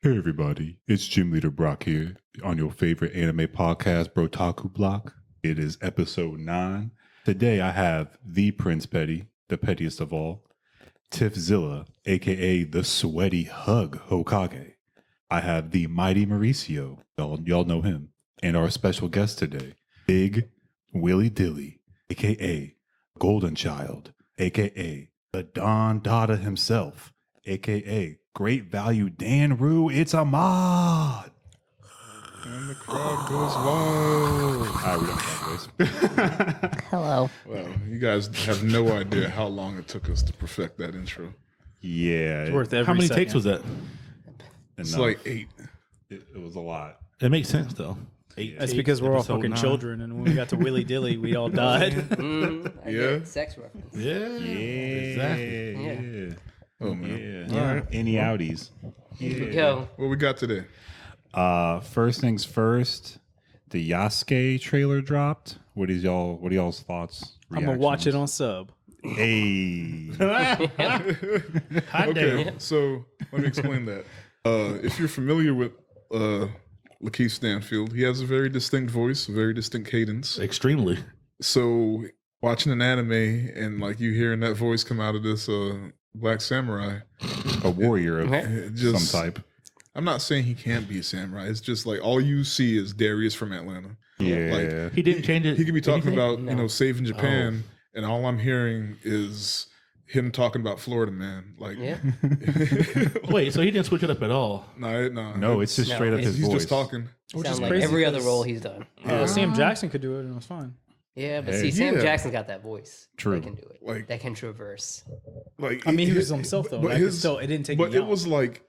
Hey everybody, it's Gym Leader Brock here on your favorite anime podcast, Brotaku Block. It is episode 9. Today I have the Prince Petty, the pettiest of all, Tiffzilla, aka the Sweaty Hug Hokage. I have the Mighty Mauricio, y'all know him, and our special guest today, Big Willy Dilly, aka Golden Child, aka the Don Dada himself, aka Great Value Dan Rue. It's Ahmad. And the crowd goes wild. All right, we don't have voice. Hello. Well, you guys have no idea how long it took us to perfect that intro. Yeah. It's worth every How many second. takes was that? It's enough. like 8. It was a lot. It makes sense though. That's because we're all episode fucking 9. children, and when we got to Willy Dilly, we all died. I Yeah. get sex reference. Yeah. Exactly. Yeah. Yeah. Oh, man. Yeah. All right. Any outies? Yo, What we got today? First things first, the Yasuke trailer dropped. What are y'all's thoughts? I'm gonna watch it reactions? on sub. Hey. Hot Okay, damn. so let me explain that. If you're familiar with Lakeith Stanfield, he has a very distinct voice, a very distinct cadence. Extremely. So watching an anime and like you hearing that voice come out of this black samurai, A warrior of it just some type. I'm not saying he can't be a samurai. It's just like all you see is Darius from Atlanta. Yeah. He didn't change it. He could be talking anything? about saving Japan, and all I'm hearing is him talking about Florida Man. Like, yeah. Wait, so he didn't switch it up at all. No, it's just straight up his he's voice. just talking. Which Sound is like crazy every other 'cause, role he's done. Sam Jackson could do it, and it was fine. Yeah, but Hey. see, Sam Yeah. Jackson's got that voice. True. That can do it. Like- that can traverse. Like, I mean, he was himself though. But Like, still, it didn't take. But me it out. was like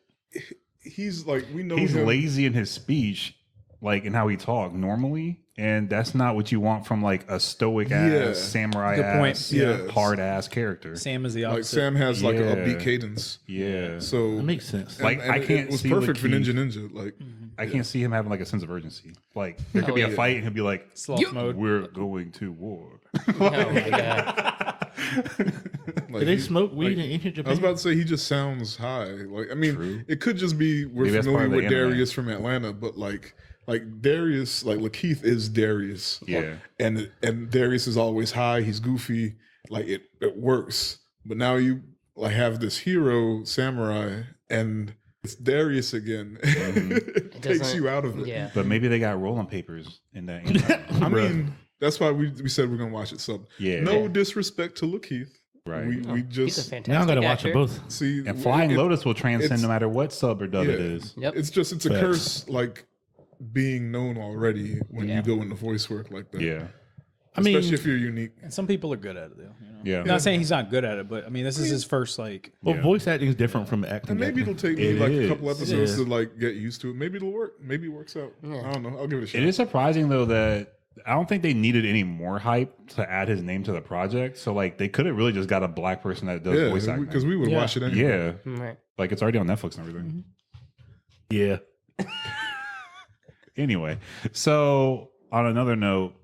he's like we know He's him. lazy in his speech, like in how he talk normally, and that's not what you want from like a stoic Yeah. ass samurai Good point. ass Yeah. hard ass character. Sam is the Like opposite. Sam has like a Yeah. beat cadence. Yeah, So That makes sense. Like, I can't It was see perfect for Lakeith. Ninja. Like I can't see him having like a sense of urgency. Like there could be a yeah. fight and he'll be like, Sloth mode. "We're going to war." Oh my god. like Did they he- smoke weed like, in ancient I Japan? was about to say he just sounds high. Like I mean, True. it could just be we're Maybe that's part familiar of the with anime. Darius from Atlanta, but like Darius, like Lakeith is Darius. Yeah. And Darius is always high. He's goofy. Like it works. But now you like have this hero samurai, and it's Darius again. It takes doesn't- you out of it. Yeah. But maybe they got rolling papers in that. anime. I mean, that's why we said we're gonna watch it sub. Yeah. No disrespect to Lakeith. Right. We He's a just fantastic now I gotta watch actor. them both. see And Flying it- Lotus will transcend it's- no matter what sub or dub it Yeah. is. Yep. It's a Facts. curse like being known already when Yeah. you go into voice work like that. Yeah. I mean, Especially if you're unique. And some people are good at it though. You know? Yeah. I'm not saying he's not good at it, but I mean, this is his first like. well, Yeah. voice acting is different from acting. And maybe it'll take me It like a is. couple episodes Yeah. to like get used to it. Maybe it'll work. Maybe it works out. I don't know. I'll give it a shot. It is surprising though that I don't think they needed any more hype to add his name to the project. So like they could have really just got a black person that does voice Yeah, acting. because we would Yeah. watch it anyway. Yeah. Right. Like it's already on Netflix and everything. Yeah. Anyway, so on another note,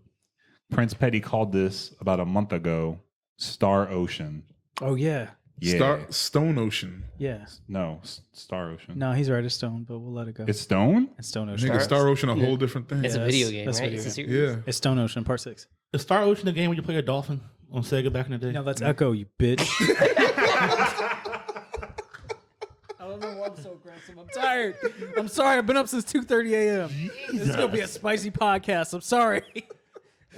Prince Petty called this about a month ago Star Ocean. Oh yeah, Yeah. Stone Ocean. yeah. No, Star Ocean. No, he's right. It's Stone, but we'll let it go. It's Stone? It's Stone Ocean. Nigga, Star Ocean, a whole different thing. It's a Yeah, video that's- game, that's right? video It's a game. series. Yeah. It's Stone Ocean Part 6. Is Star Ocean the game where you play a dolphin on Sega back in the day? No, that's Echo, you bitch. I don't know why I'm so aggressive. I'm tired. I'm sorry. I've been up since 2:30 a.m. This is gonna be a spicy podcast. I'm sorry.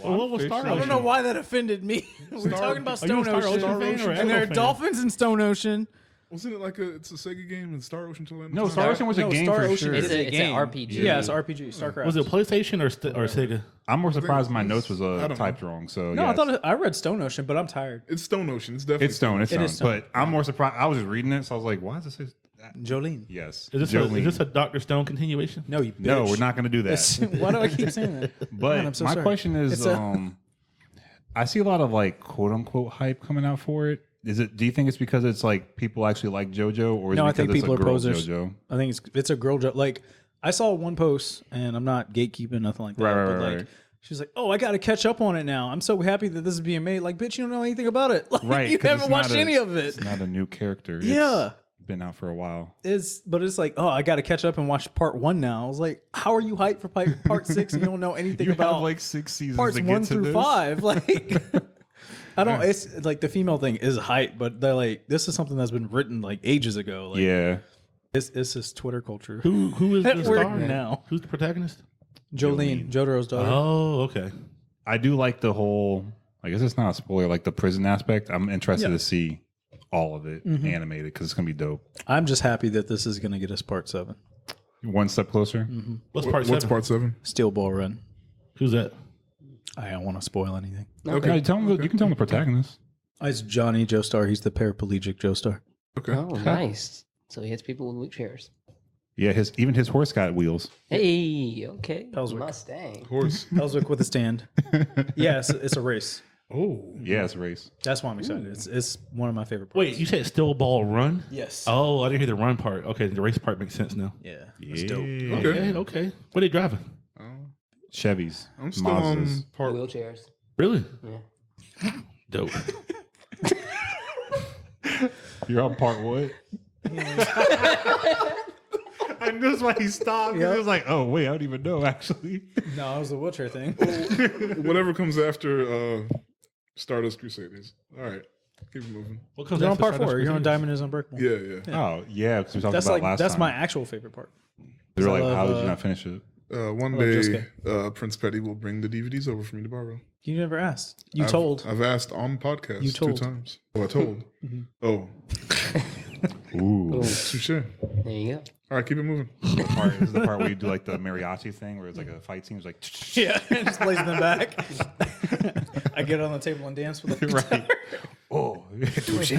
Well, what was Star I Ocean? don't know why that offended me. We're talking about Are you a Stone Star Ocean, Ocean fan or and there are Echo fan? dolphins in Stone Ocean. Wasn't it like it's a Sega game and Star Ocean? No, Star Ocean was a No, game Star for Ocean sure. is It's a game. RPG. Yeah, it's RPG. StarCraft. Was it PlayStation or Sega? I'm more surprised my it's- notes was I don't typed wrong. So No, yeah, I thought I read Stone Ocean, but I'm tired. It's Stone Ocean. It's definitely it's Stone. It's It Stone. is Stone. But I'm more surprised. I was just reading it, so I was like, why does it say Jolene. yes? Is Jolene. this a Dr. Stone continuation? No, you bitch. No, we're not going to do It's- that. Why do I keep saying that? But Man, I'm so my sorry. question is, It's a- I see a lot of like quote unquote hype coming out for it. Is it? Do you think it's because it's like people actually like JoJo, or is No, it I because think it's people a are girl posers. JoJo? I think it's a girl joke. Like I saw one post, and I'm not gatekeeping nothing like that. Right, but right, like right. she's like, "Oh, I got to catch up on it now. I'm so happy that this is being made." Like, bitch, you don't know anything about it. Like, Right, you 'cause haven't it's watched not a- any of it. It's not a new character. It's Yeah. been out for a while. But it's like, oh, I got to catch up and watch part 1 now. I was like, how are you hyped for part 6 and you don't know anything You about have like 6 seasons parts to 1 get to through this? 5? Like, I don't. It's like the female thing is hype, but they're like, this is something that's been written like ages ago. Like, Yeah. it's this Twitter culture. Who is At the work star now. Who's the protagonist? Jolene, Jotaro's daughter. Oh, okay. I do like the whole, I guess it's not a spoiler, like the prison aspect. I'm interested Yeah. to see all of it animated because it's going to be dope. I'm just happy that this is going to get us part 7. One step closer. What's part What's 7? part 7? Steel Ball Run. Who's that? I don't want to spoil anything. Okay. You can tell him the protagonist. It's Johnny Joestar. He's the paraplegic Joestar. Okay. Oh, nice. So he hits people with wheelchairs. Yeah, even his horse got wheels. Hey, okay. Ellsworth. Mustang. Horse. Ellswick with a stand. Yeah, it's a race. Oh. Yeah, it's a race. That's why I'm excited. It's one of my favorite parts. Wait, you said still ball run? Yes. Oh, I didn't hear the run part. Okay, the race part makes sense now. Yeah. That's dope. Okay. What are they driving? Chevys. I'm still on Mazdas. part. Wheelchairs. Really? Yeah. Dope. You're on part what? And that's why he stopped. Yep. He was like, oh, wait, I don't even know, actually. No, it was the wheelchair thing. Whatever comes after Stardust Crusaders. All right. Keep moving. What comes You're on after part 4. Stardust You're on Crusaders? Diamond is Unbreakable. Yeah. Oh, yeah, because we talked That's about like last that's time. my actual favorite part. They were I like, love, how did you not finish it? One love day, Josuke. Prince Petty will bring the DVDs over for me to borrow. You never asked. You told. I've asked on podcast You told. 2 times. Oh, I told. Oh, Ooh. touche. There you go. All right, keep it moving. What part? This is the part where you do like the mariachi thing where it's like a fight scene. It's like, Yeah, just plays in the back. I get on the table and dance with it. right. Oh, touche.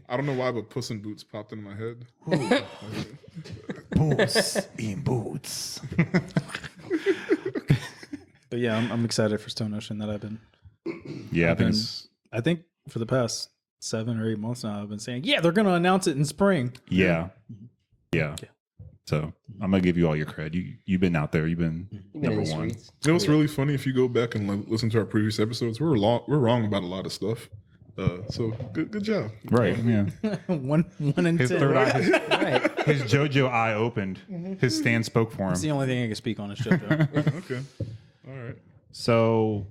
I don't know why, but Puss in Boots popped in my head. Puss in boots. But yeah, I'm excited for Stone Ocean that I've been. Yeah, I I've think been- it's, I think for the past 7 or 8 months now, I've been saying, yeah, they're going to announce it in spring. yeah. So I'm gonna give you all your cred. You've been out there. You've been You've been in number the one. streets. You know what's really funny? If you go back and listen to our previous episodes, we're wrong about a lot of stuff. So good job. Right. Yeah. one in His 10. third eye, Right. his JoJo eye opened. His stand spoke for It's the him. only thing I can speak on is JoJo. Okay. All right. So,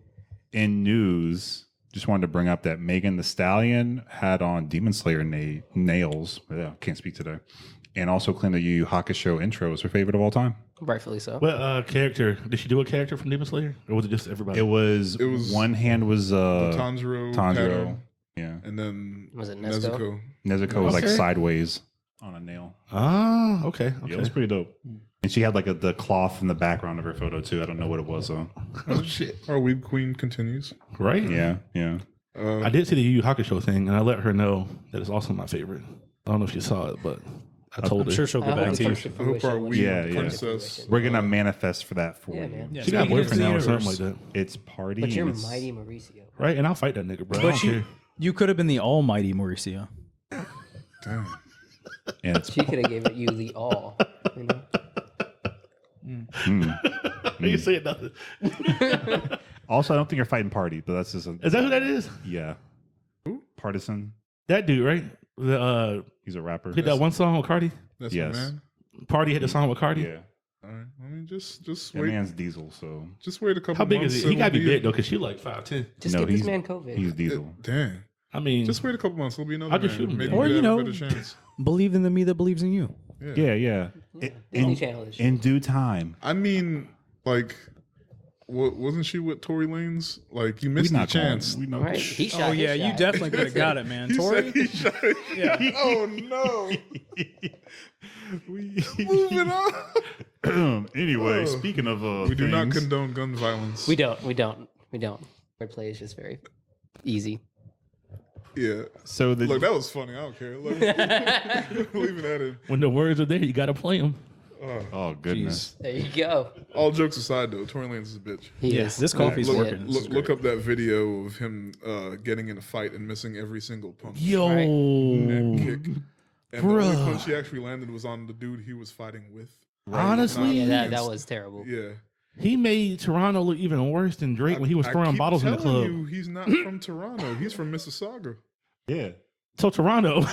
in news, just wanted to bring up that Megan the Stallion had on Demon Slayer nails. Yeah, can't speak today. And also claimed that Yu Yu Hakusho intro was her favorite of all time. Rightfully so. What character? Did she do a character from Demon Slayer? Or was it just everybody? It was one hand was Tanjiro. Tanjiro. pattern, Yeah. and then Was it Nezuko? Nezuko was like Okay. sideways on a nail. Ah, okay. Yeah, it was pretty dope. And she had like the cloth in the background of her photo too. I don't know what it was though. Oh, shit. our Weeb Queen continues. Right? Yeah, yeah. I did see the Yu Yu Hakusho thing, and I let her know that it's also my favorite. I don't know if she saw it, but I told I'm her. sure she'll I go hope back it to you. comes to I hope our fruition when Weeb Yeah, it yeah. comes to princess. fruition. We're gonna manifest for that for Yeah, you. man. Yeah, She got a speaking of boyfriend the now or something like universe. that. It's party. But you're and it's- mighty Mauricio. Right? And I'll fight that nigga, bro. I But don't you, care. you could have been the almighty Mauricio. Damn. and it's She could have given you the all. You know? You saying nothing. also I don't think you're fighting party, but that's just Is that who that is? yeah. Partisan. That dude, right? The He's a rapper. did that one song with Cardi? That's Yes. my man. Party hit the song with Cardi. Yeah. All right. I mean, just That wait. man's Diesel, so Just wait a couple. How big months is he? He and gotta be it'll big though, cause she like 5'10". Just No, give this he's- man COVID. he's Diesel. Damn. I mean, Just wait a couple months. He'll be another I'll just man. shoot him Maybe then. Or, we'd you have know, a better chance. Believe in the me that believes in you. Yeah, yeah. Disney Channel is In due time. I mean, like, wasn't she with Tory Lanez? Like, you missed We the not going- chance. We know. right. He shot. Oh, his yeah, you shot. definitely could have got it, man. He Tori? said he shot it. Yeah. Oh no. Moving on. Anyway, speaking of We do not things, condone gun violence. We don't. Wordplay is just very easy. Yeah. so the Look, that was funny. I don't care. Look, leaving that in. when the words are there, you gotta play them. oh goodness. There you go. All jokes aside, though, Tory Lanez is a bitch. He Yeah, is. this coffee's Look, working. look up that video of him getting in a fight and missing every single punch. Yo, And kick. And the only Bruh. punch he actually landed was on the dude he was fighting with. honestly, Yeah, that Against- was terrible. Yeah. he made Toronto look even worse than Drake when he was I throwing keep bottles in the telling club. You, he's not from Toronto. He's from Mississauga. Yeah. So Toronto,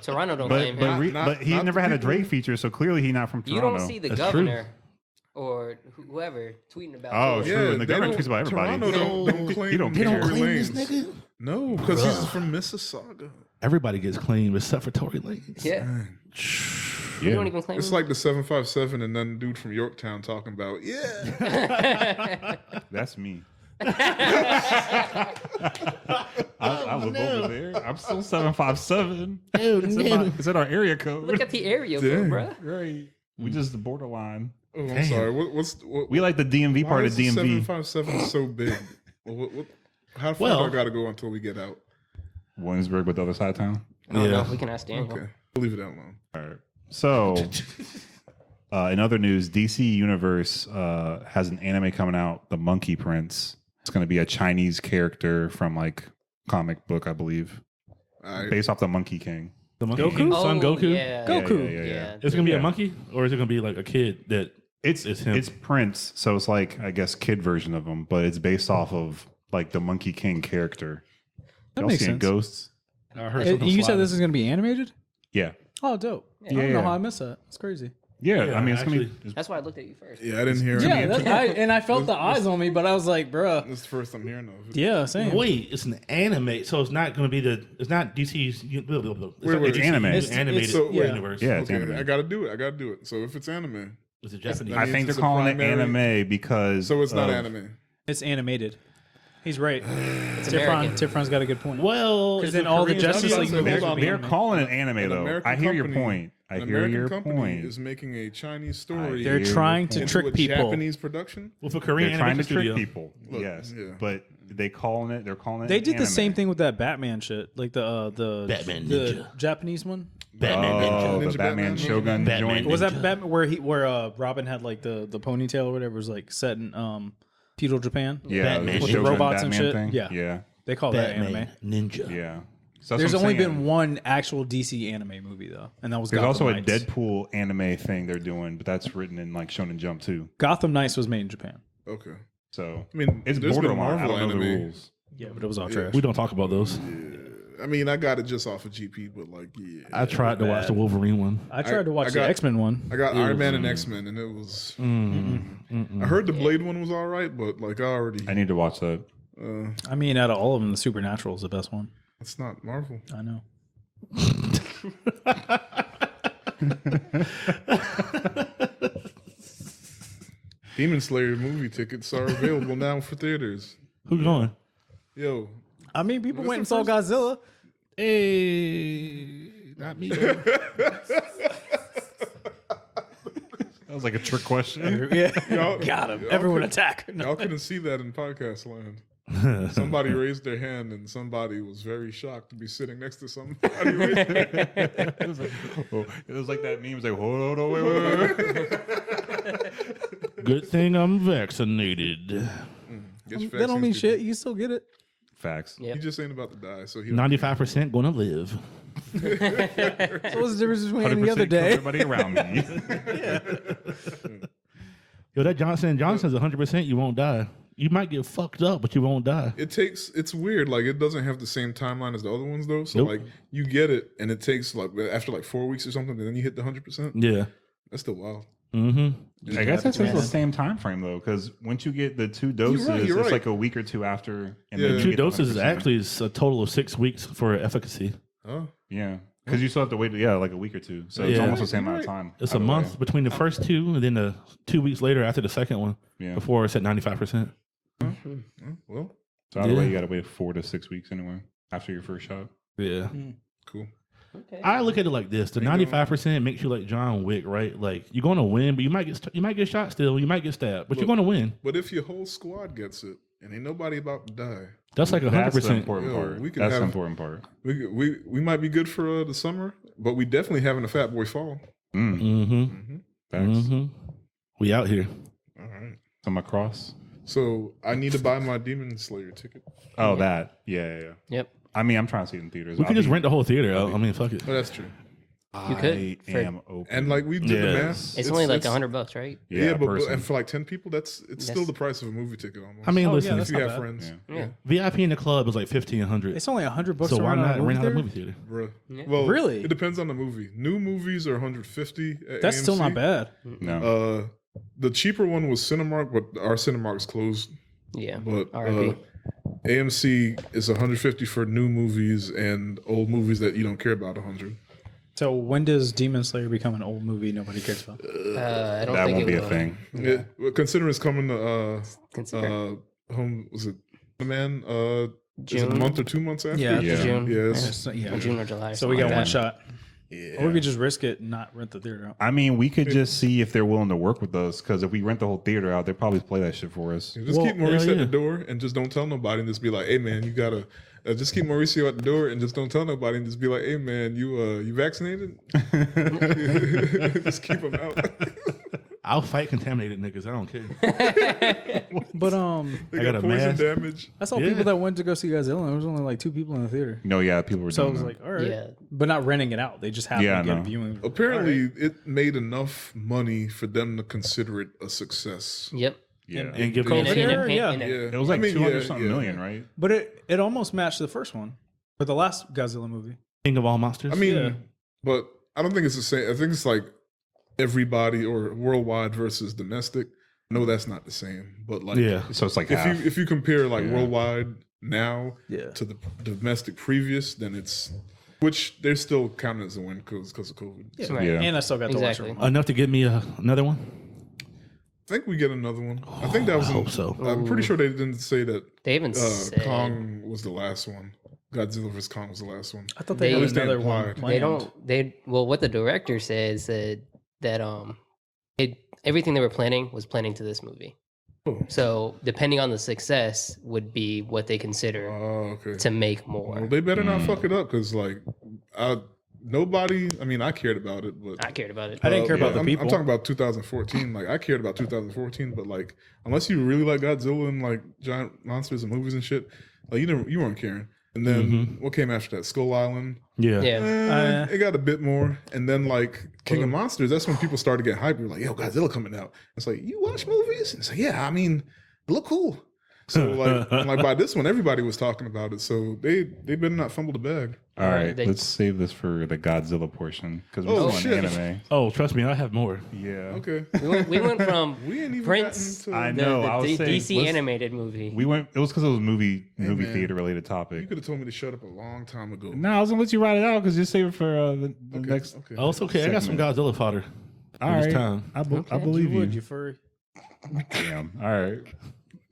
Toronto don't But claim but, him. but he not never the had a people- Drake feature, so clearly he's not from You Toronto. don't see the That's governor or whoever tweeting about. Oh, Georgia. true. And the they government don't- tweets about everybody. Toronto don't claim He don't They don't care. Tory claim this Lanez. nigga. No, because he's from Mississauga. Everybody gets claimed except for Tory Lanez. Yeah, you Yeah. don't even claim. It's him. like the 757 and then dude from Yorktown talking about, yeah. That's me. I live over there. I'm still 757. It's in our area code. Look at the area, Dang. bro. Right. We just the borderline. Oh, I'm Damn. sorry. What, We like the DMV why part of is the DMV. 757 so big? How far Well- do I got to go until we get out? Williamsburg, but the other side of town. Oh, Yeah. no, we can ask Daniel. Okay. We'll leave it that alone. All right. So, in other news, DC Universe has an anime coming out, The Monkey Prince. It's going to be a Chinese character from like comic book, I believe, All right. based off the Monkey King. The monkey Goku? King, Oh, Son Goku. Yeah. Goku. Yeah. It's gonna be Yeah. a monkey, or is it gonna be like a kid that It's him? It's Prince, so it's like I guess kid version of him, but it's based off of like the Monkey King character. That Y'all makes seen sense. Ghosts? I heard You something said sliding. this is going to be animated? Yeah, Oh, dope. I don't Yeah. know how I missed that. It's crazy. yeah. Yeah, I mean, it's gonna actually- be. That's why I looked at you first. Yeah, I didn't hear Yeah, any. I felt the eyes on me, but I was like, bruh. That's the first I'm hearing of it. Yeah, same. Wait, it's an anime, so it's not gonna be it's not DC's. Blah, blah, blah. It's Wait, not wait, DC's anime. animated So- yeah. universe. Yeah, it's Okay, anime. I gotta do it. So if it's anime, It's a Japanese. That I means think they're it's a calling it primary- anime because so it's not of- anime. It's animated. He's right. It's American. Tiffron's got a good point. Well, 'Cause it's then a all the Korean Justice Japanese League movies Hold would on. be They're anime. calling it anime An though. American I hear your company- point. I An hear American your company point. is making a Chinese story. They're hear trying your to point. trick into a people. Japanese production. Well, for Korean They're trying to animation trick studio. people. Look, Yes, yeah. but they're calling it. They did the anime. same thing with that Batman shit, like the Batman the Ninja. Japanese one. Batman Oh, Ninja. the Ninja Batman Batman Shogun Batman joint. Was that Ninja. Batman where Robin had like the ponytail or whatever, was like set in feudal Japan? Yeah, Batman the with the Shogun robots and Batman shit? thing. Yeah. yeah, They call that Batman anime. Ninja. yeah. So that's There's what I'm only saying. been one actual DC anime movie though, and that was There's Gotham also a Knights. Deadpool anime thing they're doing, but that's written in like Shonen Jump too. Gotham Knights was made in Japan. Okay. So I mean, it's there's been borderline. I Marvel don't know the anime. rules. Yeah, but it was all Yeah. trash. We don't talk about those. I mean, I got it just off of GP, but like, yeah. I tried to watch the Wolverine one. I tried to watch I the got- X-Men one. I got Iron Man and X-Men, and it was. I heard the Blade one was all right, but like I already. I need to watch that. I mean, out of all of them, the Supernatural is the best one. It's not Marvel. I know. Demon Slayer movie tickets are available now for theaters. Who's going? Yo, I mean, people This went and the saw Godzilla. Hey, not me. That was like a trick question. Yeah, y'all, got him. y'all Everyone could- attack. Y'all couldn't see that in podcast land. Somebody raised their hand, and somebody was very shocked to be sitting next to somebody. It was like that meme. It was like, hold on, wait. Good thing I'm vaccinated. Get your That don't mean vaccines, shit. You still get it. Facts. people. Yep. He just ain't about to die, so he. 95% gonna live. So what's the difference between any other 100% day? Everybody around me. Yo, that Johnson & Johnson's 100% you won't die. You might get fucked up, but you won't die. It's weird. Like it doesn't have the same timeline as the other ones, though. So Nope. like you get it, and it takes like after like 4 weeks or something, and then you hit the 100%. Yeah. That's still wild. Mm-hmm. I guess that's just the same time frame though, because once you get the 2 doses, you're it's right. like a week or 2 after. And Yeah. then you 2 get the doses is 100%. actually a total of 6 weeks for efficacy. Oh, Yeah, because you still have to wait. Yeah, like a week or 2. So it's Yeah. almost the same amount of Right. time. It's a either month way. between the first 2 and then the 2 weeks later after the second one Yeah. before it's at 95%. well, So either way, Yeah. you got to wait 4 to 6 weeks anyway after your first shot. Yeah. cool. Okay. I look at it like this: the 95% makes you like John Wick, right? Like you're gonna win, but you might get shot still, you might get stabbed, but you're gonna win. But if your whole squad gets it, and ain't nobody about to die, That's like That's the 100%. important Yo, part. we could That's the have- important part. we might be good for the summer, but we definitely having a Fat Boy Fall. Mm-hmm. Facts. Mm-hmm. We out here. All right. Some across. So I need to buy my Demon Slayer ticket. Oh, that. Yeah. Yep. I mean, I'm trying to see it in theaters. We could I'll just be- rent the whole theater out. I mean, fuck it. Oh, that's true. You could, I for- am open. And like we did the Yes. math. It's only like $100, right? Yeah, but person. and for like 10 people, it's still That's- the price of a movie ticket almost. I mean, Oh, yeah, listen, that's if you not have bad. friends, Yeah. VIP in the club is like 1,500. It's only $100 So to why run not a rent out a movie movie theater? theater? bruh. Yeah. Well, Really? it depends on the movie. New movies are 150. At That's still not AMC. bad. No. The cheaper one was Cinemark, but our Cinemark's closed. Yeah. But R.I.P. AMC is 150 for new movies and old movies that you don't care about 100. So when does Demon Slayer become an old movie nobody cares about? I don't That think won't it be a will. thing. Yeah. Well, considering it's coming to Consider home, was it the man? Is it June. a month or 2 months after? Yeah. Yeah. June. Yes. Yeah. June or July. So we got something one like that. shot. Yeah. Or we could just risk it and not rent the theater out. I mean, we could just see if they're willing to work with us, because if we rent the whole theater out, they'll probably play that shit for us. Just Well, keep Maurice hell at the yeah. door and just don't tell nobody and just be like, hey man, you gotta just keep Mauricio at the door and just don't tell nobody and just be like, hey man, you vaccinated? Just keep him out. I'll fight contaminated niggas. I don't care. But They I got got a poison mask. damage. I saw Yeah. people that went to go see Godzilla. And there was only like 2 people in the theater. No, yeah, people were So I doing was that. like, all right. Yeah. But not renting it out. They just happened Yeah, to get no. a viewing. Apparently, it made enough money for them to consider it a success. Yep. yeah. And give COVID them era? Yeah. in a- Yeah, It was like I mean, 200 yeah, something yeah. million, right? But it almost matched the first one. For the last Godzilla movie. King of all monsters. I mean, Yeah. but I don't think it's the same. I think it's like everybody or worldwide versus domestic. No, that's not the same. But like, yeah. So it's like if half. you compare like Yeah. worldwide now Yeah. to the domestic previous, then it's which they're still counted as a win because of COVID. Yeah. Right. Yeah. And I still got to Exactly. watch it. Enough to give me another one? I think we get another one. I think that was. I hope so. I'm pretty sure they didn't say that They even said Kong was the last one. Godzilla vs Kong was the last one. I thought they They- had At least they another one. implied. they planned. don't. They well, what the director said that everything they were planning was planning to this movie. Oh, So depending on the success would be what they consider okay. to make Well, more. they better not Mm. fuck it up because like nobody. I mean, I cared about it, but I cared about it. I didn't care about the I'm people. talking about 2014. Like I cared about 2014, but like unless you really like Godzilla and like giant monsters and movies and shit, like you weren't caring. And then what came after that? Skull Island. Yeah. Yeah. It got a bit more, and then like King of Monsters. That's when people started to get hyped. We were like, "Yo, Godzilla coming out!" It's like you watch movies, and it's like, "Yeah, I mean, they look cool." So like, and, like by this one, everybody was talking about it. So they better not fumble the bag. All right, They- let's save this for the Godzilla portion because we Oh, want shit. anime. Oh, trust me, I have more. Yeah. Okay, We went from we ain't even Prince, gotten to. I the, know, the I was D- saying, DC let's- animated movie. We went. It was because it was movie man. theater related You topic. could have told me to shut up a long time ago. No, I was gonna let you write it out because just save it for the Okay, next. okay. Oh, it's okay. I got some Godzilla fodder. All this right, time. I Okay. believe You would, you. you furry. Damn. All right,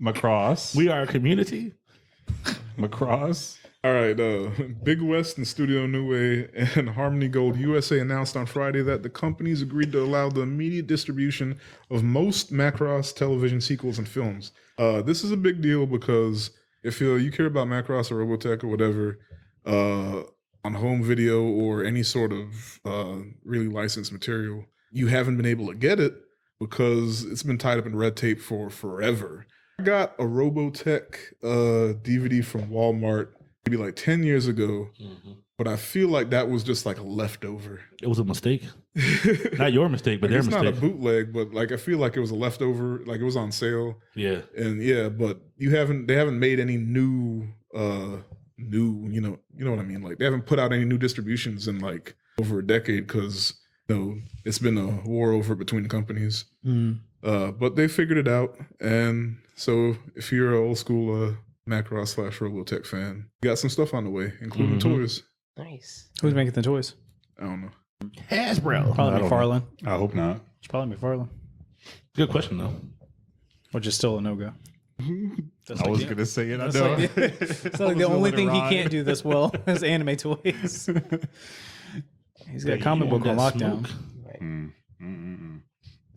Macross. We are a community. Macross. All right, Big West and Studio Nue and Harmony Gold USA announced on Friday that the companies agreed to allow the immediate distribution of most Macross television sequels and films. This is a big deal because if you care about Macross or Robotech or whatever, on home video or any sort of really licensed material, you haven't been able to get it because it's been tied up in red tape for forever. I got a Robotech DVD from Walmart maybe like 10 years ago, but I feel like that was just like a leftover. It was a mistake. Not your mistake, but Like, their it's not a mistake. bootleg, but like I feel like it was a leftover, like it was on sale. Yeah. And yeah, but they haven't made any new you know what I mean? Like they haven't put out any new distributions in like over a decade because it's been a war over it between the companies. But they figured it out, and so if you're an old school Macross / Robotech fan, you got some stuff on the way, including toys. Nice. Who's making the toys? I don't know. Hasbro. Probably don't McFarlane. I hope not. It's probably McFarlane. Good question though. Which is still a no-go. I was gonna say it. I It's know. like, it's like was the gonna only let it thing he ride. can't do this well is anime toys. He's got a comic book on lockdown.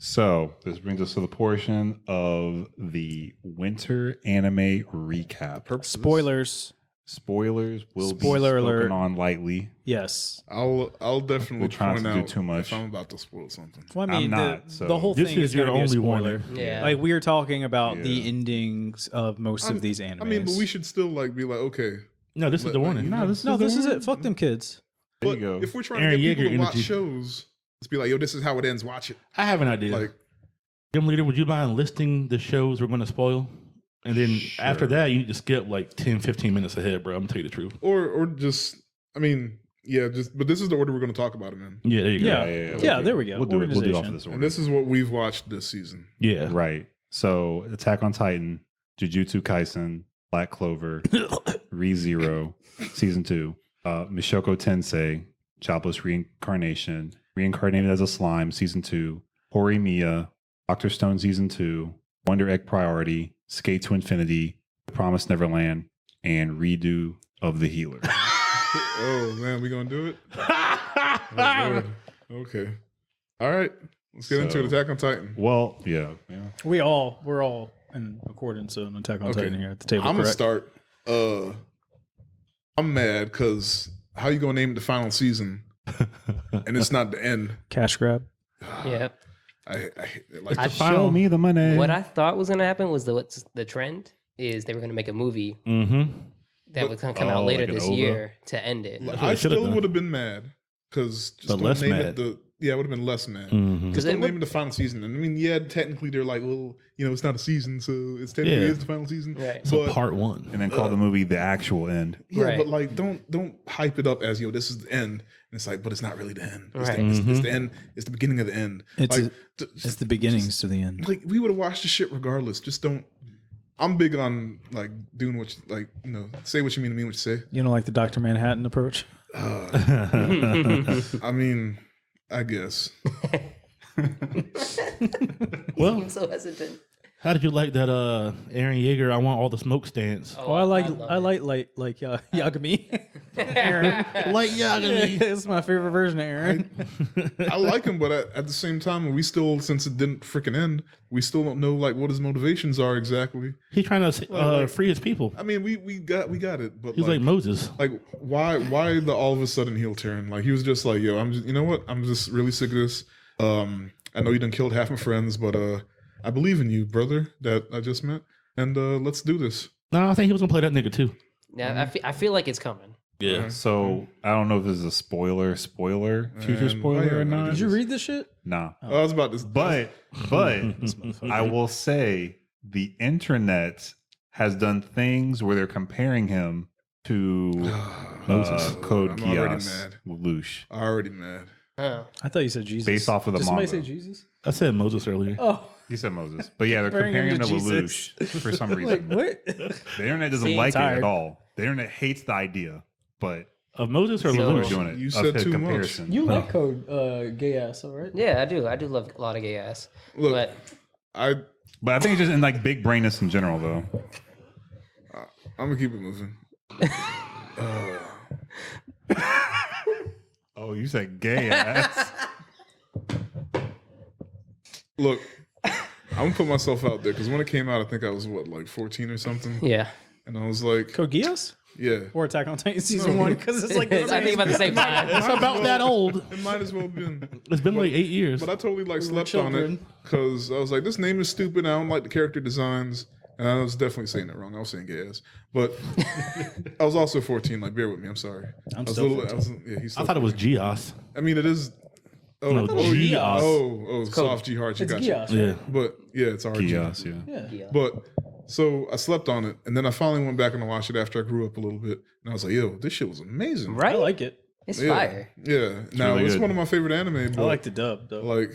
So this brings us to the portion of the winter anime recap. Spoilers. Spoilers will Spoiler be spoken alert. on lightly. Yes. I'll definitely We'll try point not to do out too much. if I'm about to spoil something. Well, I I'm mean, not, so- the whole This thing is is your going to be a only spoiler. warning. Yeah. Like we are talking about Yeah. the endings of most of these animes. I mean, but we should still like be like, okay, No, this is Let- the let warning. you No, know. this No, is this is the it. Fuck them kids. There But you go. if we're trying Aaron to get people Yeager to watch energy. shows, let's be like, yo, this is how it ends. Watch it. I have an idea. Like, Gym leader, would you mind listing the shows we're going to spoil? And then after that, you need to skip like 10, 15 minutes ahead, bro. I'm going to tell you the truth. or just, I mean, yeah, just. But this is the order we're going to talk about them in. Yeah, there you go. Yeah, there we go. We'll do it off of Organization. this order. And this is what we've watched this season. Yeah. Right. So Attack on Titan, Jujutsu Kaisen, Black Clover, ReZero, Season 2, Mishoko Tensei, Jobless Reincarnation, Reincarnated as a Slime, Season 2, Horimiya, Dr. Stone Season 2, Wonder Egg Priority, Skate to Infinity, The Promised Neverland, and Redo of the Healer. Oh man, we gonna do it? Oh, Lord. Okay. All right. Let's get into it. Attack on Titan. Well, yeah. We're all in accordance on Attack on Okay. Titan here at the table. I'm gonna correct? start. I'm mad because how you gonna name it the final season and it's not the end? Cash grab. Yeah. I like I Show me the money. What I thought was gonna happen was what's the trend is they were gonna make a movie Mm-hmm. that would come out later like an this OVA? year to end it. what I they should've still done. would have been mad because just But don't less name mad. it the. Yeah, it would have been less mad. Mm-hmm. Just it don't would- name it the final season. And I mean, yeah, technically they're like, well, you know, it's not a season, so it's technically Yeah. is the final season. Right. So But part one. And then call the movie The Actual End. yeah, Right. but like, don't hype it up as yo, this is the end. And it's like, but it's not really the end. It's, Right. the, it's the end. It's the beginning of the end. It's like, It's the beginnings to the end. like we would have watched the shit regardless. Just don't. I'm big on like doing what you like. You know, say what you mean to mean what you say. You know, like the Dr. Manhattan approach. I mean, I guess. Well, I'm so hesitant. how did you like that Aaron Yeager, I want all the smoke stands? Oh, I like love it. Yagami. Aaron. Like Yagami. It's my favorite version of Aaron. I like him, but at the same time, we still, since it didn't freaking end, we still don't know like what his motivations are exactly. He's trying to free his people. I mean, we got it, but He's like Moses. like why the all of a sudden heel turn? Like he was just like, yo, you know what? I'm just really sick of this. I know you done killed half my friends, but I believe in you, brother, that I just met, and let's do this. No, I think he was gonna play that nigga too. Yeah, I feel like it's coming. Yeah. So I don't know if this is a spoiler, future And- spoiler oh, yeah, or no, not. Did you read this shit? Nah. I was about to, But I will say the internet has done things where they're comparing him to Code I'm already Geass mad. Lelouch already mad. Oh. I thought you said Jesus. based off of the Did somebody manga. say Jesus? I said Moses earlier. Oh, He said Moses, but yeah, they're Comparing comparing him him to to Jesus. Lelouch for some like reason. what? The internet doesn't See, like it tired. at all. The internet hates the idea, but Of Moses or So- we're Lelouch? doing it. You of said his too much. comparison. You like code gay ass, all right? Yeah, I do. I do love a lot of gay ass. Look, But But I think it's just in like big brainness in general, though. I'm gonna keep it moving. Oh, you said gay ass. Look, I'm gonna put myself out there because when it came out, I think I was what, like 14 or something, yeah, and I was like, Code Geass yeah, or Attack on Titan season 1 because it's like the I think same. about the same time. It's about that old. it might as well have been. It's been like 8 years. But I totally like were slept on it children. because I was like, this name is stupid. I don't like the character designs. And I was definitely saying that wrong. I was saying gay ass. But I was also 14. Like, bear with me. I'm sorry. I'm I was still yeah, he's I thought it was Geass. I mean, it is. Oh, No, you- Geass. oh, soft G hard. You It's got you. Geass. Yeah. But yeah, it's RG. Geass, yeah. Yeah. Yeah. But so I slept on it, and then I finally went back and watched it after I grew up a little bit, and I was like, "Yo, this shit was amazing." Right? I like it. It's Yeah, fire. yeah. Now really it's good. one of my favorite anime. I But like the dub though. like,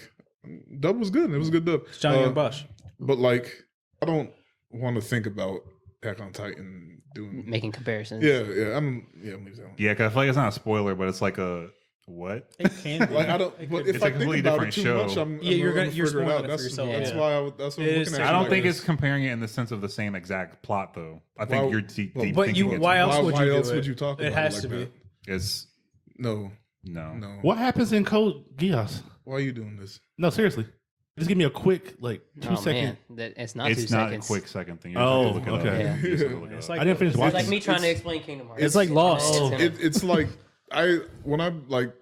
dub was good. It was a good dub. It's Johnny Young Bosch. But like, I don't want to think about Attack on Titan doing. Making comparisons. Yeah, I'm leaving that one. Yeah, because I feel like it's not a spoiler, but it's like a what? It can be. Like I don't, It but could if It's I a think completely about it different too show. much, I'm Yeah, you're never you're figure it spoiling out. it for That's yourself. that's Yeah. why that's what I'm It is looking at. I you don't like think this. it's comparing it in the sense of the same exact plot, though. I think Why- you're deep well, But thinking you, it's- why else would why you do else it? would you talk It about has it to like be. that? It's No, no. What happens in Code Geass? Why are you doing this? No, seriously. Just give me a quick, like, 2 Oh, second. man. It's not It's 2 not seconds. a quick second thing. You Oh, have to look it okay. up. Yeah. You just have to look it It's up. like I didn't finish It's watching. like me trying to explain Kingdom Hearts. It's like Lost. Oh. It's like when I like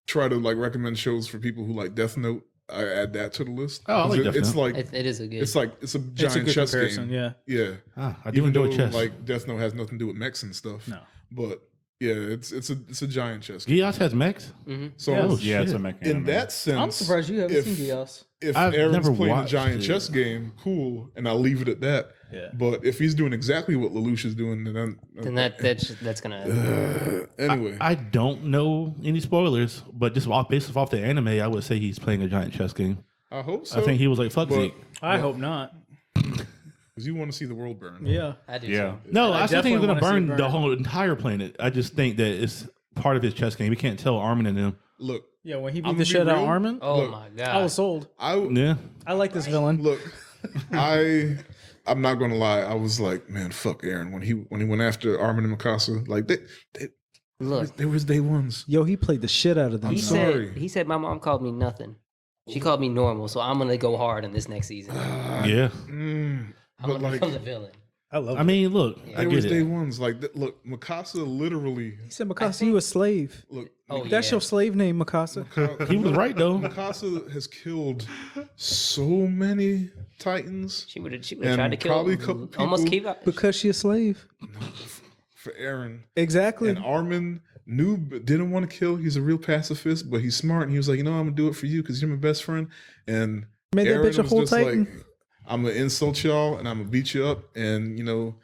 try to like recommend shows for people who like Death Note, I add that to the list. Oh, I like Death It's Note. like It is a good. it's like it's a It's a giant good chess comparison. game. Yeah. Yeah, Ah, I do even enjoy though chess. like Death Note has nothing to do with mechs and stuff. No. But Yeah, it's a giant chess game. Gios has mechs. So Yeah. Yeah, it's a shit. mechanism. in that sense, I'm surprised you haven't if- seen Gios. if I've Aaron's never playing a watched giant it. chess game, cool, and I'll leave it at that. Yeah. But if he's doing exactly what Lelouch is doing, then That's gonna. anyway. I don't know any spoilers, but just based off the anime, I would say he's playing a giant chess game. I hope so. I think he was like, "Fuck but- Zeke." I hope not. because you want to see the world burn. Yeah. I do. Yeah. too. No, I I still think he's definitely gonna wanna see it burn the burn. whole entire planet. I just think that it's part of his chess game. We can't tell Armin and them. Look, Yeah, when he I'ma beat the be shit out of real. Armin, Oh Look, my I was god. sold. Yeah, I like this villain. look. I'm not gonna lie. I was like, man, fuck Aaron when he went after Armin and Mikasa. Like Look, they was day ones. Yo, he played the shit out of them. he I'm though. sorry. said my mom called me nothing. She called me normal, so I'm gonna go hard in this next season. yeah. I'm but gonna like become the villain. I love I it. mean, look, I there was get day it. ones. Like look, Mikasa literally. He said Mikasa, you a slave. Look, Oh, That's yeah. your slave name, Mikasa. He was right though. Mikasa has killed so many Titans She would have And tried to kill probably a couple almost people- keep Because she a slave. for Aaron. Exactly. And Armin knew but didn't want to kill. He's a real pacifist, but he's smart. And he was like, I'm gonna do it for you because you're my best friend. And Made that Aaron bitch a was whole just Titan. like, I'm gonna insult y'all and I'm gonna beat you up and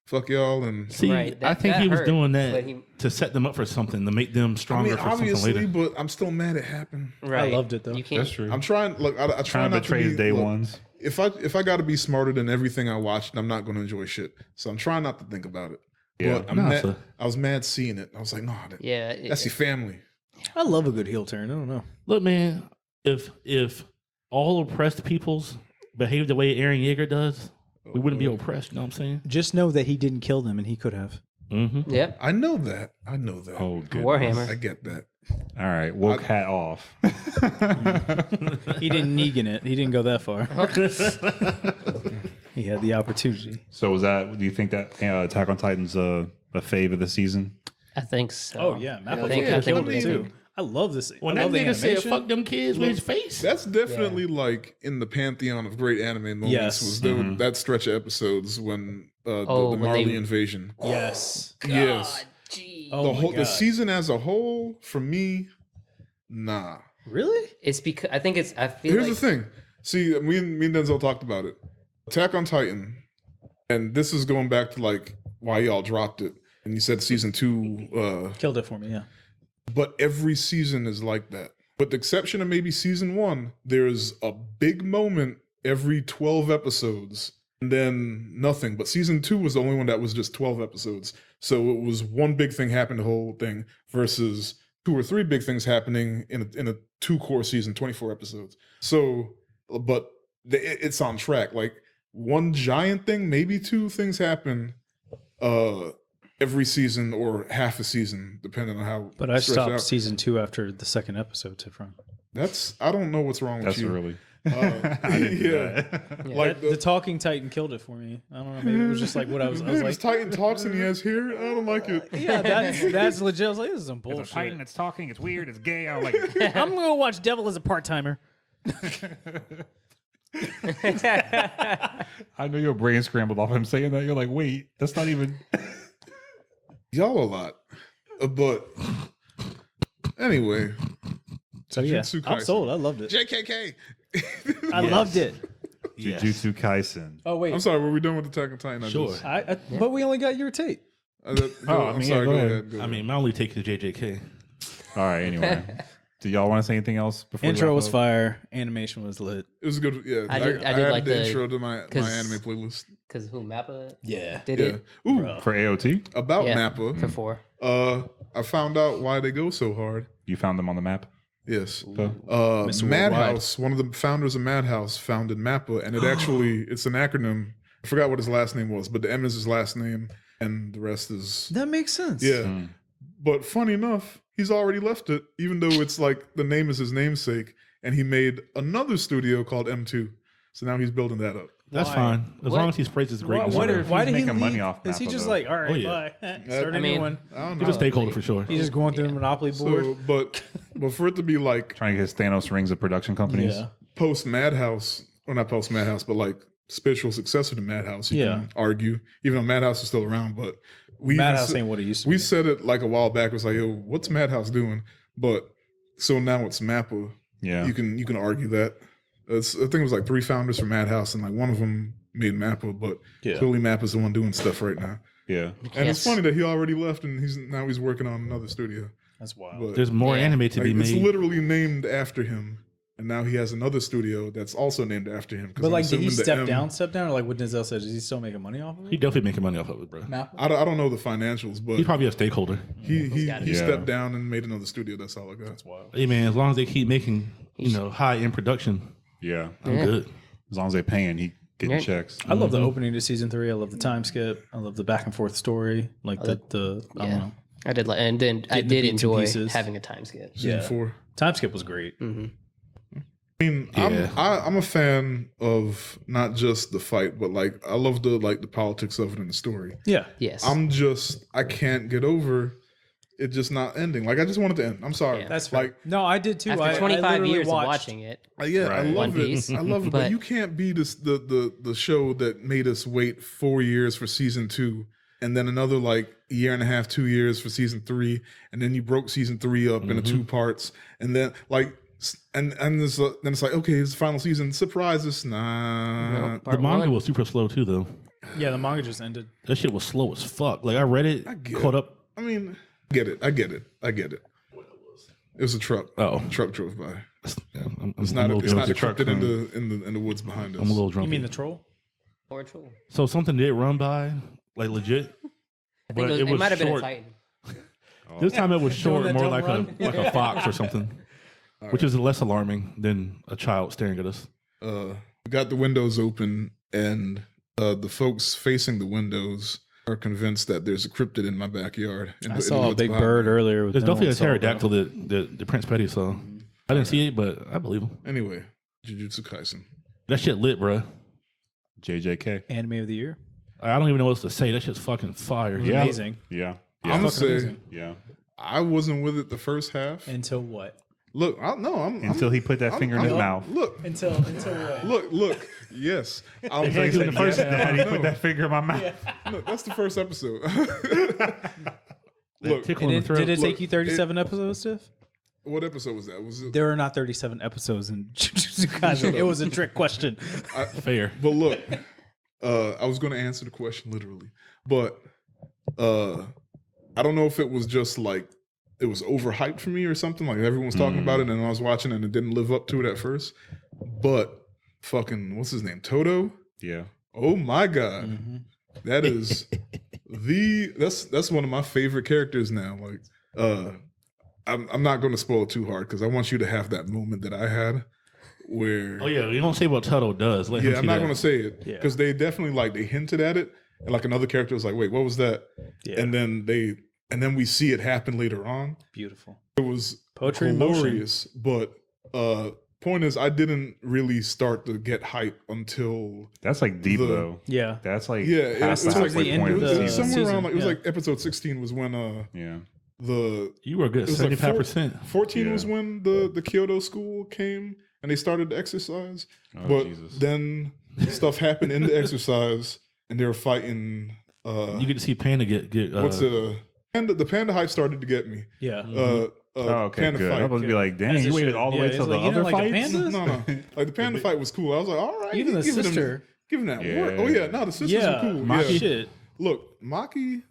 fuck y'all. And See, Right, I think that he was hurt, doing but that he- to set them up for something, to make them I stronger mean, for something obviously, later. but I'm still mad it happened. Right. loved it, though. You can't. That's true. I'm trying. Look, I try Trying to not betray to his be, day look, ones. If I got to be smarter than everything I watched, I'm not going to enjoy shit. So I'm trying not to think about it. Yeah. But I'm Nah, mad, so- I was mad seeing it. I was like, no, Yeah. that's your family. I love a good heel turn. I don't know. Look, man, if all oppressed peoples behave the way Aaron Yeager does, we wouldn't be oppressed. You know what I'm saying? Just know that he didn't kill them and he could have. Mm-hmm. Yep. I know that. Oh, good. Warhammer. I get that. All right, woke hat off. He didn't Negan it. He didn't go that far. He had the opportunity. So was that? Do you think that Attack on Titan's a fave of the season? I think so. Oh yeah, Mappa think- fucking I think killed it it too. did. I love this. When I that love the nigga said animation. "fuck them kids" with his face, That's definitely like in the pantheon of great anime moments. Yes. Was Mm-hmm. that stretch of episodes when the when Marley they- invasion? Yes. Yes. Gee. Oh The my whole God. the season as a whole for me, nah. Really? It's because I think it's. I feel Here's like the thing. See, me and Denzel talked about it. Attack on Titan, and this is going back to like why y'all dropped it. And you said season 2, Killed it for me. Yeah. but every season is like that. With the exception of maybe season 1, there's a big moment every 12 episodes, and then nothing. But season 2 was the only one that was just 12 episodes. So it was one big thing happened the whole thing versus 2 or 3 big things happening in a 2-core season, 24 episodes. So, but it's on track. Like one giant thing, maybe 2 things happen every season or half a season, depending on how. But I stretched stopped out. season 2 after the second episode. Tifron. I don't know what's wrong with That's you. early. I didn't do yeah. that. Like The Talking Titan killed it for me. I don't know. Maybe it was just like what I was His like. Titan talks and he has hair. I don't like it. Yeah, that's legit. I was like, this is some bullshit. that's talking. It's weird. It's gay. I like it. I'm gonna go watch Devil as a part timer. I know your brain scrambled off him saying that. You're like, wait, that's not even. Y'all a lot. But anyway, So yeah, Jujutsu I'm Kaisen. sold. I loved it. JKK. I loved it. Yes. Jujutsu Kaisen. Oh wait, I'm sorry, were we done with Attack on Titan? I Sure. just- but we only got your tape. I'm I mean, sorry, yeah, go go ahead. Go I ahead. mean, my only take is JJK. All right. Anyway, do y'all want to say anything else before? we Intro wrap was up? fire. Animation was lit. It was good. Yeah, I did added like the- intro to my 'cause- anime playlist. because who Mappa Yeah. did Yeah. it Ooh, for AOT. about Yeah. Nappa. for 4. I found out why they go so hard. You found them on the map. Yes. So, Mr. Madhouse, one of the founders of Madhouse, founded Mappa, and it's an acronym. I forgot what his last name was, but the M is his last name, and the rest is That makes sense. yeah. But funny enough, he's already left it, even though it's like the name is his namesake, and he made another studio called M2. So now he's building that up. That's Why? fine as What? long as he spreads his Why, greatness. why, over. did, why He's did he making leave? money off Is he Mappa, just though. like, all right, Oh, yeah. bye. Start a I new mean- one. I don't He just know. stakeholder for sure. He's just going through the Monopoly board. So, but for it to be like trying to get Thanos rings of production companies. Yeah. post Madhouse, or not post Madhouse, but like spiritual successor to Madhouse, you Yeah. can argue, even though Madhouse is still around. But Madhouse ain't what it used to We be. said it like a while back. It was like, yo, what's Madhouse doing? But so now it's Mappa. Yeah. You can argue that. I think it was like 3 founders from Madhouse, and like one of them made Mappa, but clearly Mappa's the one doing stuff right now. Yeah. And it's funny that he already left, and he's working on another studio. That's wild. But There's more anime to be it's made. literally named after him, and now he has another studio that's also named after him. But like, did he step down, or like what Denzel said? Is he still making money off of He it? definitely making money off of it, bro. I don't know the financials, but He's probably a stakeholder. he gotta be. stepped down and made another studio. That's all I got. That's wild. Hey man, as long as they keep making high end production, Yeah. I'm good. As long as they're paying, he getting Yeah. checks. I love the opening to season 3. I love the time skip. I love the back and forth story. Like I don't know. I did, and then I Getting the did bits and enjoy pieces. having a time skip. Season Yeah. 4. Time skip was great. Mm-hmm. I mean, Yeah. I'm a fan of not just the fight, but like I love the politics of it in the story. Yeah. Yes. I can't get over it just not ending. Like I just want it to end. I'm sorry. Yeah. That's fair. like No, I did too. After I 25 literally years watched, of watching it, yeah, I Right. love One it. Piece. I love it, but But- you can't be the show that made us wait 4 years for season 2, and then another like year and a half, 2 years for season 3, and then you broke season 3 up into 2 parts, and then like. And then it's like, okay, it's the final season. Surprises, nah. No, The part manga one. was super slow too, though. Yeah, the manga just ended. That shit was slow as fuck. Like I read it, get caught it. up. I mean, I get it. It was a truck. Oh, A truck drove by. yeah, It's I'm not. a little It's not drunk. encrypted in the woods behind us. I'm a little You drunk. mean the troll? Or Troll. So something did run by, like legit. I think But it might have been a short. Titan. This time it was short, that more don't like run? a fox or something, which is less alarming than a child staring at us. We got the windows open, and the folks facing the windows are convinced that there's a cryptid in my backyard. I saw a big bird earlier. There's definitely a pterodactyl that Prince Petty saw. I didn't see it, but I believe him. Anyway, Jujutsu Kaisen. That shit lit, bruh. JJK. Anime of the year. I don't even know what else to say. That shit's fucking fire. Yeah. Amazing. Yeah. I'm gonna say amazing. Yeah. I wasn't with it the first half. Until what? Look, I'm Until he put that finger in his mouth. Look, Until what? look. Yes, I'm He said, the first yeah. time he put that finger in my mouth. Look, that's the first episode. That Look, tickle in the throat. Did it Look, take you 37 episodes, Steph? what episode was that? Was it? There are not 37 episodes in Jujutsu Kaisen. It was a trick question. Fair. But look, I was going to answer the question literally, but I don't know if it was just like it was overhyped for me or something. Like everyone was talking about it, and I was watching it and it didn't live up to it at first. But fucking, what's his name? Toto? Yeah. Oh my god, that is that's one of my favorite characters now. Like, I'm not going to spoil it too hard because I want you to have that moment that I had where. Oh yeah, you don't say what Tuttle does. Let him Yeah, see I'm not that. going to say it Yeah. because they definitely like they hinted at it, and like another character was like, "Wait, what was that?" Yeah. And then we see it happen later on. Beautiful. It was Poetry in motion. glorious, but point is, I didn't really start to get hype until That's like deep The- though. Yeah. That's like yeah, it past was the like halfway the end point of of it the was season. somewhere season, around like it was yeah. like episode 16 was when Yeah. the You were good. it was like 75%. 14 Yeah. was when the Kyoto school came and they started to exercise. Oh, But Jesus. then stuff happened in the exercise and they were fighting You get to see Panda get what's the panda hype started to get me. Yeah. Oh, okay, panda good. I fight. was gonna be like, dang, As you it waited should. all the Yeah, way it's till like, the you didn't other like the fights. pandas? No. Like the panda fight was cool. I was like, all right. Even the giving sister. Give him that Yeah. work. Oh yeah, no, the sisters Yeah. are cool. Maki. Yeah. Shit. Look, Maki,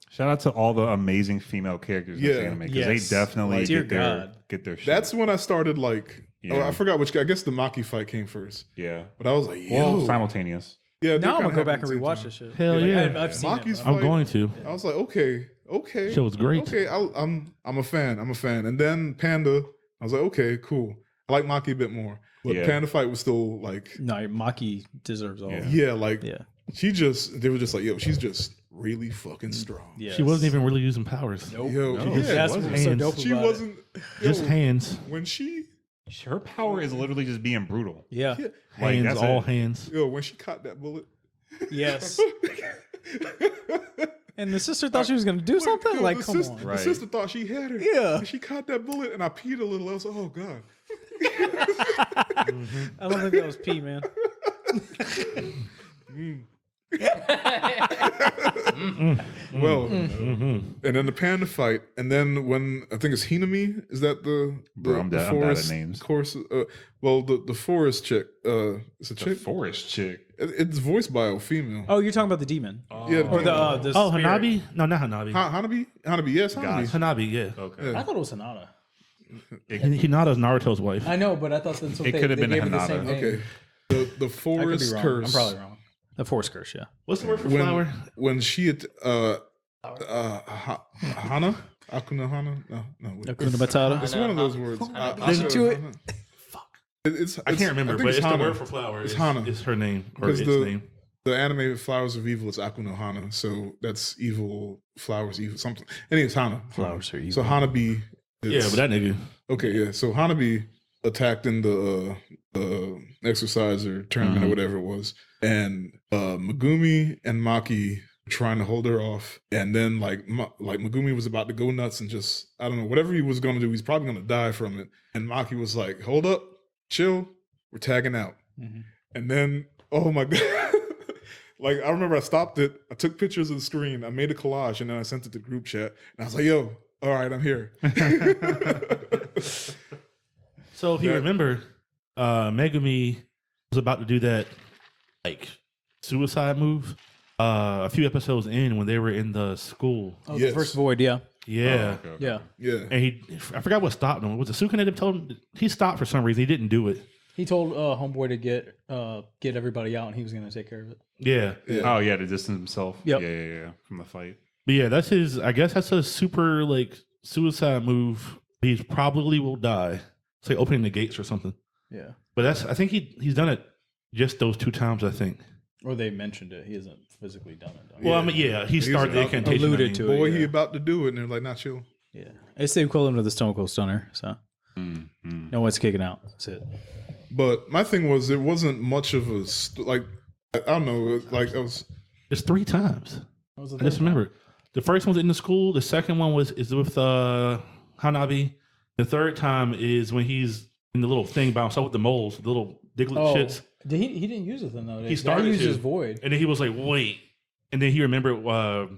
Shout out to all the amazing female characters in Yeah. this anime because Yes. they definitely Like, dear get their God. get their shit. that's when I started like Yeah. I forgot which I guess the Maki fight came first. yeah. But I was like, Well, yo. simultaneous. Yeah, Now I'm gonna go back and rewatch this shit. Hell Like, yeah. I've seen Maki's it. I'm fight- going to. I was like, okay. Show was great. Okay, I'm a fan. And then Panda, I was like, okay, cool. I like Maki a bit more. But Yeah. Panda fight was still like, No, Maki deserves all. Yeah. yeah, like Yeah. they were just like, yo, she's just really fucking strong. Yes. She wasn't even really using powers. Nope. Yo, No. yeah, That's wasn't. what's so Hands. dope she about wasn't. Yo, Just hands. when she, Her power is literally just being brutal. it. Yeah. yeah, Like, Hands, that's all it. hands. yo, when she caught that bullet. Yes. And the sister thought she was gonna do something. Yo, Like, the come sister, on. The Right. sister thought she had her. Yeah. And she caught that bullet, and I peed a little. I was like, oh god. I don't think that was pee, man. Well, and then the panda fight, and then when I think it's Hinami, is that the Bro, I'm bad at forest names. course? The forest chick. It's a The chick. forest chick. It's voiced by a female. Oh, you're talking about the demon. Yeah, Or the Oh, spirit. Hanabi? No, not Hanabi. Hanabi, yes, Hanabi. Hanabi, yeah. Okay. Yeah. I thought it was Hinata. Hinata's Naruto's wife. I know, but I thought that's what It they, could have they been gave her the Hinata. same name. Okay, the I could be forest wrong. curse. I'm probably wrong. The forest curse, yeah. What's the word for flower? When she had Hana Akuna Hana no wait. Hakuna Matata. It's one of those words. Listen to it. I can't remember, but it's the word for flower. It's Hana. It's her name or Because its name. the anime Flowers of Evil is Akuno Hana, so that's evil. Flowers evil something. Anyway, it's Hana. Flowers are So Hanabi. Yeah, but that nigga. Okay, yeah. So Hanabi attacked in the exerciser tournament or whatever it was, and Megumi and Maki were trying to hold her off, and then like Megumi was about to go nuts and just I don't know whatever he was going to do, he's probably going to die from it, and Maki was like, "Hold up, chill, we're tagging out," and then oh my god. Like, I remember I stopped it, I took pictures of the screen, I made a collage, and then I sent it to group chat. And I was like, yo, all right, I'm here. So if you remember, Megumi was about to do that like suicide move a few episodes in when they were in the school. Oh, Yes. the first void, yeah. Yeah. Oh, okay. Yeah. Yeah. And I forgot what stopped him. Was it Sukune that told him he stopped for some reason? He didn't do it. He told Homeboy to get everybody out and he was going to take care of it. Yeah. Oh yeah, to distance himself. Yep. Yeah, from the fight. But yeah, that's his. I guess that's a super like suicide move. He probably will die. It's like opening the gates or something. Yeah. But I think he's done it just those 2 times. I think. Or they mentioned it. He hasn't physically done it, though. Well, I mean, yeah, he started the about- incantation. alluded to it. Boy, yeah. he about to do it. And they're like, not chill. Yeah. It's the equivalent of the Stone Cold Stunner, so no one's kicking out. That's it. But my thing was, it wasn't much of a, like, I don't know, like, I was, It's 3 times. What was the I just third one? remember the first one's in the school. The second one is with Hanabi. The third time is when he's in the little thing by himself with the moles, the little Diglett Oh, shits. he didn't use it then, though. He started used to. his void. And then he was like, wait. And then he remembered what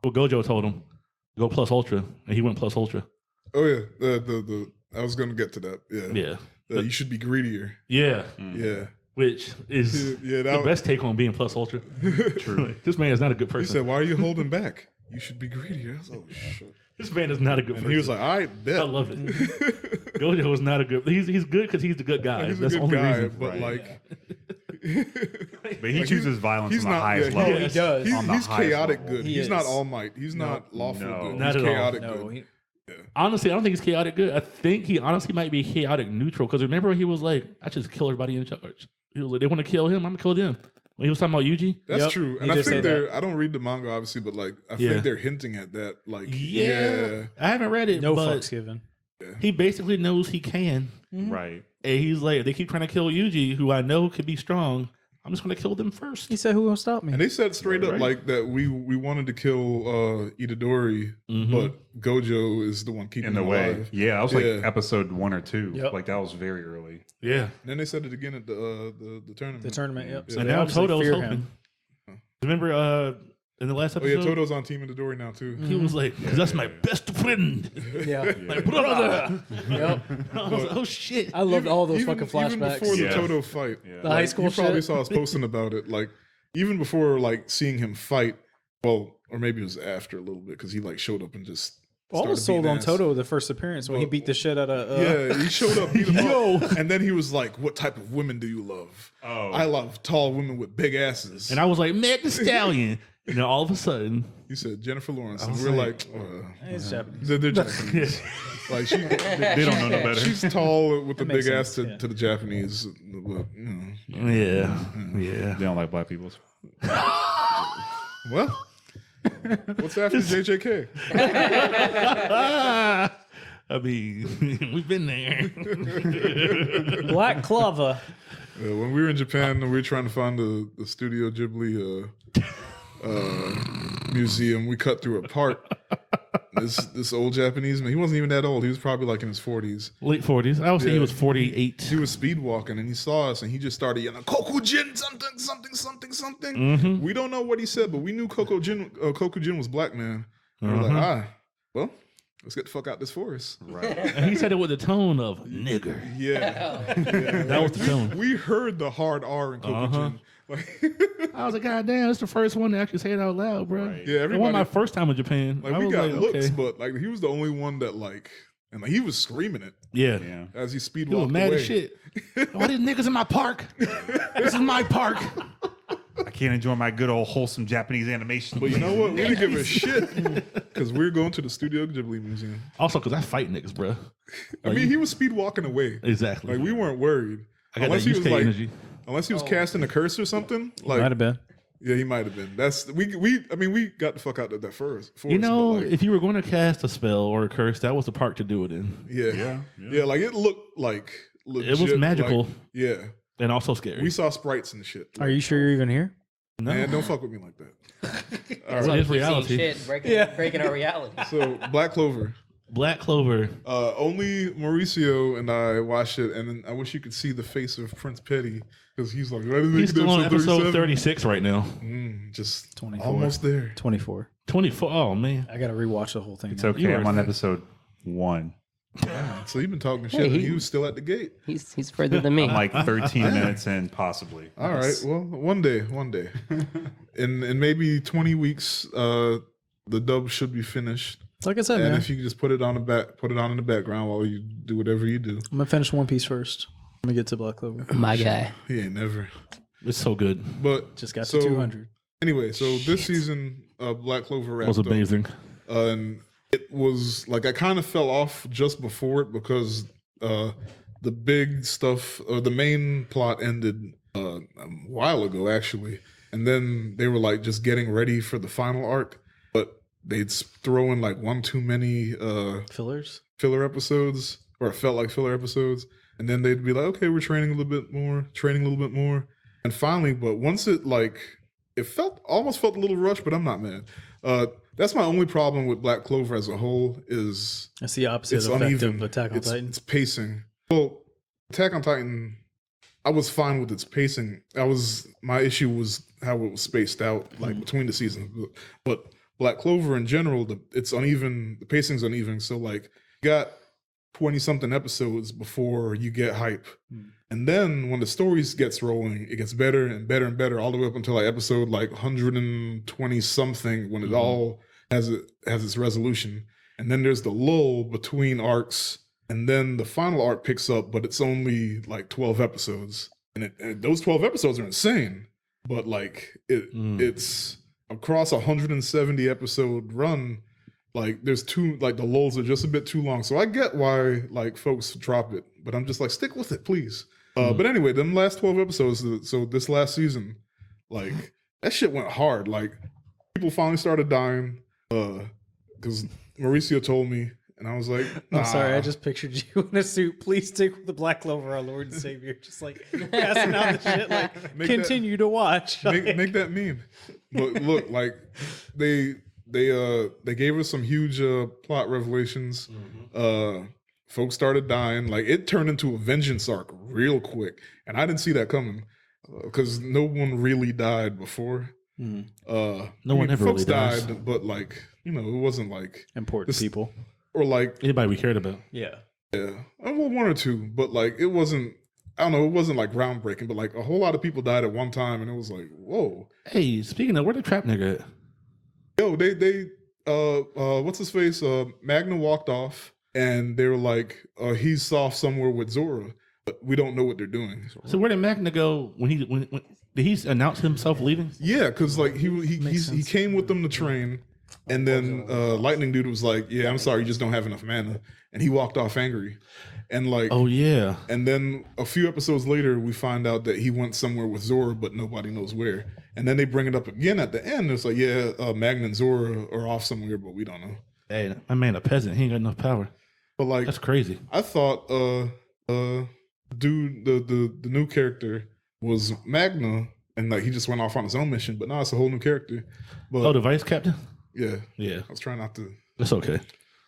Gojo told him. Go plus ultra. And he went plus ultra. oh yeah, the I was going to get to that. Yeah. Yeah. You should be greedier. Yeah. Yeah. Which is Yeah, the best take on being plus ultra. True. This man is not a good He person. said, why are you holding back? You should be greedier. I was like, oh, shit. This man is not a good And person. he was like, all right, bet. I love it. Gojo is not a good. He's good because he's the good guy. He's a That's the good only guy, reason. but Right. like, But he Like, chooses violence he's on the not- highest yeah, level. he does. On the he's highest chaotic level. good. He He's not is. All Might. He's not lawful no, good. not He's at all. chaotic No, good. he, Honestly, I don't think he's chaotic good. I think he honestly might be chaotic neutral. Because remember, he was like, "I just kill everybody in charge." He was like, "They want to kill him. I'm gonna kill them." When he was talking about Yuji, That's Yep, true. he And I did think say they're, I don't read the manga, obviously, but like, I Yeah. think they're hinting at that. Like, yeah, I haven't read it. no but fucks given. he basically knows he can, Right. and he's like, they keep trying to kill Yuji, who I know could be strong. I'm just gonna kill them first. He said, "Who will stop me?" And they said straight up Right. like that we wanted to kill Itadori, but Gojo is the one keeping In the him way. alive. Yeah, that was like Yeah. episode 1 or 2. Yep. Like that was very early. Yeah, And then they said it again at the tournament. The tournament, yep. So and they now obviously Toto's fear helping. him. Remember, in the last Oh yeah, episode, Toto's on Team Itadori now too. he was like, "Cause that's my best friend, Yeah. my brother." Yep. I was like, "Oh shit!" I loved all those Even fucking flashbacks. before the Yeah. Toto fight, The high school you probably shit. saw us posting about it. Like even before like seeing him fight, well, or maybe it was after a little bit because he like showed up and just. Well, I was started sold beating on ass. Toto the first appearance when he beat the shit out of. Yeah, he showed up, beat him up, and then he was like, "What type of women do you love?" Oh. I love tall women with big asses. And I was like, "Meg the Stallion," and then all of a sudden, You said Jennifer Lawrence, and we're like, It's Japanese. they're Japanese. Like They don't know no better. she's tall with a big makes ass sense, yeah. to the Japanese. But, you know. yeah. They don't like black people. Well, what's after JJK? I mean, we've been there. Black Clover. When we were in Japan, we were trying to find the Studio Ghibli museum. We cut through a part. this old Japanese man. He wasn't even that old. He was probably like in his 40s. Late 40s. I would say he Yeah. was 48. He was speed walking and he saw us and he just started yelling, Kokujin, something, something, something, something. Mhm. We don't know what he said, but we knew Kokujin was black man. And we're like, well, let's get the fuck out this forest. Right. And he said it with the tone of nigger. Yeah. That was the tone. We heard the hard R in Kokujin. Like, I was like, God damn, that's the first one to actually say it out loud, bro. Right. Yeah, It wasn't everybody. my first time in Japan. Like I we was got like, looks, okay. but like he was the only one that like, and like he was screaming it Yeah. Yeah. as he speed He was walked mad away. as shit. All these niggas in my park. This is my park. I can't enjoy my good old wholesome Japanese animation. But you know what? We didn't give a shit because we're going to the Studio Ghibli Museum. Also, because I fight niggas, bro. I mean, he was speed walking away. Exactly. Like we weren't worried. I got Unless that he was Yusuke like, energy. unless he was casting a curse or something. Like, Might have been. yeah, he might have been. That's we. I mean, we got the fuck out of that forest. You know, but, like, if you were going to cast a spell or a curse, that was the park to do it in. yeah. Like it looked like legit, It was magical like, yeah, and also scary. we saw sprites and shit. Are you sure you're even here? no. Man, don't fuck with me like that. All Well, right. it's reality. Shit, breaking our reality. So Black Clover. Black Clover. Only Mauricio and I watched it, and then I wish you could see the face of Prince Petty because he's like, "Why did they He's get still on episode 37?" 36 right now. Just 24. almost there. 24. 24. Oh, man. I got to rewatch the whole thing. It's now. okay. You I'm are- on episode 1. So you've been talking shit, Hey, and he- he was still at the gate. He's further than me. I'm like 13 minutes in, possibly. All right, well, one day, in maybe 20 weeks, the dub should be finished. It's like I said, And man. if you could just put it on in the background while you do whatever you do. I'm going to finish One Piece first. Let me get to Black Clover. My guy. He ain't never. It's so good. But Just got so, to 200. Anyway, so this season, Black Clover It wrapped was up. amazing. And it was like I kind of fell off just before it because the big stuff, the main plot ended a while ago actually, and then they were like just getting ready for the final arc, but they'd throw in like one too many Fillers? filler episodes, or it felt like filler episodes, and then they'd be like, okay, we're training a little bit more, and finally, but once it like it almost felt a little rushed, but I'm not mad. That's my only problem with Black Clover as a whole is That's the opposite it's effect uneven. of Attack on it's, Titan. It's pacing. Well, Attack on Titan, I was fine with its pacing. My issue was how it was spaced out, like between the seasons. But Black Clover in general, it's uneven. The pacing's uneven. So like, you got 20 something episodes before you get hype. And then when the stories gets rolling, it gets better and better and better all the way up until like episode like 120 something when it all has its resolution. And then there's the lull between arcs, and then the final arc picks up, but it's only like 12 episodes. And those 12 episodes are insane. But like it's across a 170 episode run, like there's the lulls are just a bit too long. So I get why like folks drop it, but I'm just like, stick with it, please. But anyway, them last 12 episodes, so this last season, like that shit went hard. Like people finally started dying because Mauricio told me, and I was like, nah. I'm sorry, I just pictured you in a suit. Please stick with the Black Clover, our Lord and Savior. Just like passing out the shit, like Make continue to watch. make that meme. But look, like they gave us some huge plot revelations. Folks started dying. Like it turned into a vengeance arc real quick, and I didn't see that coming because no one really died before. No one ever folks really dies. died, but like it wasn't like Important people. or like Anybody we cared about. Yeah. well, one or two, but like it wasn't. I don't know. It wasn't like groundbreaking, but like a whole lot of people died at one time, and it was like, whoa. Hey, speaking of, where the trap nigga at? Yo, they what's his face? Magna walked off, and they were like, he's off somewhere with Zora, but we don't know what they're doing. So where did Magna go when did he announce himself leaving? Yeah, because like he came with them to train, and then Lightning Dude was like, yeah, I'm sorry, you just don't have enough mana, and he walked off angry, and like, Oh yeah. and then a few episodes later, we find out that he went somewhere with Zora, but nobody knows where. And then they bring it up again at the end. It's like, yeah, Magna and Zora are off somewhere, but we don't know. Hey, my man, a peasant. He ain't got enough power. But like, That's crazy. I thought dude, the new character was Magna, and like he just went off on his own mission. But now it's a whole new character. But Oh, the vice captain. yeah, Yeah. I was trying not to It's okay.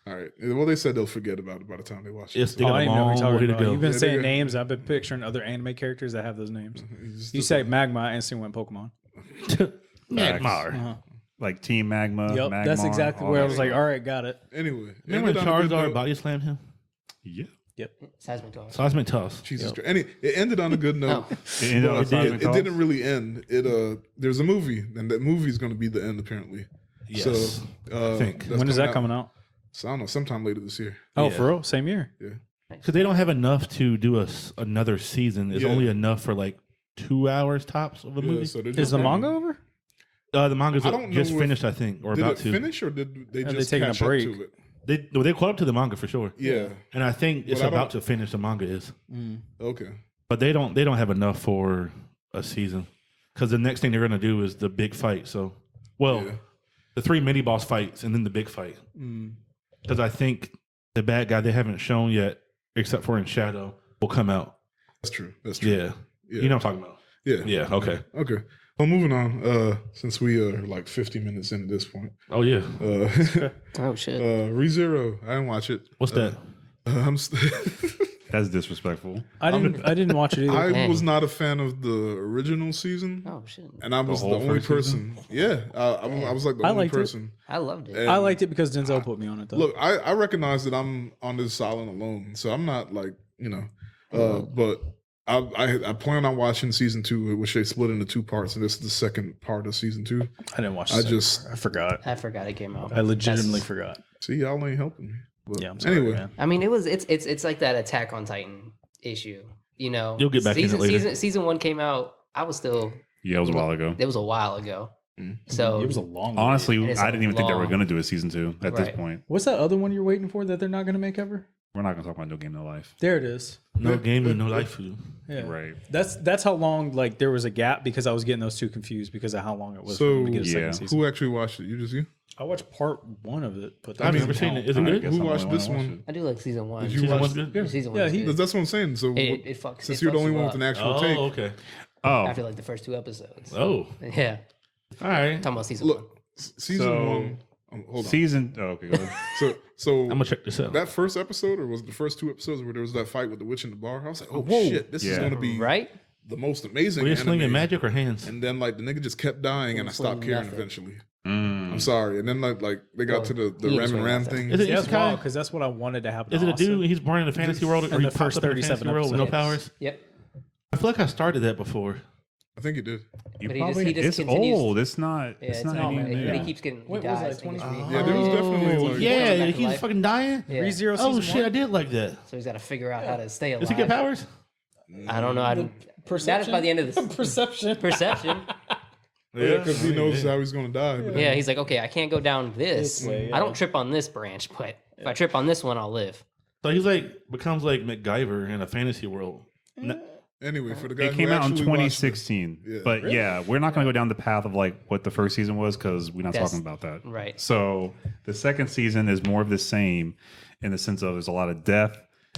All right. Well, they said they'll forget about it by the time they watch it. It's So they got I a don't even know what long you're way talking to about. go. You've been Yeah, saying they got- names. I've been picturing other anime characters that have those names. He's You just say like- Magma, I instantly went Pokemon. Magmar. Uh-huh. Like Team Magma. Yep, Magmar, that's exactly all where I that was like, all right, got it. Anyway. Remember when ended on a good Charizard note. body slammed him? Yeah. Seismic toss. Seismic toss. Jesus Christ. It ended on a good note. No. It ended on a But seismic it toss? didn't really end. There's a movie, and that movie is going to be the end apparently. Yes. So I think. that's When is that coming out? So I don't know, sometime later this year. Oh, Yeah. for real? Same year? Because they don't have enough to do another season. It's Yeah. only enough for like 2 hours tops of a movie. So they're Is just the running. manga over? The manga's I don't know just if- finished, I think, or Did about it to. finish or did they Are they just taking a catch up break? to it? They caught up to the manga for sure. Yeah. And I think it's But I about don't- to finish. The manga is, Okay. but they don't have enough for a season because the next thing they're gonna do is the big fight. So, well, Yeah. the 3 mini boss fights and then the big fight. Because I think the bad guy they haven't shown yet, except for in Shadow, will come out. That's true. That's true. Yeah, Yeah. you know what I'm talking about. Yeah. Yeah. Okay. Okay. Well, moving on. Since we are like 50 minutes in at this point, Oh yeah. Oh shit. ReZero. I didn't watch it. What's that? I'm That's disrespectful. I didn't watch it either. I Dang. was not a fan of the original season, Oh shit. and I was the whole only first person. Yeah, I was like the I only liked it. person. I loved it. And I liked it because Denzel put me on it though. Look, I recognize that I'm on this island alone, so I'm not like but I plan on watching season 2, which they split into 2 parts, and this is the second part of season 2. I didn't watch. I the just- second part. I forgot. I forgot it came out. I legitimately That's- forgot. See, y'all ain't helping me. But Yeah, I'm sorry, anyway, man. I mean, it's like that Attack on Titan issue. You know, You'll get back in it later. Season 1 came out. I was still. Yeah, it was a while ago. It was a while ago. So It was a long. Honestly, It is I didn't even think they were long. going to do a season 2 at this Right. point. what's that other one you're waiting for that they're not going to make ever? We're not going to talk about No Game No Life. There it is. No game and no life food. Yeah. Right. That's how long like there was a gap because I was getting those 2 confused because of how long it was for them to get a second yeah. season. who actually watched it? You just you? I watched part 1 of it, but I've that never doesn't seen count. it. Is it I good? guess Who I'm the watched only this one who one? watched I do like season 1. Did you Season watch? one's good? Yeah. Season Yeah, one he- is good. That's what I'm saying. So It fucks. since it you're the fucks only you one with up an actual take, Oh, okay. Oh, After like the first 2 episodes. Oh, Yeah. all right. Talking about season 1. look, season So- 1. Hold on. season. Oh, okay, go ahead. So I'm gonna check this out. that first episode, or was it the first 2 episodes where there was that fight with the witch in the bar? I was like, oh Whoa. shit, this is Yeah. going to be Right? the most amazing. Were you anime. slinging magic or hands? And then like the nigga just kept dying, and I stopped Slinging caring nothing. eventually. Mm. I'm sorry. And then like they got Well, to the he Ram ain't and swinging Ram nothing. thing. Is it Yeah, that's Isekai? wild because that's what I wanted to happen. Is to it a dude? Austin. He's born in a fantasy world, or In he the first pops up in a 37 fantasy world with no episodes. powers? Yep. I feel like I started that before. I think he did. You But he probably, just it's continues- old. It's not. Yeah, it's not. not, any man. But new. he keeps getting. He What was dies. that, and he gets 20? re- Yeah, there was definitely Oh, like yeah, back to he's life. fucking dying. Yeah. ReZero Oh season shit, 1? I did like that. So he's got to figure out how to stay alive. Does he get powers? I don't know. I don't. That is by the end of the Perception. perception. Yeah, because he knows how he's going to die. But Yeah, he's like, okay, I can't go down this. This way, I don't trip on this branch, but if I trip on this one, I'll live. So he's like becomes like MacGyver in a fantasy world. Anyway, for the guy It who came out in actually watched it, 2016. Yeah. But yeah, we're not going to go down the path of like what the first season was because we're not That's- talking about that. Right. So the second season is more of the same in the sense of there's a lot of death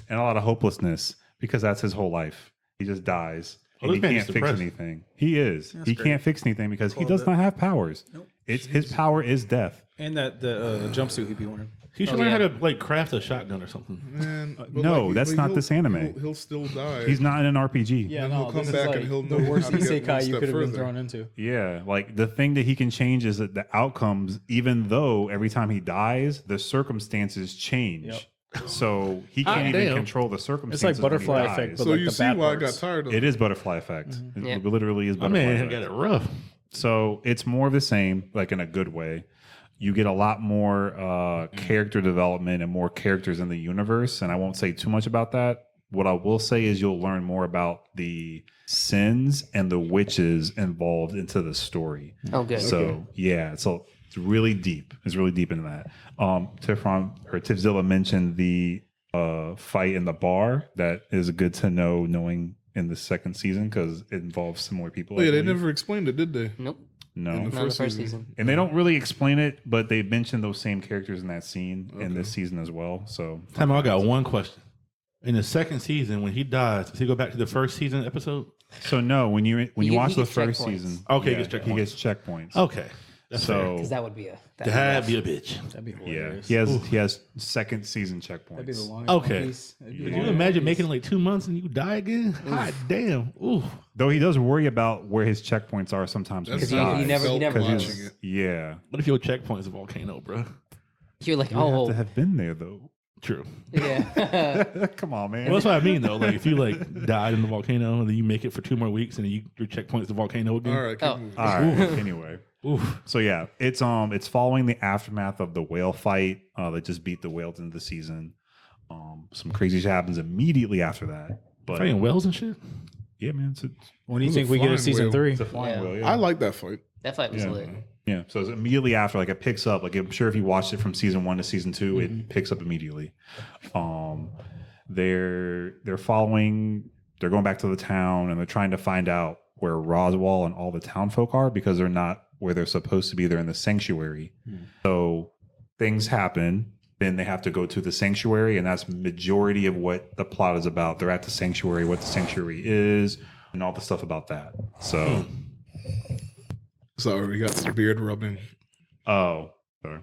and a lot of hopelessness because that's his whole life. He just dies. Oh, And he this man can't is fix depressed. anything. He is. He great. can't fix anything because he Love does it. not have powers. Nope. It's his power is death. And that the jumpsuit he'd be wearing. He should Oh, learn yeah. how to like craft a shotgun or something. Man, but no, that's not he'll- this anime. He'll still die. He's not in an RPG. Yeah, Then no, he'll come this is back like and he'll the know worst how to get one isekai you step could have been further. thrown into. Yeah, like the thing that he can change is that the outcomes, even though every time he dies, the circumstances change. Yep. So he can't even damn. control the It's circumstances. like when he butterfly dies. effect, but So like you the see bad why I got parts. tired of It is butterfly effect. It Yeah. literally is My butterfly man effect. got it rough. So it's more of the same, like in a good way. You get a lot more character development and more characters in the universe. And I won't say too much about that. What I will say is you'll learn more about the sins and the witches involved into the story. Oh, good. So yeah, so it's really deep. It's really deep into that. Tifzilla mentioned the fight in the bar. That is good to know, knowing in the second season because it involves some more people. Oh, I yeah, they believe. never explained it, did they? Nope. No, in the Not the first season. and they don't really explain it, but they mention those same characters in that scene in Okay. this season as well. So Time out, I got one question. In the second season, when he dies, does he go back to the first season episode? no, when you He watch the gets first checkpoints. season, Okay, he yeah, gets he checkpoints. gets checkpoints. Okay. That's so Because that would be a that'd be a bitch. That'd be yeah, hilarious. he has second season checkpoints. That'd be the longest Okay. One Piece. That'd be the Could you longest imagine One making Piece. like 2 months and you die again? God damn. Ooh. Though he does worry about where his checkpoints are sometimes. when That's he you- how you I dies, never- you felt never know. watching it. Yeah, What if your checkpoint's a volcano, bro? You're like, you have oh, to have been there though. True. yeah. Come on, man. Well, that's what I mean, though. Like, if you like died in the volcano and then you make it for 2 more weeks and then your checkpoint's the volcano again. All right, keep Oh. moving. All right. Anyway, Oof. so yeah, it's following the aftermath of the whale fight. They just beat the whales into the season. Some crazy shit happens immediately after that. But Fighting whales and shit. yeah, man, it's When do you It was think a we get a flying season whale. 3? a flying Yeah. whale. Yeah. I like that fight. That fight was Yeah. lit. Yeah, so it's immediately after, like it picks up. Like I'm sure if you watched it from season 1 to season 2, it picks up immediately. They're following. They're going back to the town and they're trying to find out where Roswell and all the town folk are because they're not where they're supposed to be. They're in the sanctuary. So things happen. Then they have to go to the sanctuary, and that's majority of what the plot is about. They're at the sanctuary, what the sanctuary is, and all the stuff about that. So. Sorry, we got the beard rubbing. Oh, sorry.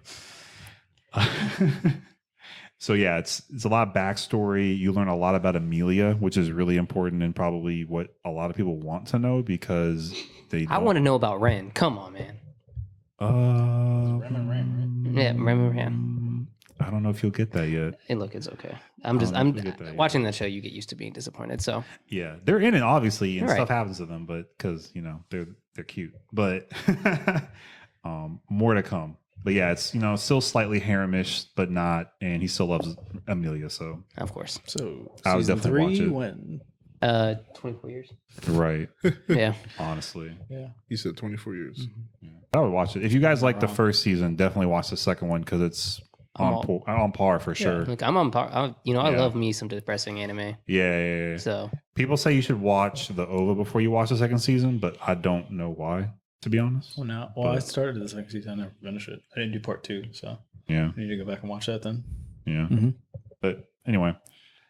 So yeah, it's a lot of backstory. You learn a lot about Amelia, which is really important and probably what a lot of people want to know because they. I want to know about Ren. Come on, man. Rem and Ram, right? Yeah, Ren and Ram. I don't know if you'll get that yet. Hey, look, it's okay. I I'm don't just, know if we get that yet. watching that show. You get used to being disappointed. So Yeah, they're in it obviously, and Right. stuff happens to them, but because they're cute. But more to come. But yeah, it's still slightly haremish, but not, and he still loves Amelia. So of course, So I would season definitely watch 3 it. when? 24 years. right, Yeah, honestly. Yeah. He said 24 years. I would watch it. If you guys like the first season, definitely watch the second one because it's I'm on par for sure. look, I'm on par. I Yeah. love me some depressing anime. Yeah. So People say you should watch the OVA before you watch the second season, but I don't know why, to be honest. Well, I But- started the second season. I never finished it. I didn't do part 2, so Yeah, I need to go back and watch that then. yeah. Mhm. But anyway,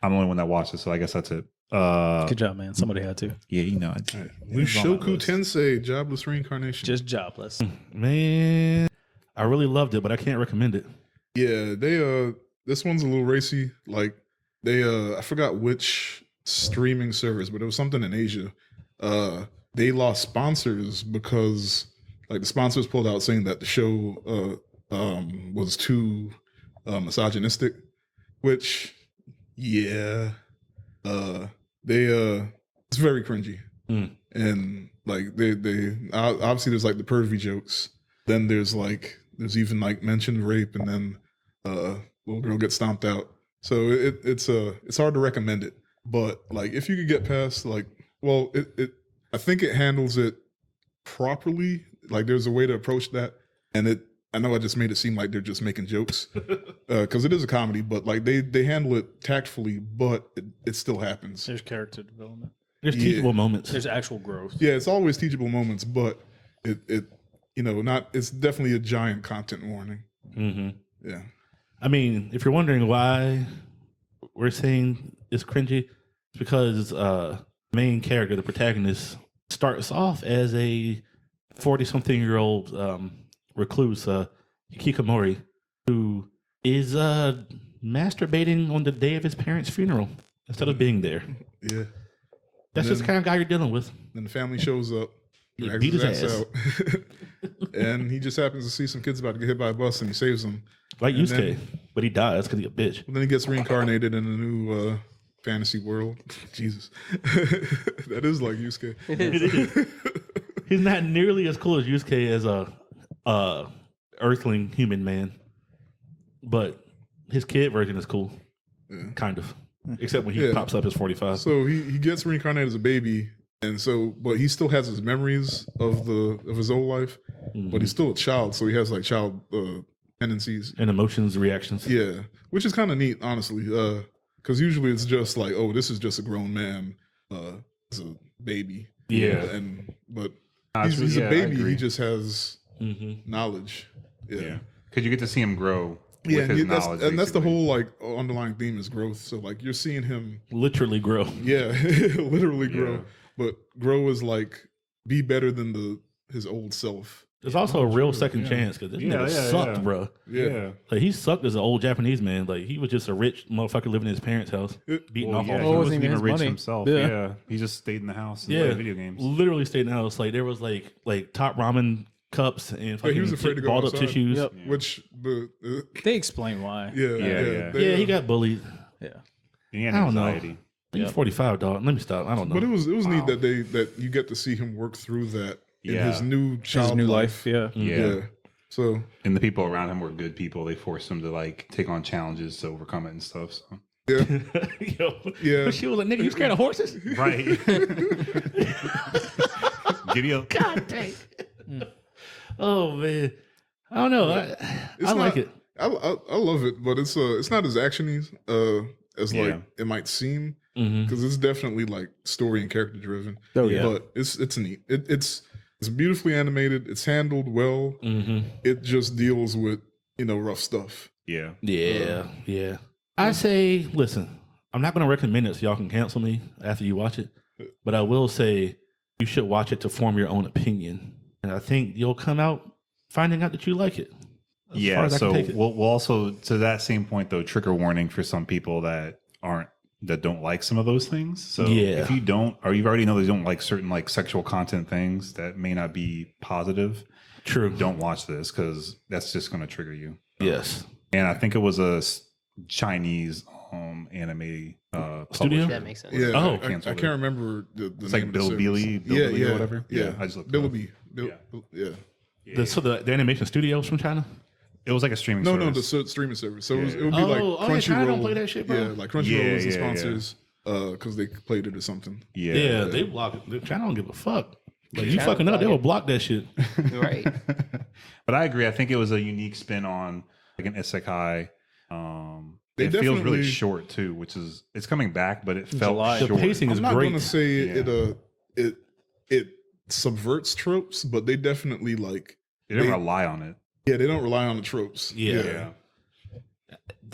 I'm the only one that watched it, so I guess that's it. Yeah, Good job, man. Somebody had to. I, All right. it's on my Mushoku list. Tensei, Jobless Reincarnation. Just jobless. Man, I really loved it, but I can't recommend it. Yeah, they this one's a little racy. Like they I forgot which streaming service, but it was something in Asia. They lost sponsors because like the sponsors pulled out saying that the show was too misogynistic, which yeah, they it's very cringy. Mm. And like they obviously there's like the pervy jokes. Then there's even like mentioned rape, and then little girl gets stomped out. So it's hard to recommend it. But like if you could get past I think it handles it properly. Like there's a way to approach that, and I know I just made it seem like they're just making jokes because it is a comedy, but like they handle it tactfully, but it still happens. There's character development. There's Yeah. teachable moments. There's actual growth. Yeah, it's always teachable moments, but it's definitely a giant content warning. Mm-hmm. Yeah. I mean, if you're wondering why we're saying it's cringy, it's because main character, the protagonist, starts off as a 40-something-year-old recluse, Hikikomori, who is masturbating on the day of his parents' funeral instead of being there. Yeah. That's just the kind of guy you're dealing with. Then the family shows up, He drags beat his his ass ass. out, and he just happens to see some kids about to get hit by a bus, and he saves them. Like And Yusuke, then- but he dies because he's a bitch. Then he gets reincarnated in a new fantasy world. Jesus, that is like Yusuke. He's not nearly as cool as Yusuke as a earthling human man, but his kid version is cool, kind of. Except when he Yeah. pops up as 45. So he gets reincarnated as a baby, and so but he still has his memories of his old life, but he's still a child, so he has like child tendencies. And emotions, reactions. Yeah, which is kind of neat, honestly, because usually it's just like, oh, this is just a grown man, it's a baby. Yeah. But That's- he's yeah, a I baby. agree. He just has Mm-hmm. knowledge. Yeah, because you get to see him grow Yeah, with his knowledge, that's the basically. whole like underlying theme is growth. So like you're seeing him, Literally grow. yeah, literally grow. Yeah. But grow is like be better than his old self. There's also a real second chance because this nigga sucked, bro. Yeah. Like he sucked as an old Japanese man. Like he was just a rich motherfucker living in his parents' house, beating off yeah, all he the wasn't wasn't even even his rich money. himself. Yeah. Yeah. He just stayed in the house and yeah, played video games. literally stayed in the house. Like there was like top ramen cups and fucking he was afraid to go balled up outside. tissues. Yep. Which, They explain why. Yeah. Yeah, he got bullied. Yeah. He had I don't know. anxiety. He's 45, dog. Let me stop. I don't know. But it was neat that you get to see him work through that in Yeah. his new His child new life. Yeah. Yeah. So And the people around him were good people. They forced him to like take on challenges to overcome it and stuff. So Yo, Yeah. she was like, "Nigga, you scared of horses?" right. Giddy up. God dang. Oh man, I don't know. I like it. I love it, but it's not as actiony as like Yeah. it might seem, Mhm. because it's definitely like story and character driven. Oh, yeah. But it's neat. It's beautifully animated. It's handled well. Mm-hmm. It just deals with rough stuff. Yeah. Yeah. I say, listen, I'm not going to recommend it so y'all can cancel me after you watch it, but I will say you should watch it to form your own opinion, and I think you'll come out finding out that you like it. As far Yeah. as I can So take it. we'll also, to that same point though, trigger warning for some people that don't like some of those things. So Yeah. if you don't, or you already know they don't like certain like sexual content things that may not be positive, True. don't watch this because that's just going to trigger you. Yes. And I think it was a Chinese anime Studio? publisher. That makes sense. Yeah, Oh, I canceled can't it. remember the It's name like of the Bilibili, service. Bilibili or whatever. Yeah, I just looked it up. Bilibili. Yeah. So the animation studios from China. It was like a streaming No, service. the streaming service. So Yeah. it would be like yeah, China don't play Crunchyroll. that shit, bro. Yeah, like Crunchyroll Yeah, is the yeah, yeah. sponsors because they played it or something. Yeah, they block it. China don't give a fuck. Like you China fucking up, block they will it. block that shit. Right. But I agree. I think it was a unique spin on like an isekai. They It feels really definitely- short too, which is it's coming back, but it felt July. The short. pacing is I'm not great. going to say Yeah. it subverts tropes, but they definitely like They didn't they- rely on it. they don't rely on the tropes. Yeah.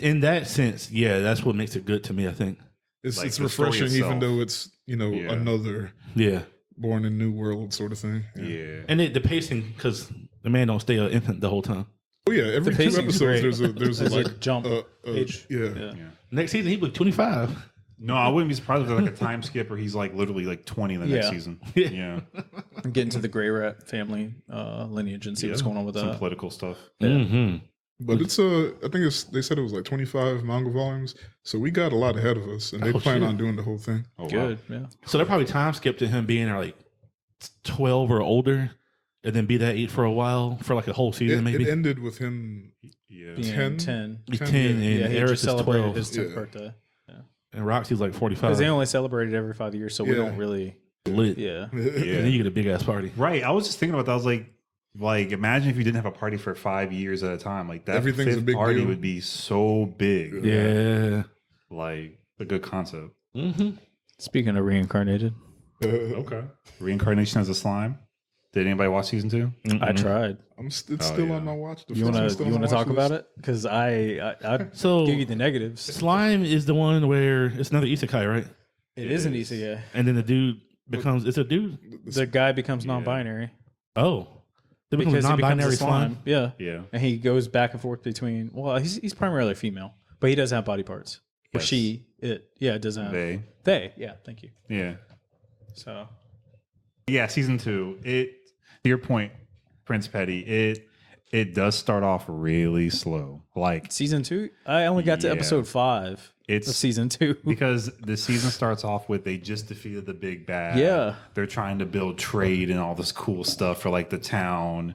In that sense, yeah, that's what makes it good to me. I think. It's Like it's the story refreshing, even itself. though it's Yeah. another Yeah, born in new world sort of thing. Yeah. and the pacing because the man don't stay an infant the whole time. Oh yeah, every The two pacing's episodes great. there's a There's a like jump age. Yeah. Yeah. Next season he was 25. No, I wouldn't be surprised if there's like a time skip or he's like literally like 20 in the next Yeah. season. Yeah. Yeah. Get into the Gray Rat family lineage and see what's going on with Some that. political stuff. Mm-hmm. But it's I think they said it was like 25 manga volumes, so we got a lot ahead of us, and they Oh, plan shit. on doing the whole thing. Oh, wow. Good. Yeah. So they're probably time skipped to him being like 12 or older, and then be that age for a while for like a whole season, maybe. It ended with him. Yeah. Being 10? 10. He's 10, 10 yeah. and Yeah, he Eris just is celebrated 12, his 10th Yeah. birthday. and Roxy's like 45. Because they only celebrate it every 5 years, so we Yeah. don't really. lit. Yeah. And then you get a big ass party. Right. I was just thinking about that. I was like, imagine if you didn't have a party for 5 years at a time. Like that Everything's a fifth big party deal. would be so big. Yeah. Like a good concept. Mm-hmm. Speaking of reincarnated, Okay. Reincarnation as a slime. Did anybody watch season 2? I tried. It's Oh, still yeah. on my watch. The You first wanna one's still you on wanna my talk watch about list. it? Because I So give you the negatives. slime is the one where it's another isekai, right? It is an isekai. And then the dude becomes it's a dude. The guy becomes non-binary Oh, they become because he becomes non-binary a slime. Yeah, Yeah. and he goes back and forth between. Well, he's primarily female, but he does have body parts. Or Yes. she, it doesn't have. They. Yeah, thank you. Yeah. So Yeah, season 2. To your point, Prince Petty, it does start off really slow. Like season 2, I only got to Yeah. episode 5 it's of season 2. because the season starts off with they just defeated the big bad. Yeah. They're trying to build trade and all this cool stuff for like the town.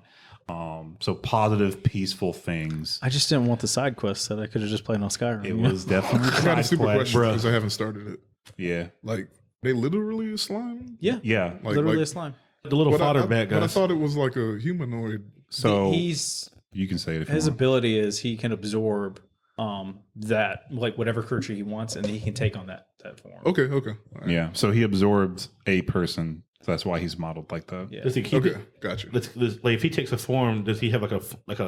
So positive, peaceful things. I just didn't want the side quests that I could have just played on Skyrim. It you know? was definitely I got a side super quest. question because I haven't started it. Yeah. Like they literally a slime. yeah, Yeah. Like, literally like- a slime. The little But fodder I bad But I guys. thought it was like a humanoid. So He's you can say it if you his want. ability is he can absorb that like whatever creature he wants, and then he can take on that form. Okay. All right. Yeah. So he absorbed a person. So that's why he's modeled like that. Yeah. Does he keep Okay. it? Gotcha. Like if he takes a form, does he have like a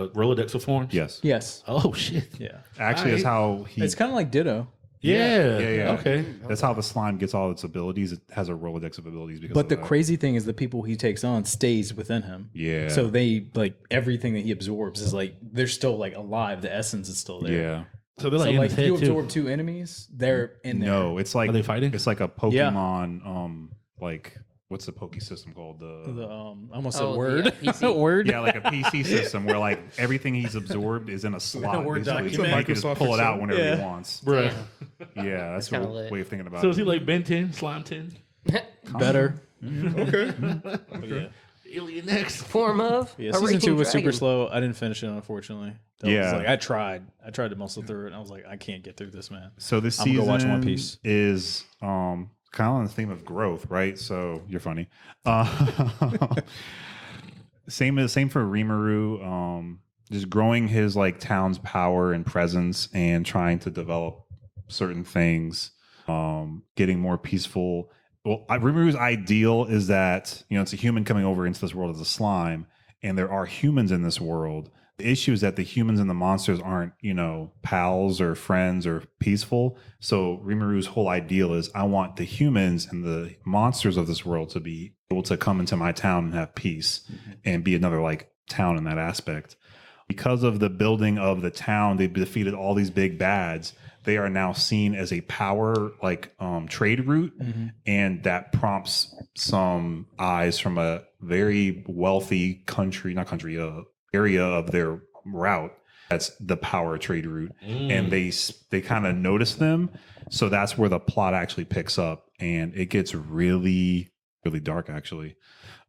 Rolodex of forms? Yes. Yes. Oh shit. Yeah. Actually, that's how he. It's kind of like Ditto. Yeah. Okay. That's how the slime gets all its abilities. It has a Rolodex of abilities because. But of the that. crazy thing is the people he takes on stays within him. Yeah. So they like everything that he absorbs is like they're still like alive. The essence is still there. Yeah. So they're So like in like his if you head too. absorb two enemies, they're in there. No, it's like Are they fighting? It's like a Pokemon. Like what's the Poke system called? The I almost Oh, said word. the, PC. Word. Yeah, like a PC system where like everything he's absorbed is in a slot. Word basically. document. So he can just Microsoft pull it out Excel. whenever Yeah. he wants. Bruh. Yeah, that's a kinda lit. way of thinking about So it. is he like Ben 10, Slime 10? Better. Okay. Yeah. Alien X. Form of Yeah, a season raging 2 was super dragon. slow. I didn't finish it, unfortunately. That was Yeah. like, I tried to muscle through it, and I was like, I can't get through this, man. So this I'm gonna season go watch One Piece. is kind of on the theme of growth, right? So you're funny. Same for Rimuru. Just growing his like town's power and presence and trying to develop certain things. Getting more peaceful. Well, Rimuru's ideal is that it's a human coming over into this world as a slime, and there are humans in this world. The issue is that the humans and the monsters aren't, pals or friends or peaceful. So Rimuru's whole ideal is I want the humans and the monsters of this world to be able to come into my town and have peace and be another like town in that aspect. Because of the building of the town, they've defeated all these big bads. They are now seen as a power like trade route, and that prompts some eyes from a very wealthy area of their route. That's the power trade route, and they kind of notice them. So that's where the plot actually picks up, and it gets really, really dark. Actually,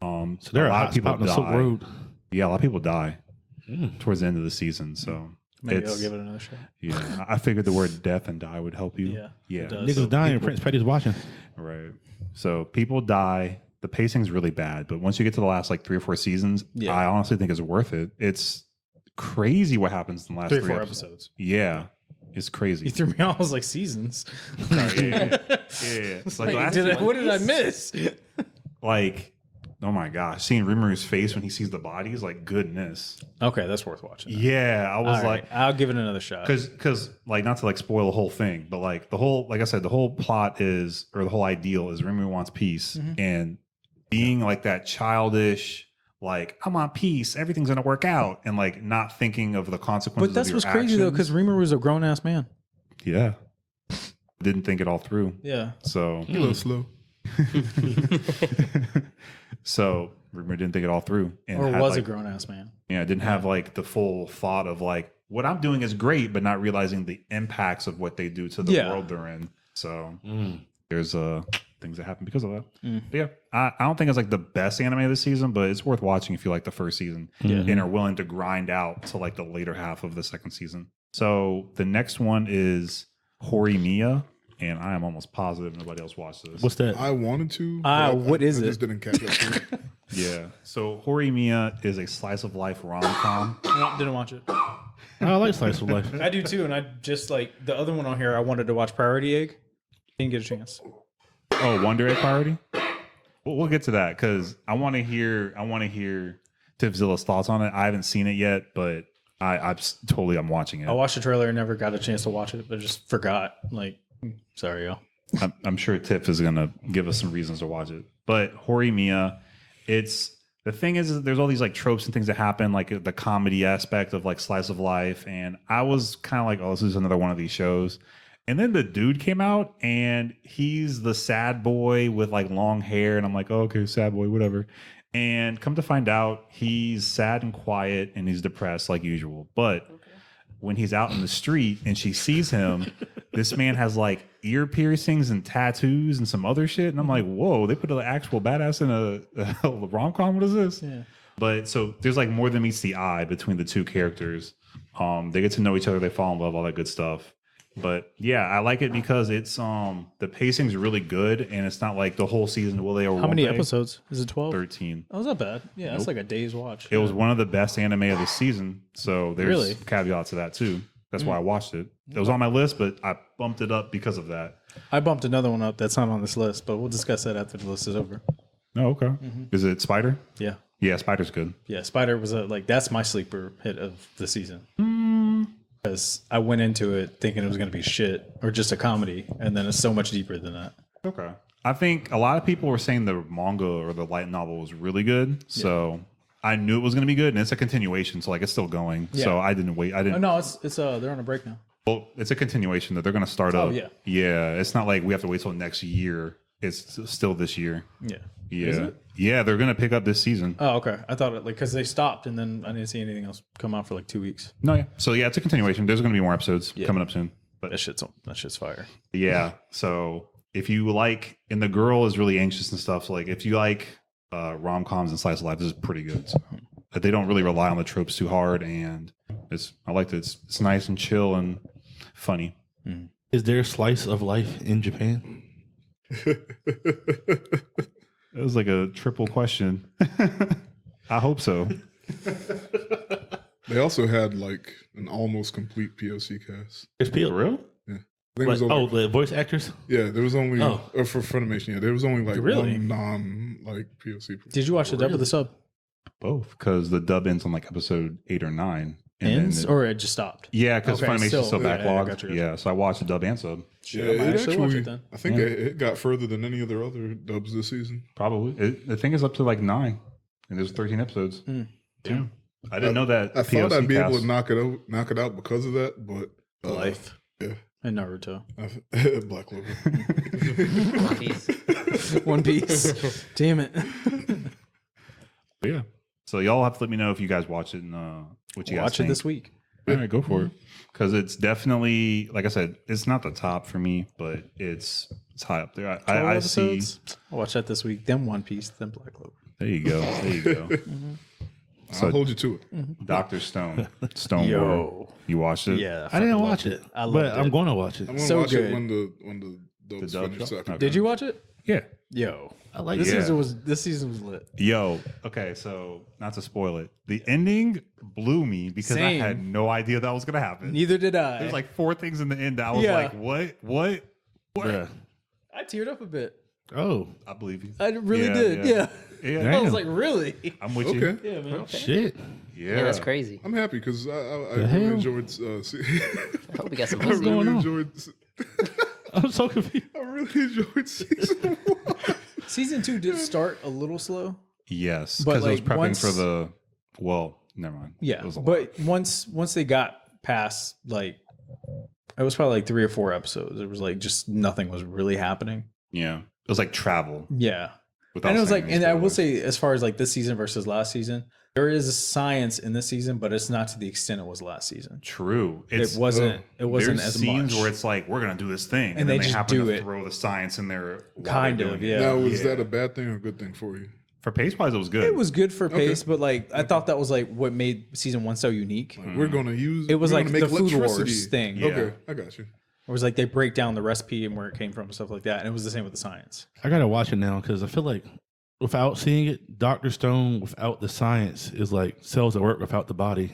So there are a lot of people on the Silk Road. Yeah, a lot of people die towards the end of the season. So Maybe I'll give it another shot. yeah, I figured the word death and die would help you. Yeah, it does. Niggas So dying. people- Prince Petty's watching. Right. So people die. The pacing's really bad, but once you get to the last like 3 or 4 seasons, Yeah. I honestly think it's worth it. It's crazy what happens in the last 3 or 3 4 episodes. episodes. Yeah, it's crazy. You threw me off. I was like seasons. Yeah. It's like, Like, last, what did I miss? like, oh my gosh, seeing Rimuru's face when he sees the bodies, like goodness. Okay, that's worth watching. Yeah, I was All right, like, I'll give it another shot. because like not to like spoil the whole thing, but like like I said, the whole plot is, or the whole ideal is Rimuru wants peace, and being like that childish, like I want peace, everything's gonna work out, and like not thinking of the consequences. But that's of your what's crazy though, actions. because Rimuru's a grown ass man. Yeah, didn't think it all through. Yeah. So A little slow. so Rimuru didn't think it all through, and Or had, was a like, grown ass man. didn't have like the full thought of like what I'm doing is great, but not realizing the impacts of what they do to the Yeah. world they're in. So there's things that happen because of that. Mm. But yeah, I don't think it's like the best anime of the season, but it's worth watching if you like the first season and are willing to grind out to like the later half of the second season. So the next one is Horimiya, and I am almost positive nobody else watched this. What's that? I wanted to. What is I it? just didn't catch up to it. Yeah. So Horimiya is a slice of life rom-com. No, didn't watch it. I like slice of life. I do too, and I just like the other one on here. I wanted to watch Priority Egg. Didn't get a chance. Oh, Wonder Egg Priority? We'll get to that because I want to hear Tifzilla's thoughts on it. I haven't seen it yet, but I'm watching it. I watched the trailer and never got a chance to watch it, but just forgot. Like, sorry, y'all. I'm sure Tiff is gonna give us some reasons to watch it. But Horimiya, the thing is there's all these like tropes and things that happen, like the comedy aspect of like slice of life, and I was kind of like, oh, this is another one of these shows. And then the dude came out and he's the sad boy with like long hair, and I'm like, oh, okay, sad boy, whatever. And come to find out, he's sad and quiet and he's depressed like usual. But when he's out in the street and she sees him, this man has like ear piercings and tattoos and some other shit. And I'm like, whoa, they put an actual badass in a rom-com? What is this? Yeah. But so there's like more than meets the eye between the two characters. They get to know each other, they fall in love, all that good stuff. But yeah, I like it because it's the pacing's really good, and it's not like the whole season will they or How many won't they? episodes? Is it 12? 13. Oh, it's not bad. Yeah, that's like a day's watch. It was one of the best anime of the season, so there's Really? caveats to that too. That's why I watched it. It was on my list, but I bumped it up because of that. I bumped another one up that's not on this list, but we'll discuss that after the list is over. Oh, okay. Is it Spider? Yeah. Yeah, Spider's good. Yeah, Spider was that's my sleeper hit of the season. because I went into it thinking it was going to be shit or just a comedy, and then it's so much deeper than that. Okay. I think a lot of people were saying the manga or the light novel was really good. So I knew it was going to be good, and it's a continuation. So like it's still going. Yeah. So I didn't wait. I Oh, didn't. no, it's they're on a break now. Well, it's a continuation that they're going to start Oh, up. yeah. Yeah. It's not like we have to wait till next year. It's still this year. Yeah. Yeah. Is it? Yeah. They're going to pick up this season. Oh, okay. I thought it because they stopped and then I didn't see anything else come out for like 2 weeks. No. Yeah. So yeah, it's a continuation. There's going to be more episodes coming up soon. But That shit's fire. yeah. So if you like, and the girl is really anxious and stuff. So like if you like rom coms and slice of life, this is pretty good. So, they don't really rely on the tropes too hard, and I liked it. It's nice and chill and funny. Is there a slice of life in Japan? It was like a triple question. I hope so. They also had like an almost complete POC cast. There's people. For real? Yeah. I think it was only, the voice actors? yeah, there was only Oh. for Funimation. Yeah, there was only like Really? one non like POC. Did you watch the dub or the sub? Both, because the dub ends on like episode 8 or 9. And Ends then or it just stopped? yeah, because Okay, Funimation's still yeah, backlogged. gotcha. Yeah, so I watched the dub and sub. Yeah, I might it actually watch actually. it then. I think Yeah. it got further than any of their other dubs this season. Probably. I think it's up to like 9, and there's 13 episodes. Yeah, I didn't know that. I thought POC I'd be able cast- to knock it out because of that, but Life. Yeah, And Naruto. Black Clover. One Piece. One Piece. Damn it. But yeah. So y'all have to let me know if you guys watch it and what you guys Watch think. it this week. All right, go for it. Because it's definitely, like I said, it's not the top for me, but it's high up there. I see. I'll watch that this week. Then One Piece. Then Black Clover. There you go. There you go. So- I'll hold you to it. Dr. Stone. Stone Yo. World. You watched it? Yeah. I didn't fucking watch loved it, I but loved I'm it. going to watch it. I'm gonna So watch good. it when the dub's dub finished. drop? So I can- Okay. Did you watch it? Yeah. Yo. I like This it. Yeah. season was lit. Yo. Okay, so not to spoil it. The ending blew me because Same. I had no idea that was going to happen. Neither did I. There's like 4 things in the end that I was Yeah. like, what? Bruh. I teared up a bit. Oh, I believe you. I really Yeah, did. yeah. Yeah. Yeah. I Damn. was like, really? I'm with you. Okay, Yeah, man. Okay. shit. Yeah. Yeah, that's crazy. I'm happy because I The really hell? enjoyed. I hope we got some I pussy. really going on? enjoyed. I'm so confused. I really enjoyed season 1. Season 2 did start a little slow. Yes. But, Because it was like, prepping once- for the, well, never mind. Yeah, It was a lot. but once they got past like, it was probably like 3 or 4 episodes. It was like just nothing was really happening. Yeah. It was like travel. Yeah, Without and it was saying like, any and I will spoilers. say, as far as like this season versus last season, there is science in this season, but it's not to the extent it was last season. True. It wasn't. It wasn't There's as scenes much. where it's like we're gonna do this thing, and, And then they they just happen do to it. throw the science in there. while Kind they're of, doing it. yeah. Now, was Yeah. that a bad thing or a good thing for you? For pace wise, it was good. It was good for Okay. pace, but like I thought that was like what made season 1 so unique. Like, we're gonna use. It was we're like gonna the make Food electricity. Wars thing. Yeah. Okay, I got you. It was like they break down the recipe and where it came from and stuff like that. And it was the same with the science. I gotta watch it now because I feel like without seeing it, Dr. Stone without the science is like cells that work without the body.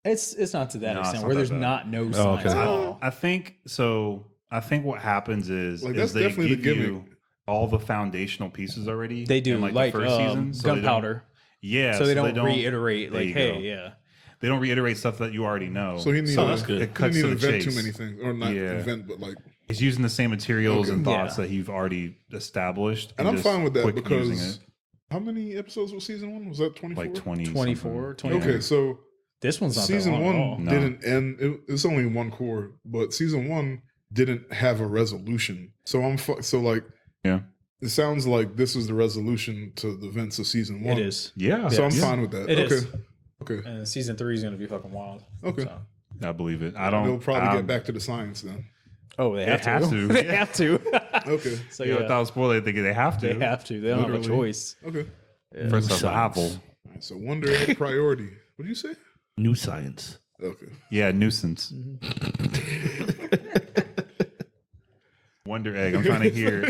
It's not to that No, it's extent not where that there's bad. not no Oh, science okay. at all. I think so. I think what happens is, Like, is that's they definitely give the you gimmick. all the foundational pieces already. They do in, like the first season. So they don't- gunpowder, Yeah. so they don't reiterate there like, you hey, go. yeah, They don't reiterate stuff that you already know. So he needs. that's good. It cuts he to need the to invent chase. too many things, or not Yeah. invent, but like. It's using the same materials Okay. and thoughts Yeah. that you've already established. And I'm just fine with that quick using because it. how many episodes was season 1? Was that 24? Like 20, 24, something. 20. Okay, so this one's not season that long at 1 all. No. didn't end. It's only one core, but season 1 didn't have a resolution. So so like Yeah. it sounds like this is the resolution to the events of season 1. It is, Yeah. So I'm Yes. fine with that. It okay. is. Okay. and season 3 is going to be fucking wild. Okay. So- I believe it. I don't. They'll probably I'm- get back to the science then. Oh, they have have to. they have to. Okay. So Yeah, yeah, without spoiling, they have to. they have to. They don't have a Literally. choice. Okay. For Science. survival. All right, so Wonder Egg priority. What do you say? New science. Okay. Yeah, nuisance. Wonder Egg. I'm trying to hear.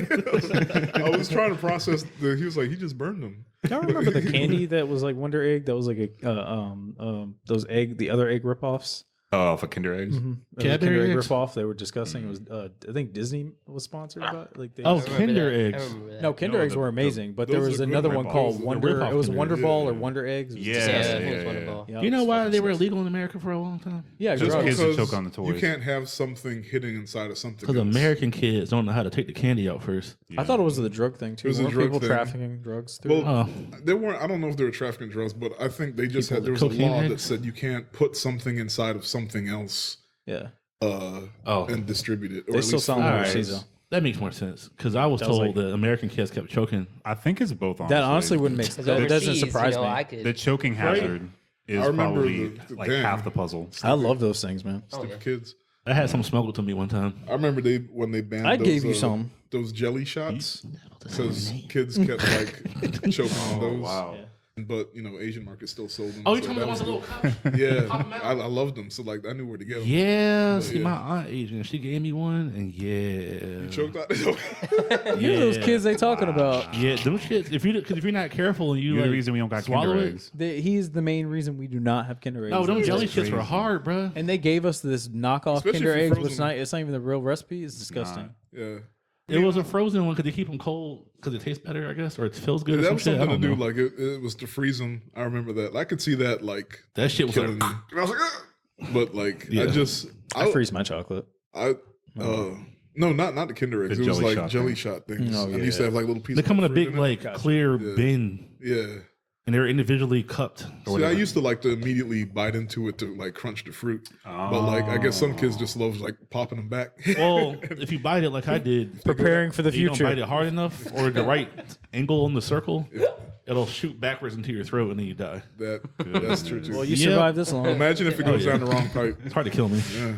I was trying to process he was like, he just burned them. Y'all remember the candy that was like Wonder Egg? That was like a the other egg ripoffs. Oh, for Kinder Eggs. Mm-hmm. Cadbury Kinder Egg eggs? ripoff they were discussing. It was I think Disney was sponsored by like they Oh, I remember Kinder that. I eggs. remember that. no Kinder No, eggs the- were amazing, but there those was are good another one ripoffs. called Those are Wonder. ripoff It was Kinder Wonder Eggs. Ball or Yeah. Wonder Eggs. It was Yeah, Yeah, I disgusting. think it was yeah, Wonderball. Yeah. You know It's why fucking they were disgusting. illegal in America for a long time? Yeah, Just drugs. kids would Because choke on the toys. you can't have something hidden inside of something. Because else. American kids don't know how to take the candy out first. I thought it was the drug thing too. It was a Weren't drug people thing. trafficking drugs through. Well, Oh, they weren't. I don't know if they were trafficking drugs, but I think they just People had. There with was a cocaine law that eggs? said you can't put something inside of something else yeah, and distribute it. Or they at still least sell them food. Alright. overseas though. that makes more sense. Because I was That was told like- that American kids kept choking. I think it's both. Honestly. That honestly wouldn't make sense. Because That doesn't overseas, surprise you know, me. I could. The choking hazard is I remember probably the like gang. half the puzzle. I love those things, man. Stupid kids. I had some smuggled to me one time. I remember when they banned. I those, gave you some. those jelly shots because kids kept like choking on those. Wow. But Asian market still sold them. Oh, you so told me that the ones was with little cups? Yeah, Pop 'em out. I loved them. So like I knew where to get them. Yeah, see, yeah. my aunt Asian, she gave me one, and yeah, You choked out. Here's those Yeah. kids they talking about. yeah, them shits. Because if you're not careful and you You're like, the reason we don't got swallow Kinder it. Eggs. He's the main reason we do not have Kinder Eggs. No, them It's jelly just- shits were crazy. hard, bro. And they gave us this knockoff Especially Kinder for Eggs, frozen. which it's not even the real recipe. It's disgusting. Yeah, It was a frozen one because they keep them cold because it tastes better, I guess, or it feels good. Or that some was shit. I something to don't do. know. Like it was to freeze them. I remember that. I could see that like That shit was killing like, me. And I was like, "Ah!" But like Yeah. I freeze my chocolate. No, not the Kinder Eggs. The It was jelly like shot jelly thing. shot things. Oh, And they used to yeah. have like little pieces. they come in a of big fruit like it. clear Yeah. bin, Yeah. and they're individually cupped. Or See, I whatever. used to like to immediately bite into it to like crunch the fruit. But like I guess some kids just love like popping them back. Well, if you bite it like I did, Preparing for the and you don't future. bite it hard enough or the right angle on the circle, it'll shoot backwards into your throat and then you die. That's true too. Well, you Yep. survived this long. Imagine if it goes yeah. down the wrong pipe. It's hard to kill me. Yeah.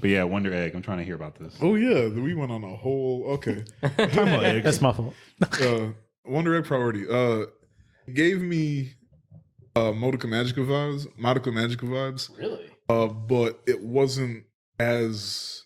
But yeah, Wonder Egg. I'm trying to hear about this. Oh yeah, we went on a whole okay. Talking about eggs. That's my fault. Wonder Egg priority. Gave me Modica Magica vibes. Really? But it wasn't as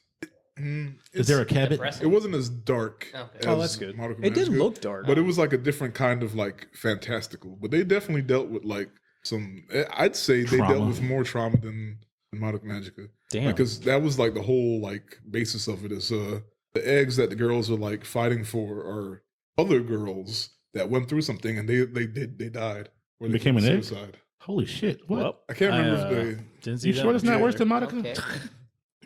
Is there a cabot? it Depressing. wasn't as dark. Okay. Oh, as that's good. Modica It didn't Magica, look dark. but it was like a different kind of like fantastical. But they definitely dealt with like some. I'd say they Trauma. dealt with more trauma than Modica Magica. Damn. Because that was like the whole like basis of it is the eggs that the girls are like fighting for are other girls that went through something and they died or they Became an egg? suicide. Holy shit! What? Well, I can't remember if they. didn't see you that. sure it's not Yeah. worse than Monica? Okay.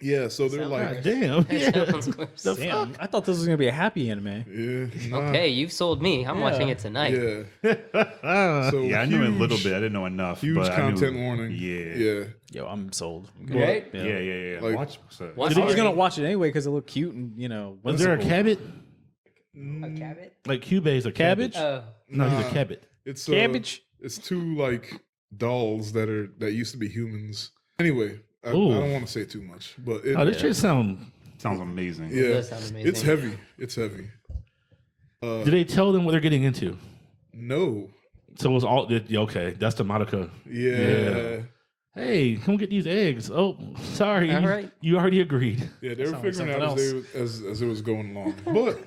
Yeah, so they're Sounds like, right. Damn. Yeah. That sounds worse. The Damn, I thought this was gonna be a happy anime. yeah, nah, Okay, you've sold me. I'm watching it tonight. yeah. So Yeah, I knew a little huge- bit. I didn't know enough. Huge but I knew- content warning. Yeah. yeah. Yo, I'm sold. Right? Yeah. Like- Watch. So, What? I was gonna watch it anyway because it looked cute and Was there a whimsical. cabot? A cabot? Like Cuba's a Cabbage? cabbage? Oh. No, he's Nah. a cabot. It's Cabbage? It's two like dolls that used to be humans. Anyway, I Ooh. don't want to say too much, but it, Oh, this shit sound. sounds amazing. yeah, does sound amazing. it's heavy. It's heavy. Did they tell them what they're getting into? No. So it was all okay. That's the Monica. Yeah. Hey, come get these eggs. Oh, sorry. All right. You already agreed. Yeah, they were Sounds like figuring out something as it was going along. But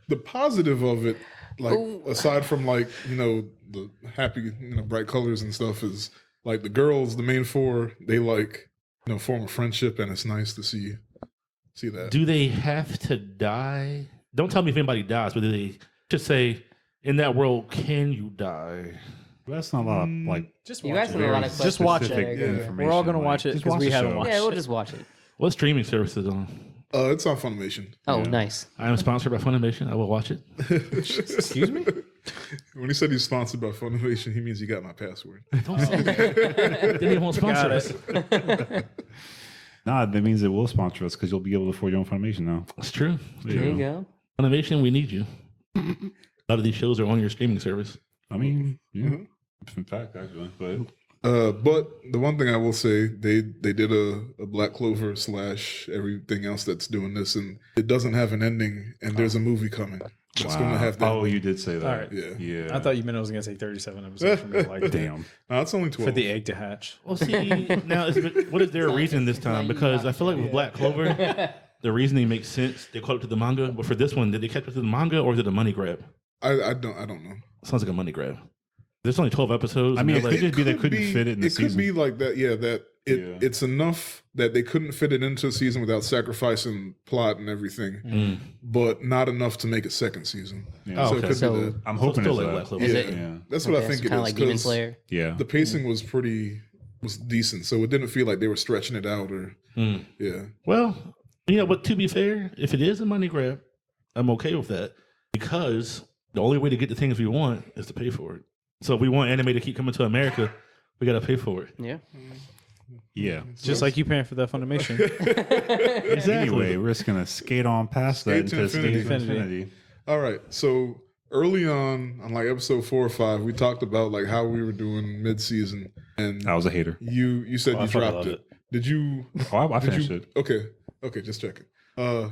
the positive of it, like aside from like the happy bright colors and stuff, is like the girls, the main four, they like form a friendship, and it's nice to see that. Do they have to die? Don't tell me if anybody dies, but do they just say, in that world, can you die? That's not a lot of like Just You watch guys it. have a lot of Just questions watch that it. are Yeah. good. information. We're all gonna like, watch it just because watch we the haven't show. watched Yeah, we'll it. just watch it. What streaming service is it on? It's on Funimation. Oh, Yeah. nice. I am sponsored by Funimation. I will watch it. Excuse me. When he said he's sponsored by Funimation, he means he got my password. Don't say that. Then he won't sponsor Got us. Nah, that means it will sponsor us because you'll be able to afford your own Funimation now. It's true. There you go. Funimation, we need you. A lot of these shows are on your streaming service. I mean, yeah, in fact, actually, but But the one thing I will say, they did a Black Clover / everything else that's doing this, and it doesn't have an ending, and there's a movie coming. It's going to have that. Oh, you did say that. All right. Yeah. I thought you meant it was gonna take 37 episodes for me to like it. Damn. No, it's only 12. For the egg to hatch. Well, see, now, what is their reason this time? Because I feel like with Black Clover, the reasoning makes sense. They caught up to the manga. But for this one, did they catch up to the manga or is it a money grab? I don't know. Sounds like a money grab. There's only 12 episodes. I mean, and it they're could just be they couldn't fit it in the It could season. be like that. Yeah, that it's enough that they couldn't fit it into a season without sacrificing plot and everything, but not enough to make a second season. Yeah. So it could So- be that. I'm hoping it's still that. like Black Is Clover. it? Yeah. That's what I think it Kind of is. like Demon 'cause Slayer. Yeah. The pacing was decent, so it didn't feel like they were stretching it out or yeah. Well, but to be fair, if it is a money grab, I'm okay with that because the only way to get the things we want is to pay for it. So if we want anime to keep coming to America, we got to pay for it. Yeah. Yeah. Just like you paying for that Funimation. Anyway, we're just gonna skate on past Skate that to into Skate to Infinity. Infinity. All right, so early on like episode 4 or 5, we talked about like how we were doing mid-season, and I was a hater. you said I you fucking dropped loved it. Did you? I Did finished you? it. Okay, just checking. I'll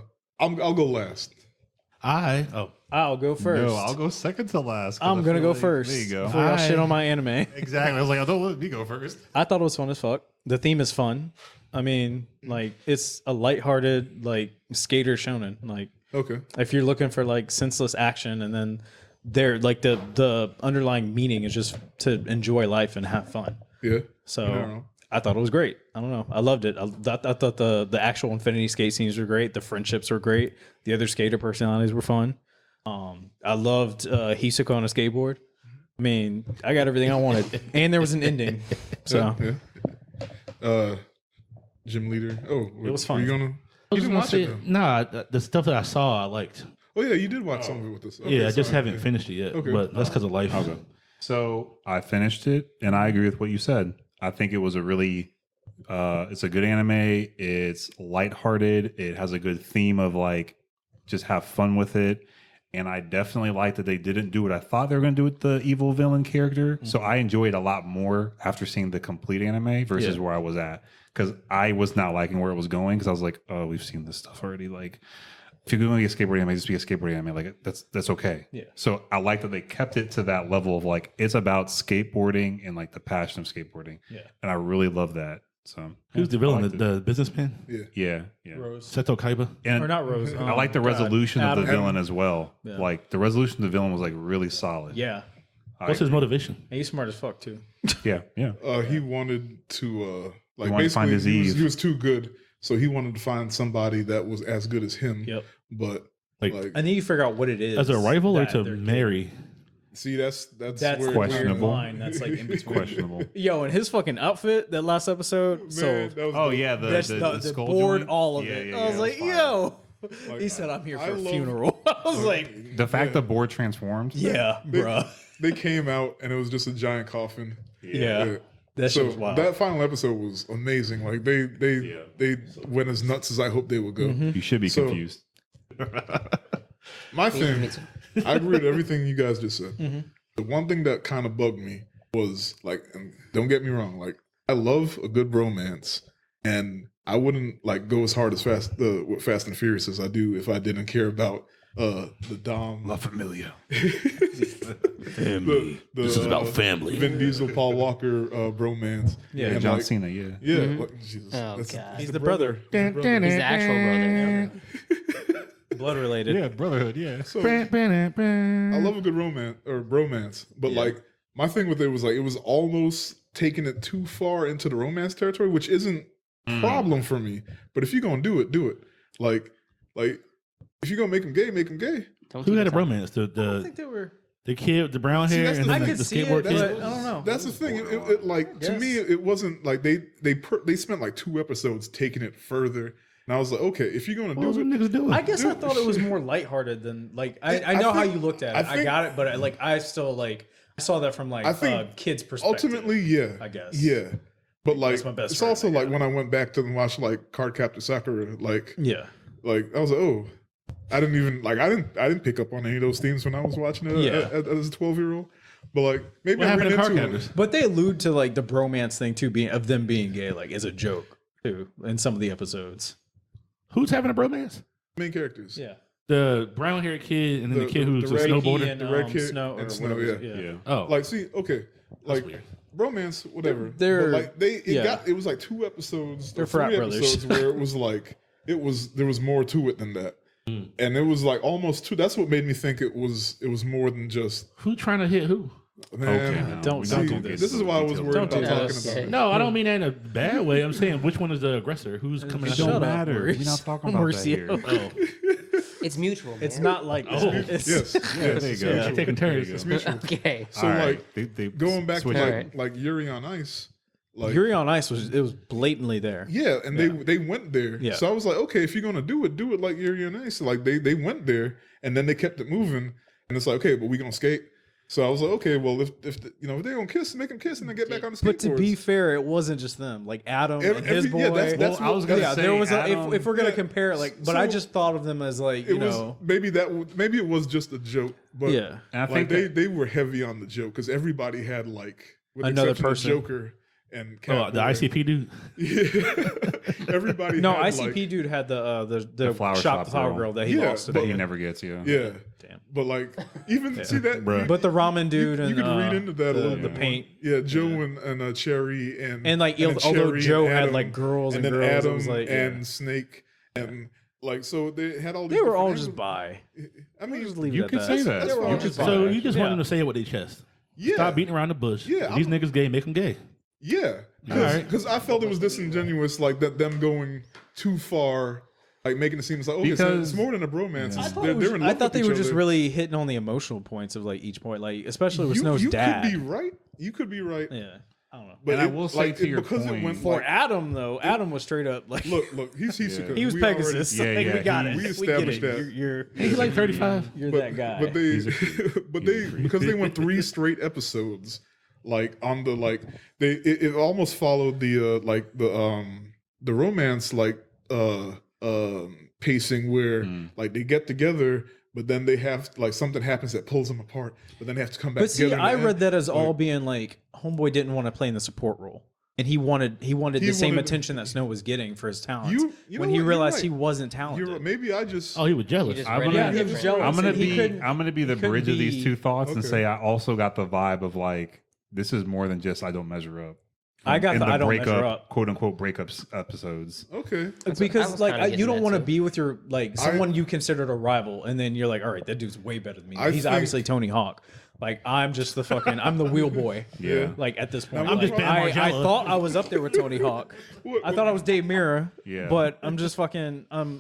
go last. I'll go first. No, I'll go second to last. 'cause I'm I gonna feel go like- first. There you go. Before y'all shit on my anime. Exactly. I was like, don't let me go first. I thought it was fun as fuck. The theme is fun. I mean, like it's a lighthearted like skater shonen. Like Okay. if you're looking for like senseless action, and then there like the underlying meaning is just to enjoy life and have fun. Yeah. So Yeah. I thought it was great. I don't know. I loved it. I thought the actual Infinity skate scenes were great. The friendships were great. The other skater personalities were fun. I loved Hisoka on a skateboard. I mean, I got everything I wanted, and there was an ending. So Yeah. Gym leader. Oh, It was fun. Were you gonna? I You was didn't gonna watch say, it though. nah, the stuff that I saw, I liked. Oh yeah, you did watch some of it with us. Okay, Yeah, I just sorry. haven't finished it yet, Okay. but that's because of life. Okay. So I finished it, and I agree with what you said. I think it was a really, it's a good anime. It's lighthearted. It has a good theme of like, just have fun with it. And I definitely like that they didn't do what I thought they were going to do with the evil villain character. So I enjoyed a lot more after seeing the complete anime versus where I was at. Because I was not liking where it was going. Because I was like, oh, we've seen this stuff already. Like, if you're going to get skateboard anime, just be a skateboard anime. Like, that's okay. Yeah. So I like that they kept it to that level of like, it's about skateboarding and like the passion of skateboarding. Yeah. And I really love that. So Who's the I villain? liked it. The businessman? Yeah. Rose Seto Kaiba? And or not Rose? I like the God. resolution of the Adam. villain as well. Yeah. Like the resolution of the villain was like really solid. Yeah, What's his motivation? and he's smart as fuck too. Yeah. He wanted to like He wanted to find basically his Eve. he was too good, so he wanted to find somebody that was as good as him. Yep. But Like, like, And then you figure out what it is as a rival or that to they're marry? see, that's That's where the weird Questionable. line. That's like in between. Questionable. Yo, and his fucking outfit that last episode. Man, so that was Oh dope. yeah, that's the skull board, joint? all of Yeah, it. yeah, I was yeah, like, fire. yo. Like, He said, "I'm here I for a love- funeral." I was like, The fact the board transformed. "Yeah, bruh." They came out and it was just a giant coffin. Yeah, that shit So was wild. that final episode was amazing. Like they went as nuts as I hoped they would go. You should be So- confused. My Me thing, too. I agree with everything you guys just said. The one thing that kind of bugged me was like, and don't get me wrong, like I love a good bromance, and I wouldn't like go as hard as with Fast and Furious as I do if I didn't care about the Dom. La Familia. Family. This is about family. Vin Diesel, Paul Walker bromance. Yeah, And, John like, Cena. Yeah. Yeah, Mhm. like, Jesus, Oh, that's- God. He's the brother. He's the actual brother. Blood related. Yeah, brotherhood. Yeah. So, I love a good romance or bromance, but like my thing with it was like it was almost taking it too far into the romance territory, which isn't a problem for me. But if you're gonna do it, do it. Like if you're gonna make him gay, make him gay. Don't Who take had a your time. romance? I don't think they were. The kid with the brown See, hair that's and the then thing. I the could see skateboard it, kid? but I don't know. That's the thing. It like to Yes. me, it wasn't like they spent like 2 episodes taking it further, and I was like, okay, if you're gonna What was do them it, niggas doing? I guess I Dude. thought it was more lighthearted than like I I know how think- you looked at I it. I think- got it, but I still like I saw that from like I think kids' perspective. ultimately, yeah, I guess. yeah. But like, That's my best it's friend, also I like got when I went back to watch like Card Captor Sakura, like Yeah. I was like, oh, I didn't pick up on any of those themes when I was watching it Yeah. as a 12-year-old. But like maybe What I happened read to car into it. captors? But they allude to like the bromance thing too, being of them being gay, like as a joke too, in some of the episodes. Who's having a bromance? Main characters. Yeah. The brown haired kid and then the, The- kid who's the a red snowboarder. And, The red kid Snow and or Snow, whatever it yeah. is. Yeah. Oh, Like, see, okay, like weird. romance, whatever. They're- but like yeah. it was like 2 episodes, They're or 3 frat brothers. episodes where it was like there was more to it than that. And it was like almost 2. That's what made me think it was more than just who trying to hit who? Man, now don't we're see, not gonna get this is into why I was details. worried Don't about do talking this. about it. No, I don't mean that in a bad way. I'm saying which one is the aggressor? Who's coming? It out? don't Shut up, matter. Maurice. We're not talking about that here. Mauricio. Oh, It's mutual. Man. It's not like Oh. it's, Yes, There you go. yeah, taking turns. it's mutual. Okay. So All like right. They going back to switched like, it. like Yuri on Ice, like Yuri on Ice was blatantly there. yeah, and they went there. Yeah. So I was like, okay, if you're gonna do it like Yuri on Ice. So like they went there and then they kept it moving, and it's like, okay, but we gonna skate. So I was like, okay, well if you know if they gonna kiss, make them kiss and then get back on the skateboards. But to be fair, it wasn't just them. Like Adam and his boy. yeah, that's Well, I was what- gonna yeah, say there was Adam- if we're gonna Yeah. compare it, like, but I So- just thought of them as like it you was know, maybe maybe it was just a joke, but yeah. And I like think they were heavy on the joke because everybody had like with the Another exception of person. Joker and oh, the Catboy. ICP dude. Yeah, everybody. No, had, ICP like, dude had the flower shop shop the flower girl. girl that he Yeah, lost but- today. he never gets you. Yeah, Damn. but like even see that, Bruh. you- But the ramen dude and you could read into that a the, little the bit. paint Yeah, Joe and Cherry and like then although Cherry Joe and had Adam, like girls and then girls, Adam it was like and Snake and like so they had all these. they were all different just bi. I mean, Just leave You it at could that. say that. That's You fine. could say So that. you just want Yeah. them to say it with their chest. yeah, Stop beating around the bush. Yeah, If these niggas gay, make them gay. yeah, All right. because I felt it was disingenuous, like that them going too far, like making it seem like okay, so Because- it's more than a bromance. I It's- thought, They're in I love thought with they each were just other. really hitting on the emotional points of like each point, like especially with Snow's you dad. could be right. You could be right. Yeah, I don't know. But And I will say to your because point, it went For like, Adam though, Adam was straight up like look, he's Hisoka. he was We Pegasus. already- like, Yeah, we got yeah, it. we We established get it. that. You're He's like 35. you're But, that guy. but they, He's a creep. but He's they a creep. because they went 3 straight episodes, like on the like they it almost followed the the romance like pacing where like they get together, but then they have like something happens that pulls them apart, but then they have to come back But see, together. in the I end. read that as all Like, being like Homeboy didn't want to play in the support role, and he wanted He the same wanted- attention that Snow was getting for his talents. You when know he what? You're realized right. he wasn't talented. You're, maybe I just Oh, he was jealous. just I'm read gonna, it he was jealous. I'm gonna and he be couldn't- I'm gonna be the he couldn't bridge of these be- two thoughts and Okay. say I also got the vibe of like this is more than just I don't measure up. I got In the I don't measure up. quote unquote breakups episodes. okay. Because was like kinda you getting don't at want to too. be with your like someone you considered a rival, and then you're like, all right, that dude's way better than me. I He's think- obviously Tony Hawk. Like I'm just the fucking I'm the wheel boy. Yeah. Like at this point, Now, I'm Like, just Bam I Margella. thought I was up there with Tony Hawk. I thought I was Dave Mirra. Yeah. But I'm just fucking I'm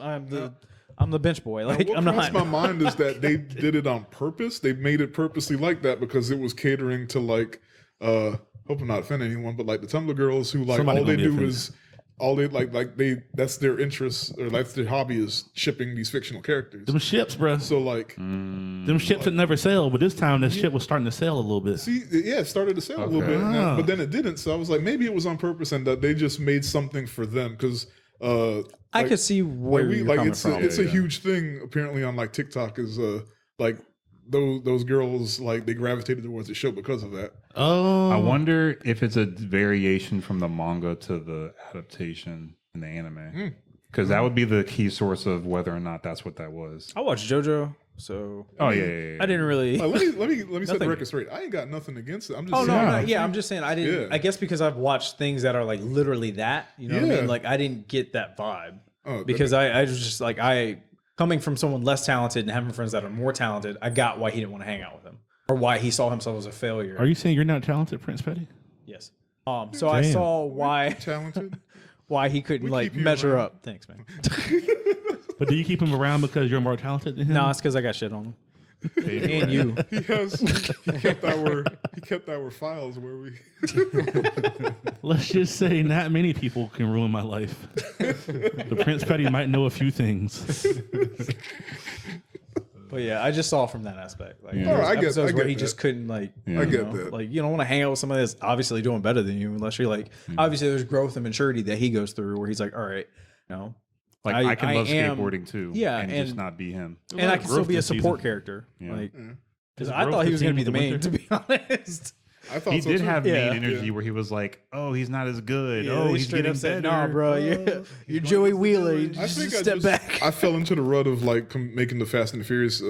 the bench boy. Like What I'm crossed not. my mind is that they did it on purpose. They made it purposely like that because it was catering to like hope I'm not offending anyone, but like the Tumblr girls who like Somebody all they gonna be do offended. is all they like they that's their interest or that's their hobby is shipping these fictional characters. Them ships, bro. So like Them ships that never sell, but this time that ship was starting to sell a little bit. see yeah, it started to sell a little bit, Ah. but then it didn't. So I was like maybe it was on purpose and that they just made something for them because I could see where like we you're like coming it's from. a huge thing apparently on like TikTok is like those girls like they gravitated towards the show because of that. Oh, I wonder if it's a variation from the manga to the adaptation in the anime. Because that would be the key source of whether or not that's what that was. I watched JoJo, so Oh yeah. I didn't really. Let me set the Nothing. record straight. I ain't got nothing against it. I'm just Oh no, saying, no, yeah. I'm just saying I didn't. Yeah. I guess because I've watched things that are like literally that. You know what I Yeah. mean? Like I didn't get that vibe Oh, because I was just like coming from someone less talented and having friends that are more talented. I got why he didn't want to hang out with him or why he saw himself as a failure. are you saying you're not talented, Prince Petty? Yes. So I Damn. saw why talented. why he couldn't like keep you measure around. up. Thanks, man. But do you keep him around because you're more talented than him? No, it's because I got shit on him. And you. He kept our files where we. Let's just say not many people can ruin my life. The Prince Petty might know a few things. But yeah, I just saw from that aspect. Like Yeah. there was Alright, I get- episodes I where get he that. just couldn't like Yeah. I you get know, that. like you don't want to hang out with somebody that's obviously doing better than you unless you're like obviously there's growth and maturity that he goes through where he's like, all right, no. Like I- I can I love am- skateboarding too. yeah, and, and- just not be him. And I lot of can still growth be a this support season. character. Yeah. Like Yeah. 'cause Is I growth thought he the was gonna team be of the the main, winter? to be honest. I thought He so did too. have Yeah. main energy where he was like, "Oh, he's not as good. Yeah, oh, they he's straight getting up said, better. "Nah, bro, you're Joey Wheeler. You I just think step back." I fell into the rut of like making the Fast and the Furious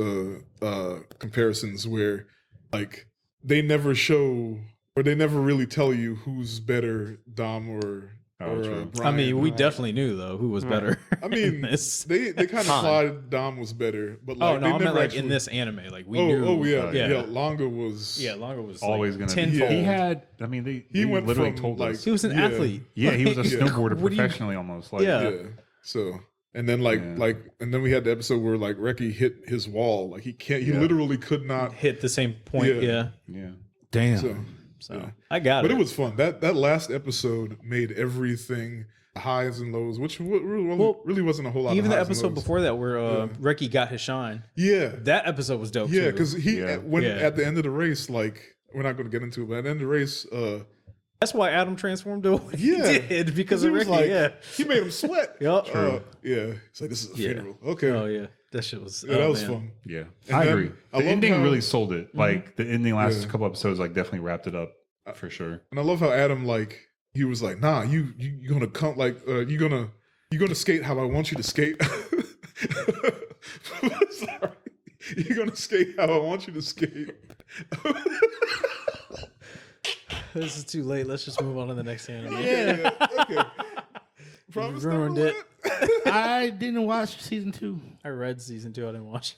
comparisons where like they never show or they never really tell you who's better, Dom or Oh, true. I Brian. mean, we Right. definitely knew though who was better. I mean, This- they kind of Han. implied Dom was better, but like oh no, they I meant never like actually. in this anime, like we Oh, knew. oh yeah, yeah. yeah. Longa was. Yeah, Longa was Always like going to be. tenfold. He had, I mean, He they went literally from, told like- us. He was an Yeah. athlete. Yeah, he was a Yeah. snowboarder What do you- professionally almost. Like, Yeah. Yeah. So and then like Yeah. and then we had the episode where like Reki hit his wall. Like he Yeah. literally could not. Hit the same point. Yeah. Yeah. yeah. Damn. So, So yeah. I got But it. it was fun. That last episode made everything highs and lows, which really wasn't a whole lot. Even of the highs and episode lows. before that where Yeah. Reki got his shine. Yeah, That episode was dope yeah, too. because he Yeah. when Yeah. at the end of the race, like we're not going to get into it, but at the end of the race, That's why Adam transformed the way Yeah. he did because he of was Reki. like, Yeah. he made him sweat. Yup. True. Yeah, it's like this is a Yeah. funeral. Okay, Oh yeah. That shit was. yeah, oh, that was man. fun. Yeah. And I then agree. I The love ending how- really sold it. Like, the ending last Yeah. couple episodes, like, definitely wrapped it up for sure. And I love how Adam like he was like, nah, you gonna come like you gonna skate how I want you to skate. Sorry, you're gonna skate how I want you to skate. This is too late. Let's just move on to the next anime. Yeah, okay. Promise ruined Neverland? I didn't watch season 2 I read season 2. I didn't watch.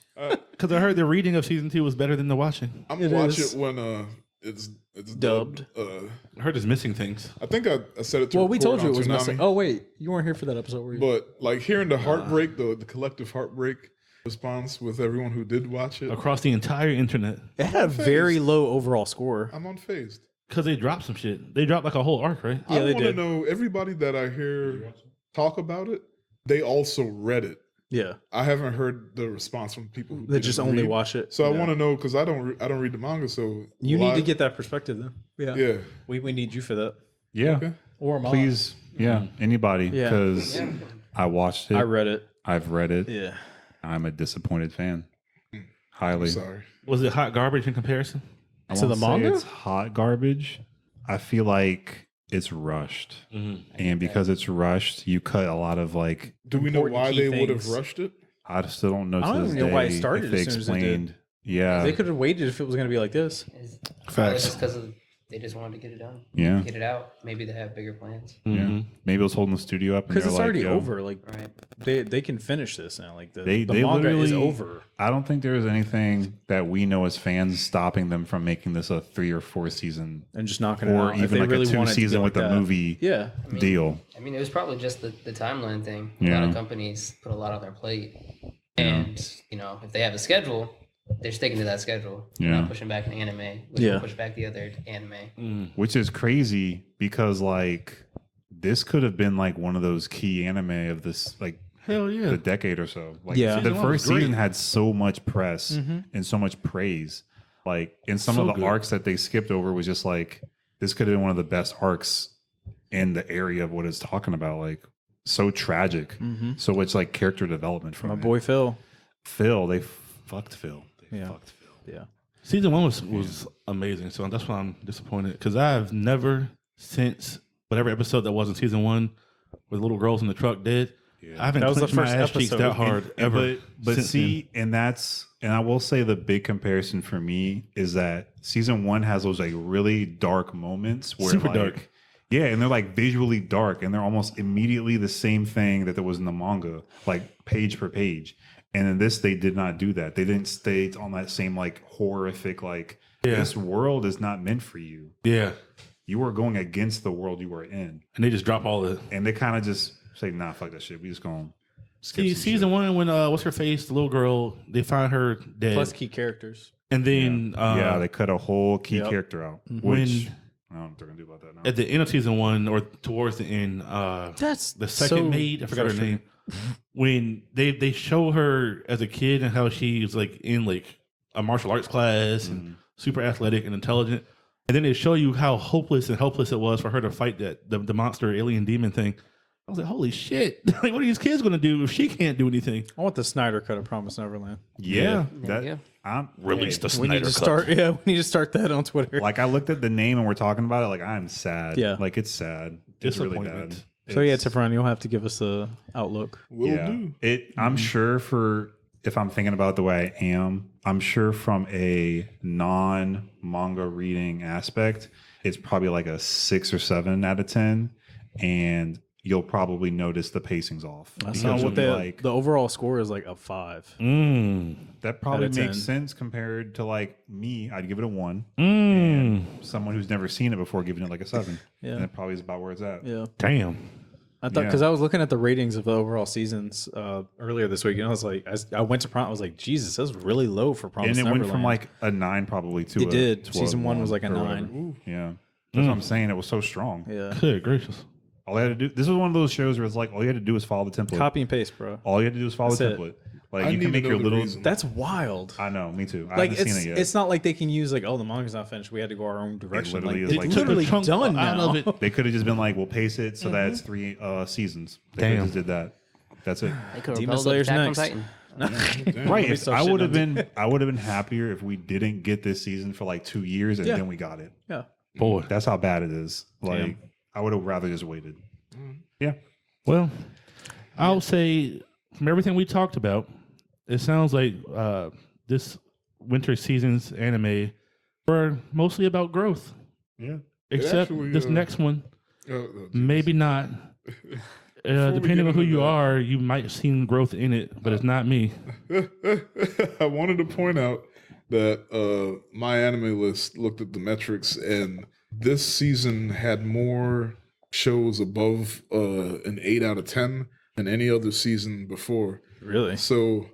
because I heard the reading of season 2 was better than the watching. I'm It gonna watch is. it when it's Dubbed. I heard it's missing things. I think I said it to Well, we record told you on it was Toonami, messing. Oh wait, you weren't here for that episode, were you? But like hearing the heartbreak, the collective heartbreak response with everyone who did watch it, Across the entire internet. It had a very low overall score. I'm unfazed. Because they dropped some shit. They dropped like a whole arc, right? Yeah, I they want to did. know everybody that I hear talk about it. They also read it. Yeah, I haven't heard the response from people who they didn't just only read. watch it. So I Yeah. want to know because I don't read the manga. So You need to live- get that perspective then. Yeah, yeah. we need you for that. Yeah. Okay. Or mom. Please. Yeah. Anybody. Yeah. Because Yeah. I watched it. I read it. I've read it. Yeah, I'm a disappointed fan. Highly. Sorry. Was it hot garbage in comparison? I To won't the say manga? It's hot garbage. I feel like it's rushed. And because it's rushed, you cut a lot of like, Do we know Important why key they would have things. rushed it? I still don't know I to don't this even know day why it started if they as soon as it did. explained. Yeah. they could have waited if it was going to be like this. Is Facts. probably just because they just wanted to get it done. Yeah. Get it out. Maybe they have bigger plans. Yeah. Maybe it was holding the studio up. and Because they're it's like, already yo, over. Like Right. they can finish this now. Like the They manga is literally- over. I don't think there is anything that we know as fans stopping them from making this a 3 or 4 season And just knocking it or out. If even they like really a 2 wanted to season go with like the that. movie Yeah. deal. I mean, it was probably just the timeline thing. A Yeah. lot of companies put a lot on their plate. And, if they have a schedule, they're sticking to that schedule. They're Yeah. not pushing back an anime, which Yeah. will push back the other anime. Which is crazy because like this could have been like one of those key anime of this like Hell yeah. the decade or so. Like Yeah. the Season one first was great. season had so much press and so much praise. Like in some So of the good. arcs that they skipped over was just like this could have been one of the best arcs in the area of what it's talking about. Like so tragic. So much like character development from My it. boy Phil. Phil. They fucked Phil. They Yeah. fucked Phil. Yeah. Season 1 was amazing. So that's why I'm disappointed. Because I've never, since whatever episode that was in season 1, where the little girls in the truck did, I haven't That was the clenched my first ass cheeks episode. that hard ever. But since see, and I will say the big comparison for me is that season 1 has those like really dark moments where Super like, dark. yeah, and they're like visually dark, and they're almost immediately the same thing that there was in the manga, like page per page. And in this, they did not do that. They didn't stay on that same like horrific like this world is not meant for you. then. Yeah. You are going against the world you are in, And they just drop all the. and they kind of just say, "Nah, fuck that shit. We just gonna skip See, some season shit." 1, when what's her face, the little girl, they find her dead. Plus key characters. And then Yeah, they cut a whole key Yep. character out. when Which I don't know what they're gonna do about that now. at the end of season 1 or towards the end, That's the second maid, I forgot her name. When they show her as a kid and how she's like in like a martial arts class and super athletic and intelligent, and then they show you how hopeless and helpless it was for her to fight that the monster alien demon thing. I was like, holy shit! Like, what are these kids gonna do if she can't do anything? I want the Snyder cut of Promise Neverland. Yeah, There you that go. I'm Release the We need to start. Yeah, we need to start that on Twitter. like I looked at the name and we're talking about it. Like I'm sad. Yeah. like it's sad. It's really bad. Disappointment. So yeah, It's- Tifran, you'll have to give us a outlook. Will yeah. do. It. I'm sure for if I'm thinking about it the way I am, I'm sure from a non-manga reading aspect, it's probably like a 6 or 7 out of 10. and you'll probably notice the pacing's off. That's Because not you'll what be the like, the overall score is like a 5. that probably out of makes 10. sense compared to like me. I'd give it a 1. Mm. Someone who's never seen it before giving it like a 7. Yeah. And that probably is about where it's at. Yeah. Damn. I thought Yeah. because I was looking at the ratings of the overall seasons earlier this week, and I was like, I went to prom. I was like, Jesus, that's really low for Promise And it Neverland. went from like a 9 probably to It did. to Season 1 was like a or whatever. 9. Yeah. That's what I'm saying. It was so strong. Yeah, Good gracious. All you had to do, this was one of those shows where it's like, all you had to do is follow the template. copy and paste, bro. All you had to do is follow That's the it. template. Like I you need can to make know your the little. reason. That's wild. I know, me too. I Like haven't it's seen it yet. it's not like they can use like, oh, the manga's not finished. We had to go our own direction. literally Like, is it's like- literally Took a chunk done out now. of it. They could have just been like, we'll pace it so that it's 3 seasons. They could Damn. have just did that. That's it. They could Demon have Slayer's Attack on next. Titan. Right. We If start I shitting would have on been, I would have been happier if we didn't get this season for like 2 years and Yeah. then we got it. Yeah, Boy. That's how bad it is. Like Damn. I would have rather just waited. Yeah. Well, I'll say from everything we talked about, it sounds like this winter season's anime were mostly about growth. Yeah. Except actually, this next one, geez. maybe not. we Depending get on who into you that- are, you might have seen growth in it, but it's not me. I wanted to point out that my anime list looked at the metrics, and this season had more shows above an 8 out of 10 than any other season before. really. So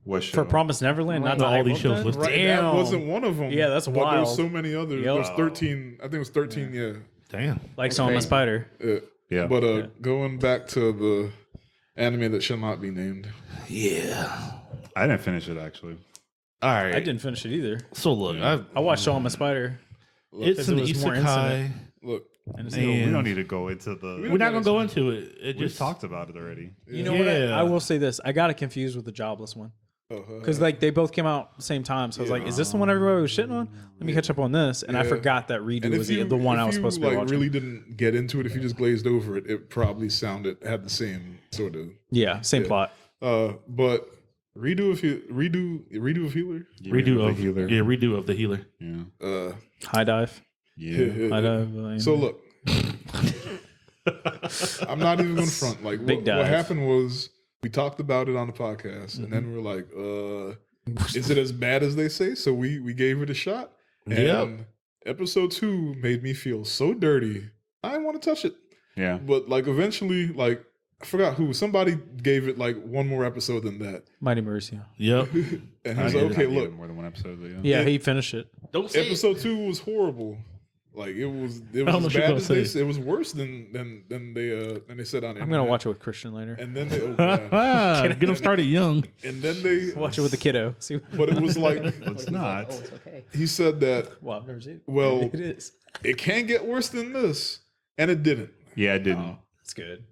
What show? For Promise Neverland, not No, the all High these shows Voltage? listed. right, Damn, that wasn't one of them. Yeah, that's but wild. There's so many others. Yep. There's 13. I think it was 13. Yeah. Damn. Like Song of crazy. Spider. Yeah. But going back to the anime that shall not be named. Yeah. I didn't finish it actually. All right. I didn't finish it either. So look, I watched Song of Spider. it's an it was more isekai. Look, And it's No, we And- don't need to go into the. We're not gonna go into it. It We just talked about it already. You know what? Yeah. I will say this. I got it confused with the Jobless one. Because like they both came out the same time. So I was like, is this the one everybody was shitting on? Let me catch up on this. And I Yeah. forgot that Redo and was the one I was supposed to be like watching. really didn't get into it, if you just glazed over it, it probably had the same sort of. Yeah, same plot. But redo of healer. redo of healer. Yeah, redo of the healer. Yeah. High Dive. Yeah. High Dive. So look, I'm not even going to front. Like Big what dive. happened was we talked about it on the podcast, and then we're like, is it as bad as they say? So we gave it a shot. And Yep. episode 2 made me feel so dirty. I didn't want to touch it. Yeah. But like eventually, like I forgot who, somebody gave it like one more episode than that. Mighty Mauricio. Yep. And he I was gave like, it- okay, I gave look, it more than one episode. But yeah. Yeah, Yeah. he finished it. Don't say episode 2 was horrible. Like it was don't know as what you're bad gonna as they say. it was worse than they said on. I'm gonna watch it with Christian later. And then they oh, God. Get them started young. and then they Watch it with the kiddo. See. But it was like It's not. Oh, it's okay. he said that Well, I've never seen it. Well- it is. it can't get worse than this, and it didn't. Yeah, I didn't. It's good.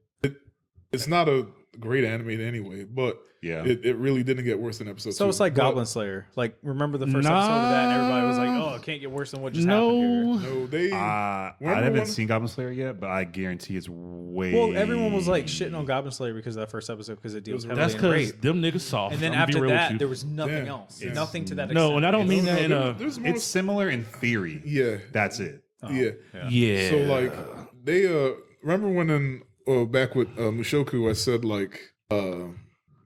It's not a great anime anyway, but Yeah. it really didn't get worse than episode 2. So it's like But Goblin Slayer. Like, remember the first episode of that, and everybody was like, "Oh, it can't get worse than what just happened here." No. No, they I Remember haven't when- seen Goblin Slayer yet, but I guarantee it's way. Well, everyone was like shitting on Goblin Slayer because of that first episode because it deals heavily That's in because rape. them niggas soft. And then I'm gonna be after real with that, you. there was nothing Yeah. else. It's- Nothing to that extent. No, and I don't mean that in a. there's more. It's similar in theory. Yeah, That's it. yeah. Yeah. So like they remember when in back with Mushoku, I said like Is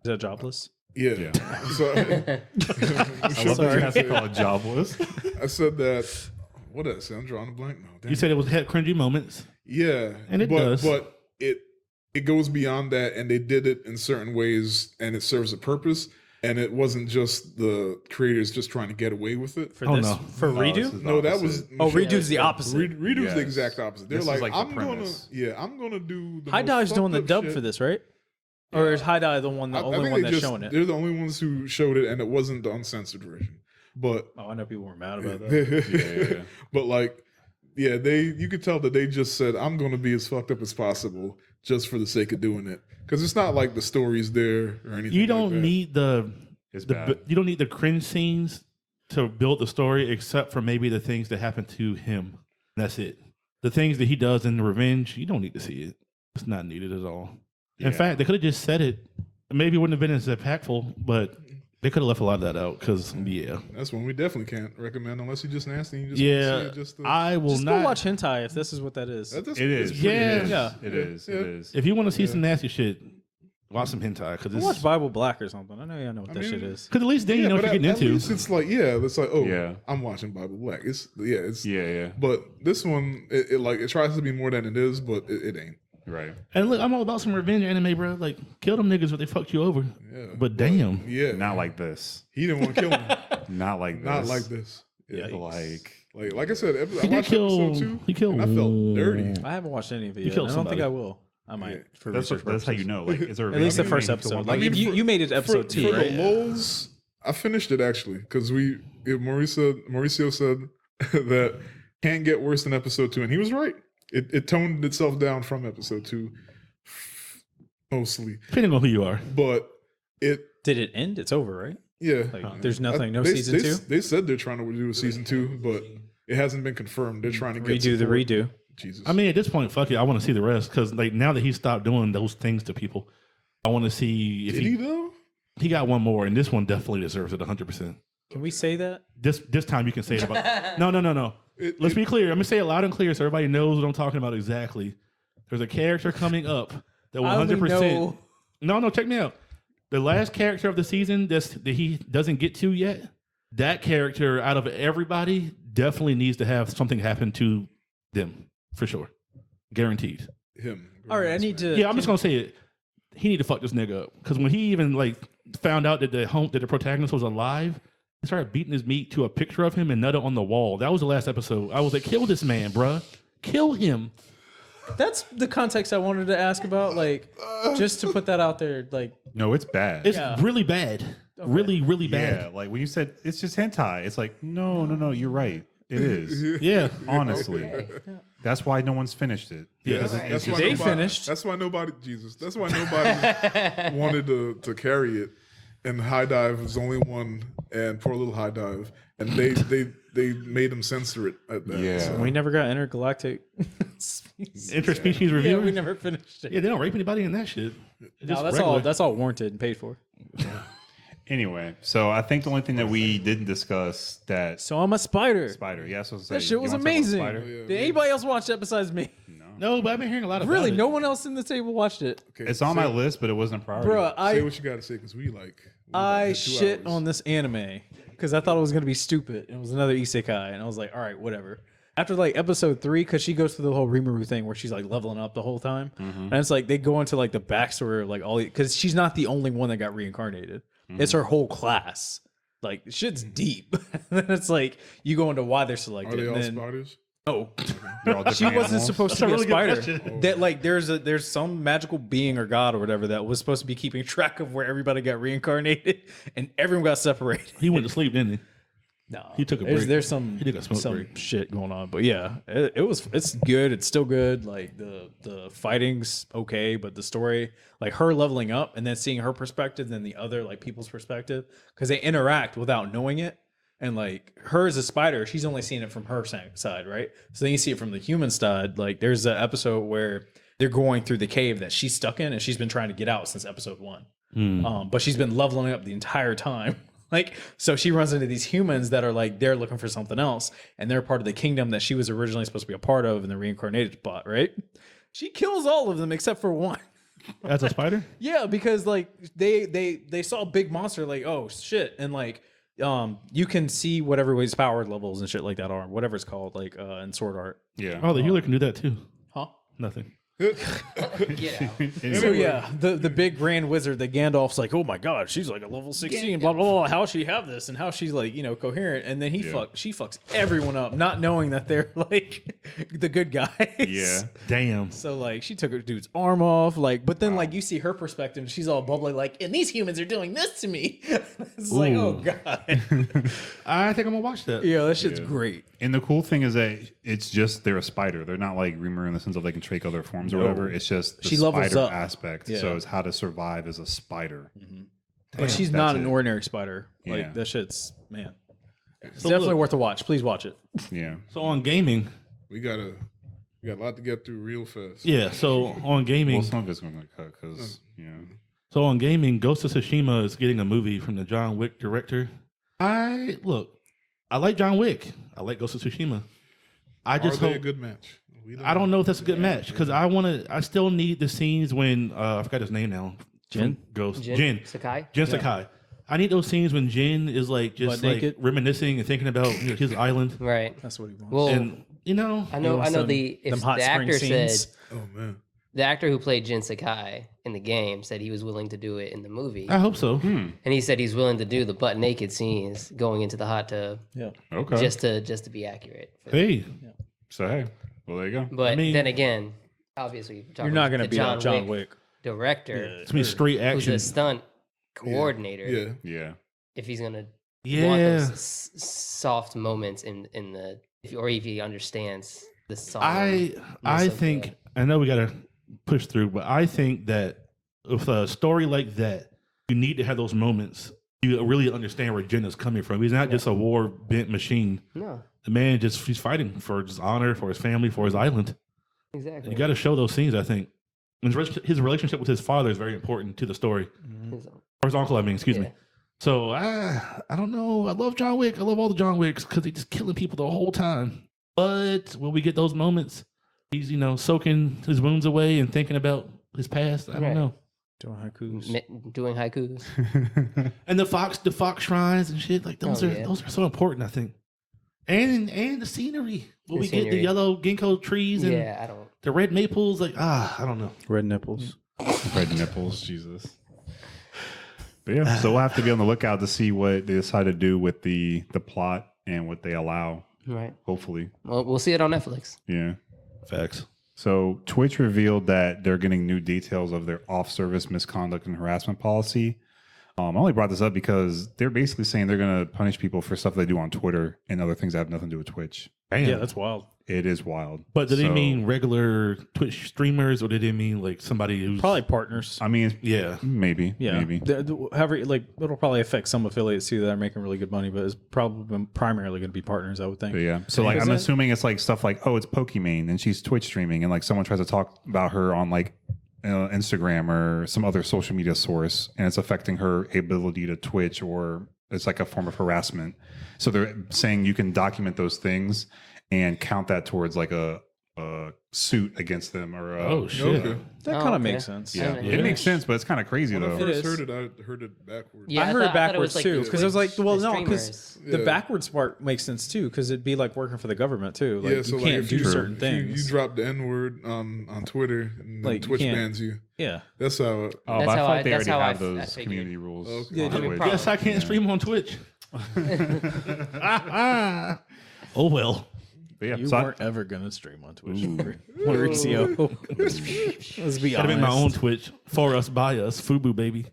that jobless? yeah. Yeah. So I love that you Sorry. have to call it jobless. I said that. What did I say? I'm drawing a blank now. Damn. You said it was had cringy moments. Yeah, And it but, does. But it goes beyond that, and they did it in certain ways, and it serves a purpose. And it wasn't just the creators just trying to get away with it. For Oh, this? no. For No, Redo? this is No, that was Oh, Redo's the opposite. Redo's the Yes. exact opposite. They're This is like, like the I'm gonna, premise. I'm gonna do. The High most Dive's doing the fucked up dub shit. for this, right? Or is High Dive the I only think one they that's showing it? They're the only ones who showed it, and it wasn't the uncensored version. But Oh, I know people were mad about that. Yeah. but like, yeah, you could tell that they just said, I'm gonna be as fucked up as possible just for the sake of doing it, because it's not like the story's there or anything. You don't like that. need It's bad. you don't need the cringe scenes to build the story, except for maybe the things that happen to him. That's it. The things that he does in the revenge, you don't need to see it. It's not needed at all. Yeah. In fact, they could have just said it. Maybe it wouldn't have been as impactful, but They could have left a lot of that out because, yeah. That's one we definitely can't recommend unless you're just nasty. And you just Yeah, want to see it just I will Just not. go watch hentai if this is what that is. It is. Yeah. It is. Yeah. It is. It is. If you want to see some nasty shit, watch some hentai. Because Watch Bible Black or something. I know what that mean, shit is. at least then you know what you're getting at into. least it's like, it's like, oh, Yeah. I'm watching Bible Black. It's Yeah. But this one, it tries to be more than it is, but it ain't. Right. And look, I'm all about some revenge anime, bro. Like, kill them niggas if they fucked you over. Yeah. But damn. Yeah. Not like this. He didn't want to kill him. Not like this. Not like this. Yeah. Like I said, I He did watched kill. episode 2. He killed. and I felt dirty. I haven't watched any of it yet. killed I don't think somebody. I will. I might. For That's research how you purposes. know. Like, is there At least the I mean, first you episode. can Like, watch if you made it to episode 2, for right? the lulz, I finished it actually because Mauricio said that can't get worse than episode 2, and he was right. It toned itself down from episode 2, mostly, Depending on who you are. but it. Did it end? It's over, right? Yeah, Like, there's nothing. No They- season 2. They said they're trying to do a season 2, but it hasn't been confirmed. They're trying to get Redo the support. redo. Jesus, I mean, at this point, fuck it. I want to see the rest because, like, now that he stopped doing those things to people, I want to see if did he though? he got one more, and this one definitely deserves it 100%. Can we say that? This time you can say it about. No. Let's It- be clear. I'm gonna say it loud and clear so everybody knows what I'm talking about exactly. There's a character coming up that I only 100%. No, check me out. The last character of the season that he doesn't get to yet. That character out of everybody definitely needs to have something happen to them for sure, guaranteed. Him. All right, I need to. Yeah, I'm just gonna say it. He need to fuck this nigga up because when he even like found out that the protagonist was alive, he started beating his meat to a picture of him and nutted on the wall. That was the last episode. I was like, kill this man, bruh. Kill him. That's the context I wanted to ask about. Like, just to put that out there. Like, No, it's bad. It's Yeah. really bad. Really, really bad. Yeah, like when you said it's just hentai, it's like no, you're right. It is. Yeah. Honestly. That's why no one's finished it. Yeah. Because That's it's why They nobody, finished. That's why nobody. Jesus. That's why nobody wanted to carry it. And High Dive was the only one, and poor little High Dive, and they made him censor it at that. Yeah. So- we never got intergalactic. Interspecies Yeah, reviewer. we never finished it. Yeah, they don't rape anybody in that shit. No, that's all warranted and paid for. Anyway, so I think the only thing that we didn't discuss that So I'm a spider. Spider, yeah, so That shit was amazing. Did anybody else watch that besides me? No, but I've been hearing a lot about Really, it. no one else in the table watched it. Okay, It's on my list, but it wasn't a priority. Bruh, Say I what you got to say because we I had 2 shit hours. on this anime because I thought it was gonna be stupid. It was another isekai, and I was like, all right, whatever. After like episode 3, because she goes through the whole Rimuru thing where she's like leveling up the whole time, and it's like they go into like the backstory of like all because she's not the only one that got reincarnated. It's her whole class. Like shit's deep. And then it's like you go into why they're Are selected. they all and then, spiders? oh, They're all she different wasn't animals. supposed That's to a be really a good spider. question. That like there's some magical being or god or whatever that was supposed to be keeping track of where everybody got reincarnated, and everyone got separated. He went to sleep, didn't he? No, He took a there's, break. There's some He took a smoke some break. shit going on, but yeah, it's good. It's still good. Like the fighting's okay, but the story, like her leveling up and then seeing her perspective, then the other like people's perspective, because they interact without knowing it. And like her as a spider, she's only seeing it from her side, right? So then you see it from the human side. Like there's an episode where they're going through the cave that she's stuck in, and she's been trying to get out since episode 1. But she's been leveling up the entire time. Like, so she runs into these humans that are like, they're looking for something else. And they're part of the kingdom that she was originally supposed to be a part of in the reincarnated spot, right? She kills all of them except for one. As a spider? Yeah, because like they saw a big monster, like, oh shit. And like, you can see what everybody's power levels and shit like that are, whatever it's called, like in sword art. Yeah. Oh, the healer can do that too. Huh? Nothing. Get out. So yeah, the big grand wizard that Gandalf's like, oh my god, she's like a level 16, blah blah blah. How she have this and how she's like, coherent, and then she fucks everyone up, not knowing that they're like the good guys. Yeah. Damn. So like she took her dude's arm off, like, but then like you see her perspective, and she's all bubbly, like, and these humans are doing this to me. It's like, oh god, I think I'm gonna watch that. yeah, that shit's great. And the cool thing is that it's just they're a spider. They're not like Rimuru in the sense of they can take other forms or whatever. It's just the She levels spider up. aspect. Yeah. So it's how to survive as a spider. But she's that's not an it. ordinary spider. Like Yeah. that shit's man. It's So definitely look- worth a watch. Please watch it. Yeah. So on gaming, We got a lot to get through real fast. yeah. So on gaming, Well, some of it's going to cut because, So on gaming, Ghost of Tsushima is getting a movie from the John Wick director. I like John Wick. I like Ghost of Tsushima. I just Are they hope a good match? I don't know if that's a good match because I still need the scenes when I forgot his name now. Jin? Ghost. Jin Jin Sakai. Sakai. I need those scenes when Jin is like just Butt like naked? reminiscing and thinking about his island. Right. That's what he wants. Well, And I know. wants them The hot spring actor said scenes. Oh man. the actor who played Jin Sakai in the game said he was willing to do it in the movie, I hope so. and he said he's willing to do the butt naked scenes going into the hot tub yeah. Okay. just to be accurate. Hey, So hey, well there you go. But I mean- then again, obviously, You're not going to be John like John Wick. director, it's gonna be straight who's action. a stunt coordinator. Yeah. Yeah. If he's gonna want Yeah, those soft moments in the or if he understands the song. I think I know we gotta push through, but I think that with a story like that, you need to have those moments. You really understand where Jin is coming from. He's not just a war bent machine. No, The man he's fighting for his honor, for his family, for his island. exactly. You got to show those scenes. I think And his relationship with his father is very important to the story, or his uncle. I mean, excuse me. So I don't know. I love John Wick. I love all the John Wicks because he's just killing people the whole time. But when we get those moments, he's soaking his wounds away and thinking about his past. I don't know. Doing haikus. Doing haikus. And the fox shrines and shit like those are so important. I think. And the scenery. Will we get the yellow ginkgo trees and I don't. the red maples? Like I don't know. Red nipples. Red nipples, Jesus. But yeah, so we'll have to be on the lookout to see what they decide to do with the plot and what they allow. Right. Hopefully. Well, we'll see it on Netflix. Yeah. Facts. So Twitch revealed that they're getting new details of their off-service misconduct and harassment policy. I only brought this up because they're basically saying they're going to punish people for stuff they do on Twitter and other things that have nothing to do with Twitch. Damn. Yeah, that's wild. It is wild. But did they mean regular Twitch streamers, or did they mean like somebody who's Probably partners. I mean, Yeah. maybe. Yeah. Maybe. However, it'll probably affect some affiliates too that are making really good money, but it's probably primarily going to be partners, I would think. But yeah. So like, I'm assuming it's like stuff like, oh, it's Pokimane and she's Twitch streaming, and like someone tries to talk about her on like Instagram or some other social media source, and it's affecting her ability to Twitch, or it's like a form of harassment. So they're saying you can document those things and count that towards like a suit against them, or Oh shit. Okay. That kind of makes sense. yeah. Yeah. It makes sense, but it's kind of crazy When I though. first is. heard it, I heard it backwards. Yeah, I heard it thought it backwards was like too, the because I was like, Twitch- well, the no, because streamers. the Yeah. backwards part makes sense too, because it'd be like working for the government too. Like, Yeah, you so like can't if do you, certain if things. you drop the N word on Twitter and Like, you Twitch can't- bans you. Yeah. That's how. Oh, That's but I how thought they that's already how have I those figured. community rules. Okay. Yeah, on they Twitch. probably- Yes, I can't stream on Twitch. Oh well. But yeah, You so weren't ever going to stream on Twitch. Mauricio. Let's be Gotta honest. make my own Twitch for us, by us, Fubu baby.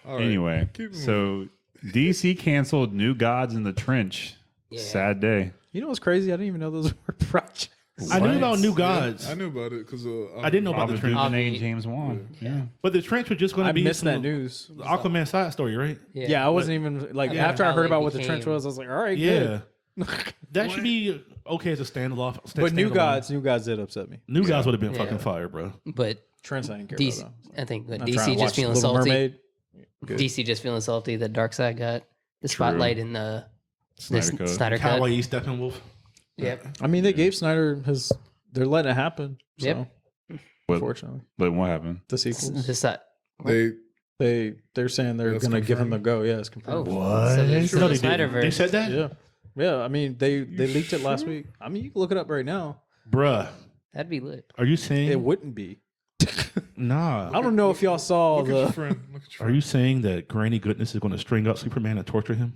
All right. anyway, Keep it so DC canceled New Gods in the Trench. Yeah. Sad day. You know what's crazy? I didn't even know those were projects. I knew What? about New Gods, I knew about it because I didn't know about the Robert Trench. DuVernay Avi- and James Wan. Yeah. but the Trench was just going I to be missed that some news. Aquaman side story, right? Yeah, I wasn't even like Yeah. after I How heard it about what the trench became- was, I was like, all right, Yeah, good. that should be okay as a standalone. But New standalone. Gods did upset me. New Gods would have been Yeah. fucking fire, bro. But Trent's I didn't care DC, about that. I think that I'm trying DC to just watch feeling Little salty. Mermaid. Good. DC just feeling salty that Darkseid got the spotlight in the Snyder Cut. Snyder Cut. Kawaii Steppenwolf. Yep. I mean, they gave Snyder his. They're letting it happen. So, Yep. But, unfortunately, but what happened? the sequels. Just that. They're saying they're That's going to give him a confirmed? go. Yeah, it's Oh, confirmed. So the, so No, the they didn't. Snyderverse. They said that, Yeah, yeah. I mean, they leaked it last week. I mean, you can look it up right now. bruh. That'd be lit. Are you saying It wouldn't be. nah? I don't know if y'all saw Look at your the. friend. Look at your Are you saying that Granny Goodness is going to string up Superman and torture him?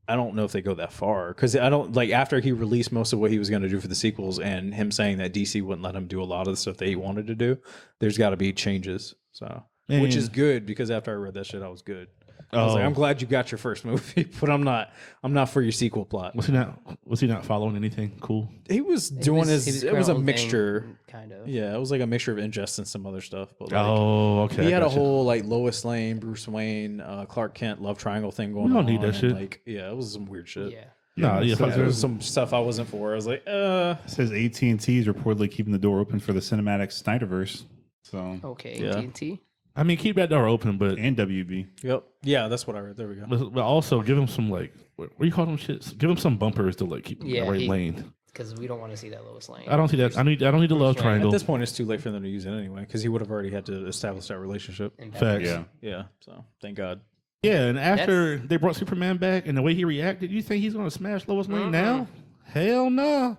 I don't know if they go that far because I don't like after he released most of what he was going to do for the sequels and him saying that DC wouldn't let him do a lot of the stuff that he wanted to do. There's got to be changes. So, which is good because after I read that shit, I was good. I was like, I'm glad you got your first movie, but I'm not for your sequel plot. Was he not following anything cool? He was doing his. It was a own thing, mixture. kind of. Yeah, it was like a mixture of Ingest and some other stuff. But like, Oh, okay. he had I a gotcha. whole like Lois Lane, Bruce Wayne, Clark Kent love triangle thing going on. We don't need that and, shit. Like, yeah, it was some weird shit. Yeah. Nah, yeah, so fuck There that. was some stuff I wasn't for. I was like, It says AT&T is reportedly keeping the door open for the cinematic Snyderverse. So Okay. Yeah. TNT. I mean, keep that door open, but And WB. Yep. Yeah, that's what I read. There we go. but also give him some like what do you call them shits? Give him some bumpers to like keep him in Yeah, the right lane. Because we don't want to see that Lois Lane. I don't see that. I don't need the love At triangle. At this point, it's too late for them to use it anyway because he would have already had to establish that relationship. Facts. Yeah. Yeah. So thank God. Yeah, and after they brought Superman back and the way he reacted, you think he's gonna smash Lois Lane now? Hell no.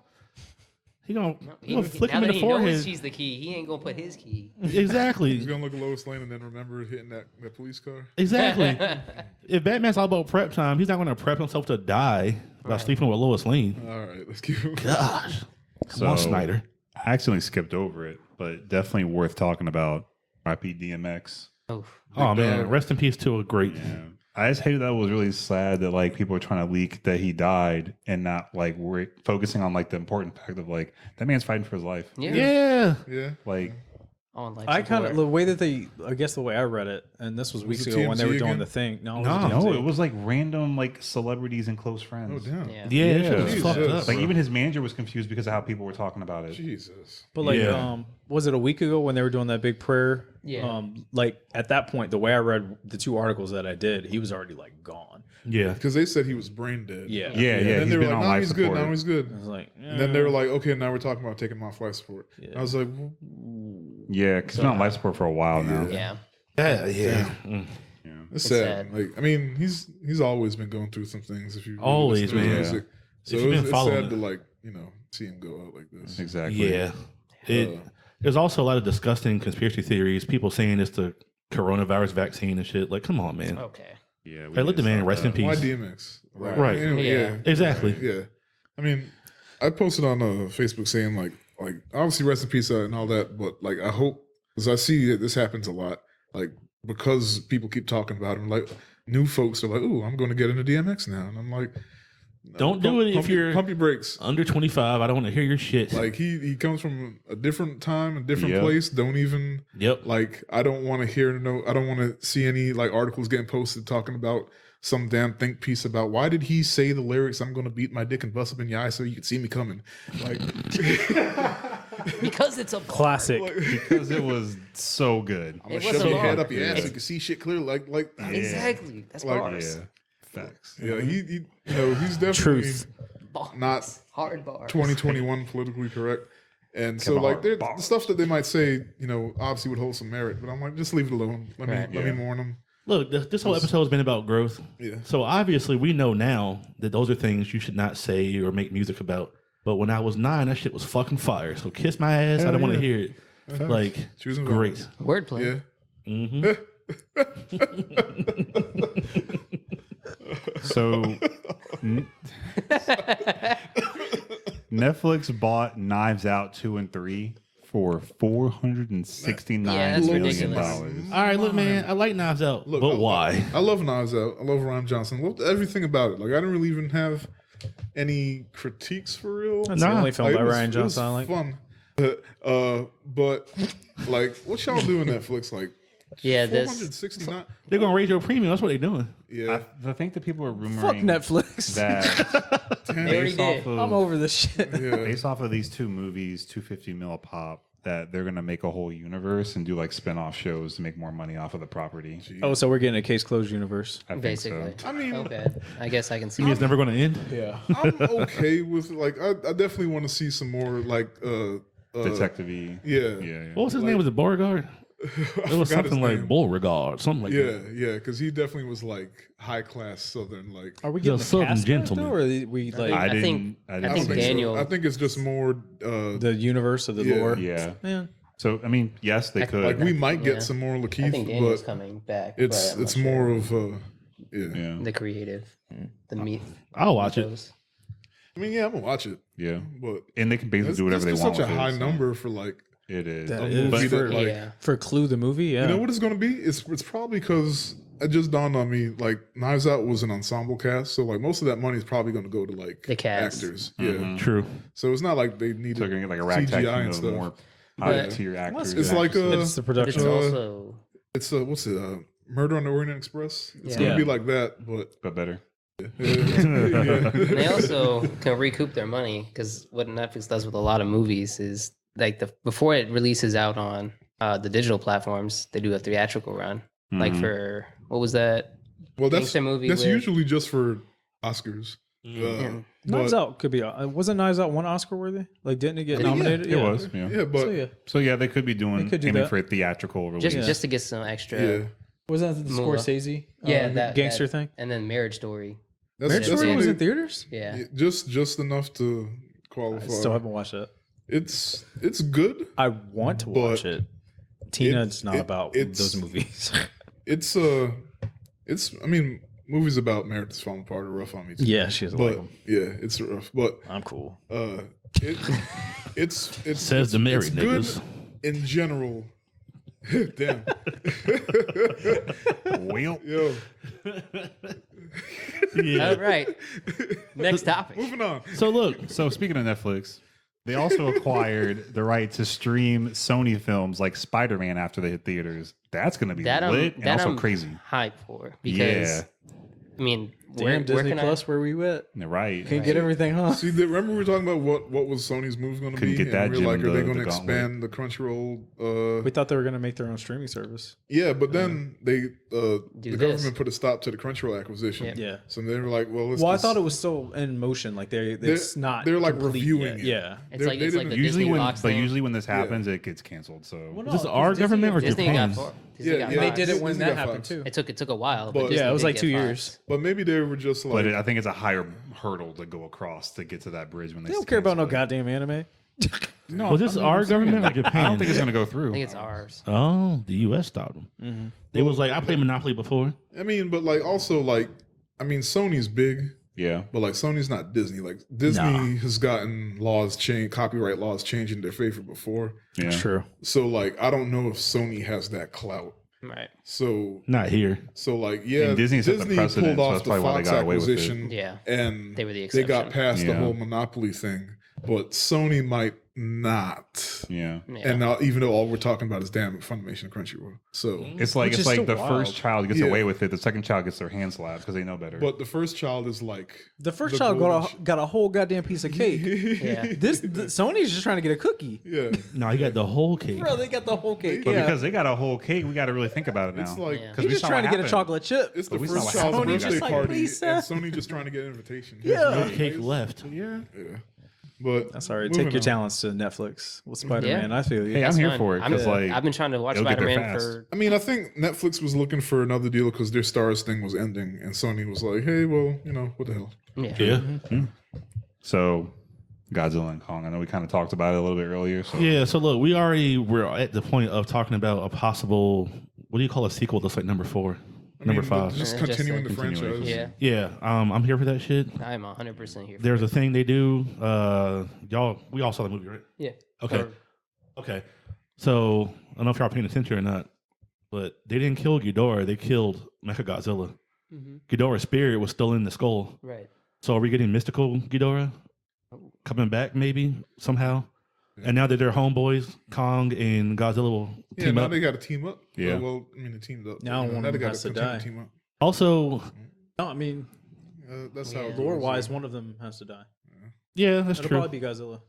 He gonna flick him in the He forehead. knows she's the key. He ain't gonna put his key. Exactly. He's gonna look at Lois Lane and then remember hitting that police car. Exactly. If Batman's all about prep time, he's not going to prep himself to die by sleeping with Lois Lane. All right, let's keep moving. Gosh. Come on, Snyder. I accidentally skipped over it, but definitely worth talking about. RIP DMX. Oh, Oh, man. Rest in peace to a great. Yeah. I just hated that it was really sad that like people were trying to leak that he died and not like we're focusing on like the important fact of like that man's fighting for his life. yeah. Yeah. Yeah. Like On life I kind of support. the way that they, I guess the way I read it, and this was weeks it ago when they were TMZ doing again? the thing. No, no, it was like random like celebrities and close Oh friends. damn. Yeah. Yeah. That shit was Jesus. fucked up. Like even his manager was confused because of how people were talking about it. Jesus. But like, Yeah. was it a week ago when they were doing that big prayer? Yeah. Like at that point, the way I read the 2 articles that I did, he was already like gone. Yeah. Because they said he was brain dead. Yeah. Yeah, yeah. And then He's they were been like, on "No, life he's good. support. Now he's good." I was like, And then they were like, "Okay, now we're talking about taking him off life support." Yeah. I was like, Yeah, because he's been on life support for a while now. Yeah. Yeah. Mm. "It's It's sad." sad. Like, I mean, he's always been going through some things. If you really Always, listen to his man. music. So If you've been it's following sad it. to like see him go out like this. Exactly. Yeah. There's also a lot of disgusting conspiracy theories. People saying it's the coronavirus vaccine and shit. Like, come on, man. Okay. Yeah. we Hey, let the need to man stop rest in that. peace. Why DMX? Right. Anyway, Yeah. Exactly. Yeah. I mean, I posted on Facebook saying like obviously rest in peace and all that, but like I hope because I see that this happens a lot. Like because people keep talking about him, like new folks are like, "Ooh, I'm going to get into DMX now," and I'm like, no, Don't do it if you're pump your brakes. under 25. I don't want to hear your shit. Like he comes from a different time, a different Yep. place. Don't even Yep. like. I don't want to hear I don't want to see any like articles getting posted talking about some damn think piece about why did he say the lyrics, "I'm going to beat my dick and bust up in your eye so you can see me coming." Like, Because it's a bar. classic. Because it was so good. I'm gonna It shove wasn't your head long. up your ass so It's- you can see shit clearly. Like Exactly. That's Like, bars. Yeah. Facts. yeah, he he's definitely Truth. Bars. Not hard bars. 2021 politically correct. And so Come like on, the bars. stuff that they might say, obviously would hold some merit, but I'm like, just leave it alone. Let Right. me mourn them. Look, this whole episode has been about growth. Yeah. So obviously, we know now that those are things you should not say or make music about. But when I was 9, that shit was fucking fire. So kiss my ass. I Hell don't want to yeah. hear it. Like, Choosing great. Wordplay. Yeah. So Netflix bought Knives Out 2 and 3 for $469 Yeah, that's million ridiculous. All right, look, man. I like Knives Out, Look, but why? I love Knives Out. I love Ryan Johnson. Loved everything about it. Like I didn't really even have any critiques for real. That's the only film Like, by it was- Ryan it was Johnson I like. fun. But like, what y'all doing Netflix? Like, Yeah, this. 469. They're gonna raise your premium. That's what they're doing. Yeah, I think that people are rumoring Fuck Netflix. that They already based off did. of, I'm over this shit. yeah. based off of these 2 movies, 250 mil a pop, that they're gonna make a whole universe and do like spin-off shows to make more money off of the property. Oh, so we're getting a case closed universe. I think Basically. so. I mean, Okay. I guess I can see. You mean it's never gonna end? Yeah. I'm okay with like. I definitely want to see some more like. Detective-y. Yeah. Yeah. What was his name? Was it Beauregard? It was forgot his something like name. Beauregard, something like Yeah, that. yeah, because he definitely was like high class Southern. Like, Are we He's a getting the Southern cast back, gentleman. though, or are we like I think- didn't. I I think don't think Daniel- So. I think it's just more. the universe of the Yeah. lore? Yeah. Yeah. So I mean, yes, they could. Like we might get Yeah. some more I Lakeith, think Daniel's but coming back. it's but I'm it's not more sure. of yeah. yeah. The creative, the meat. I'll watch it. shows. I mean, yeah, I'm gonna watch it, Yeah. but And they can basically that's, do whatever they that's want. such a with high it, so number for like. It is. That A is movie for, that, like, Yeah. for Clue the movie. Yeah. You know what it's gonna be? It's probably because it just dawned on me like Knives Out was an ensemble cast, so like most of that money is probably gonna go to like The cast. actors. Mhm. Yeah, True. so it's not like they needed So they're gonna get like a ragtag CGI and of stuff. more But- high tier actors. It's and like actresses. it's the But it's production. also It's what's it? Murder on the Orient Express. It's Yeah. gonna Yeah. be like that, but but better. yeah. and they also can recoup their money because what Netflix does with a lot of movies is like before it releases out on the digital platforms, they do a theatrical run. Like for what was that? Well, that's Gangster movie that's with- usually just for Oscars. And Knives Out could be. Wasn't Knives Out one Oscar worthy? Like, didn't it get Yeah, nominated? It was. Yeah. Yeah, but So yeah, So yeah, they could be doing They could do aiming that. for a theatrical release. just to get some extra. yeah, wasn't that the Moolah. Scorsese? Yeah, the that gangster that- thing. And then Marriage Story. Marriage that's Story what was it- in theaters. Yeah. just enough to I qualify. still haven't watched that. It's good. I want to watch it. Tina's not about it's- those movies. It's I mean, movies about marriage that's falling apart are rough on me too. Yeah, she doesn't like But them. yeah, it's rough. But I'm cool. it's Says the married it's good niggas. in general. Damn. Well, Yo, Yeah. All right. Next topic. moving on. So look, so speaking of Netflix, they also acquired the right to stream Sony films like Spider-Man after they hit theaters. That's going to be That lit and also I'm crazy. hype for because Yeah. I mean, Damn, where Disney can Plus, where we at? Right. Can't get everything, huh? See, remember we were talking about what was Sony's move going to Couldn't be? get that and we gem were like, in are they the going to gauntlet. expand the Crunchyroll? We thought they were going to make their own streaming service. Yeah, but then the this. government put a stop to the Crunchyroll acquisition. Yeah. Yeah. So they were like, well, let's Well, I just- thought it was still in motion. Like it's not. they're, like, complete reviewing yet. it. Yeah. It's They- like they it's like didn't- the Usually Disney when, Fox but thing. usually when this happens, it gets canceled. So Well, is this no, our Disney- government or Disney Japan's? got Yeah, got yeah. They Fox. did it when Disney that got happened Fox. too. It took a while, But- but Yeah, Disney it was did like get 2 Fox. years. But maybe they were just like, but I think it's a higher hurdle to go across to get to that bridge when they They don't care about no cancel it. goddamn anime. No, was this I mean, our I'm saying, government or I don't Japan? think it's going to go through. I think it's ours. Oh, the U.S. stopped them. Mm-hmm. They was like, I played Monopoly before. I mean, but like also like, I mean, Sony's big, Yeah. but like Sony's not Disney. Like Disney Nah. has gotten copyright laws changed in their favor before. Yeah. True. So like, I don't know if Sony has that clout. Right. So Not here. like, yeah, And Disney set the precedent, pulled so off that's the probably why they Fox got away with it. acquisition, Yeah. and They were the they got exception. past the Yeah. whole monopoly thing, but Sony might not. Yeah. Yeah. And now, even though all we're talking about is damn Funimation and Crunchyroll, so It's like Which it's is like the still first wild. child gets Yeah. away with it, the second child gets their hand slapped because they know better. but the first child is like The first the child golden got a whole goddamn piece of cake. Yeah. Sony's just trying to get a cookie. yeah. No, you got the whole cake. Bro, they got the whole cake. But yeah. because they got a whole cake, we got to really think about it now. It's like Yeah. Because He's we just saw trying what to get a happened. chocolate chip. it's But the we saw first what child's happened. birthday Just like, party, please, sir. and Sony just trying to get an invitation. Yeah. No cake left. Yeah. Yeah. But That's all right. moving Take your on. talents to Netflix with Spider-Man. I feel you. Hey, That's I'm here fun. for it because like I've been trying to watch it'll get there Spider-Man fast. for I mean, I think Netflix was looking for another deal because their Stars thing was ending, and Sony was like, "Hey, well, what the hell?" yeah. Yeah. so Godzilla and Kong. I know we kind of talked about it a little bit earlier. So Yeah, so look, we already were at the point of talking about a possible, what do you call a sequel that's like number 4? I Number mean, 5. just Yeah, continuing just the a continuation. franchise. Yeah. Yeah, I'm here for that shit. I'm 100% here. For There's a thing they do. We all saw the movie, right? yeah. Okay. Or- Okay. So I don't know if y'all paying attention or not, but they didn't kill Ghidorah. They killed Mechagodzilla. Mhm. Ghidorah's spirit was still in the skull. Right. So are we getting mystical Ghidorah coming back maybe somehow? And now that they're homeboys, Kong and Godzilla will Yeah, team now up. they got to team up. Yeah. Well, I mean, they teamed up. Now one they of them gotta has to continue die. team up. Also, No, I mean, That's how it lore goes, wise, yeah. one of them has to die. yeah, that's It'll true. probably be Godzilla.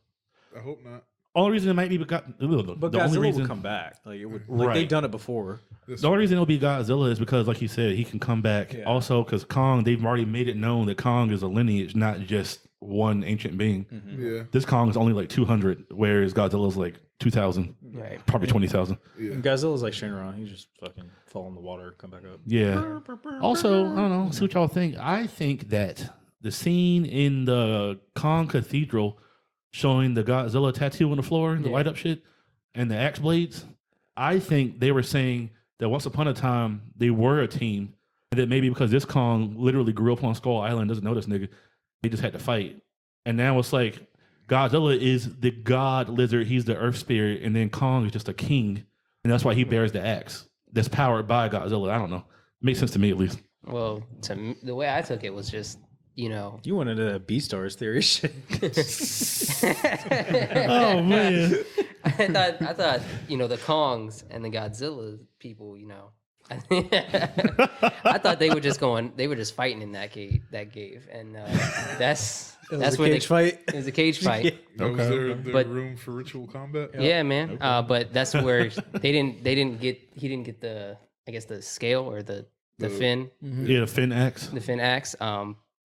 I hope not. Only reason it might be But the Godzilla only reason will come back. Like it would. Like Right. they've done it before. the only reason it'll be Godzilla is because, like you said, he can come back. Yeah. Also, because Kong, they've already made it known that Kong is a lineage, not just one ancient being. Yeah, This Kong is only like 200, whereas Godzilla's like 2,000, Right. probably 20,000. yeah. And Godzilla's like Shinra. He just fucking fall in the water, come back up. Yeah. Also, I don't know. See what y'all think. I think that the scene in the Kong Cathedral showing the Godzilla tattoo on the floor, the Yeah. light up shit, and the axe blades, I think they were saying that once upon a time they were a team, and that maybe because this Kong literally grew up on Skull Island, doesn't know this nigga, they just had to fight. And now it's like Godzilla is the god lizard, he's the earth spirit, and then Kong is just a king, and that's why he bears the axe that's powered by Godzilla. I don't know. Makes sense to me at least. Well, the way I took it was just, You went into that Beastars theory shit. Oh man. I thought, the Kongs and the Godzilla people, I thought they were just going. They were just fighting in that cave, and that's It was a where cage fight. It was a cage fight. Was there But- room for ritual combat? Yeah, man. But that's where he didn't get the, I guess, the scale or the fin, Yeah, the fin axe. the fin axe.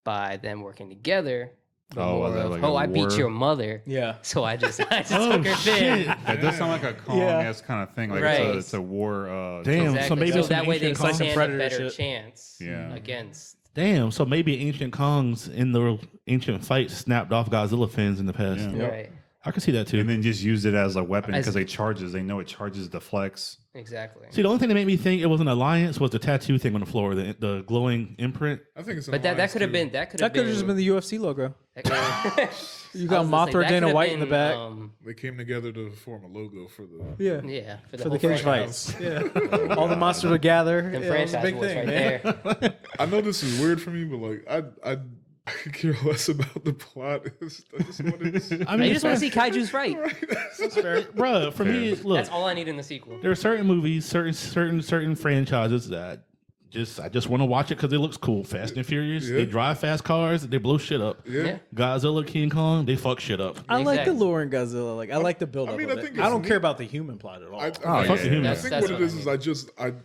By them working together. but Oh, more was that of, like oh, a I beat war? your mother. Yeah. So I just Oh, took her fin. shit. That does sound like a Kong-esque kind of thing. Like Right. it's a war. Damn, Exactly. so maybe so it's that an way they ancient can Kong. stand a Predator better shit. chance Yeah. against. Damn, so maybe ancient Kongs in the ancient fight snapped off Godzilla fins in the past. Yeah. Right. I can see that too. And then just used it as a weapon As- because they charges. They know it charges deflects. Exactly. See, the only thing that made me think it was an alliance was the tattoo thing on the floor, the glowing imprint. I think it's. But that could have been That could have just been the UFC logo. You got I was gonna say, Mothra, that Dana could've White in the been, back. They came together to form a logo for the. Yeah. Yeah, For whole the cage franchise. fights. Yeah. All the monsters would gather. Them Yeah, it was a franchise big boys thing, right man. there. I know this is weird for me, but like I could care less about the plot. I just wanted to see. I I just want to see kaiju's fight. Bro, for me, look, That's all I need in the sequel. there are certain movies, certain franchises that I just want to watch it because it looks cool. Fast and Furious, Yeah. they drive fast cars, they blow shit up. Yeah. Godzilla, King Kong, they fuck shit up. I like the Exactly. lure in Godzilla. Like I like the build up. mean, of I it. think I it's don't neat. care about the human plot at all. I fuck the human. I That's- think that's what it what I is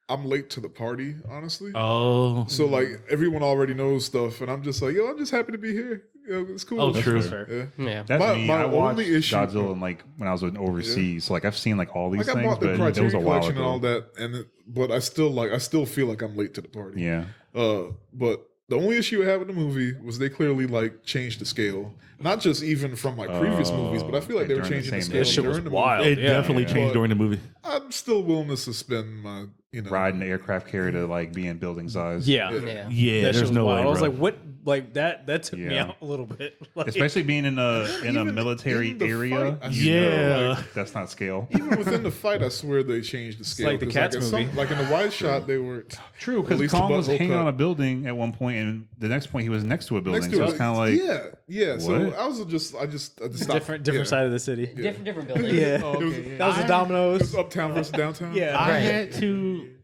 I'm late to the party, honestly. Oh, So like everyone already knows stuff, and I'm just like, yo, I'm just happy to be here. You know, it's cool. Oh, true. Yeah. Yeah. That's My- me. my I watched only issue- Godzilla like when I was overseas. So like I've seen like all these Like I things, bought the but it was a Criterion while collection and all ago. that, but I still feel like I'm late to the party. Yeah. But the only issue I had with the movie was they clearly like changed the scale, not just even from like previous movies, but I feel like they were during the changing the same scale This shit was during the wild. movie. it Yeah, definitely yeah. changed during the movie. I'm still willing to suspend my, Riding the aircraft carrier to like be in building size. Yeah. Yeah. Yeah, That shit there's was no wild. way. I was bro. like, what? Like that took me Yeah. out a little bit. Like, Especially being in a Even military in the area. fight, I you know, Yeah. like, that's not scale. Even within the fight, I swear they changed the scale. like the 'Cause, Cats at movie. like in the wide shot, they were True, At because least the Kong was butthole hanging cut. on a building at one point, and the next point he was next to a building. next So to it's it. kind of like, yeah. So what? I was I just stopped. different Yeah. side of the city. Different buildings. Yeah. It was, That was the it Domino's. was uptown versus downtown. Yeah.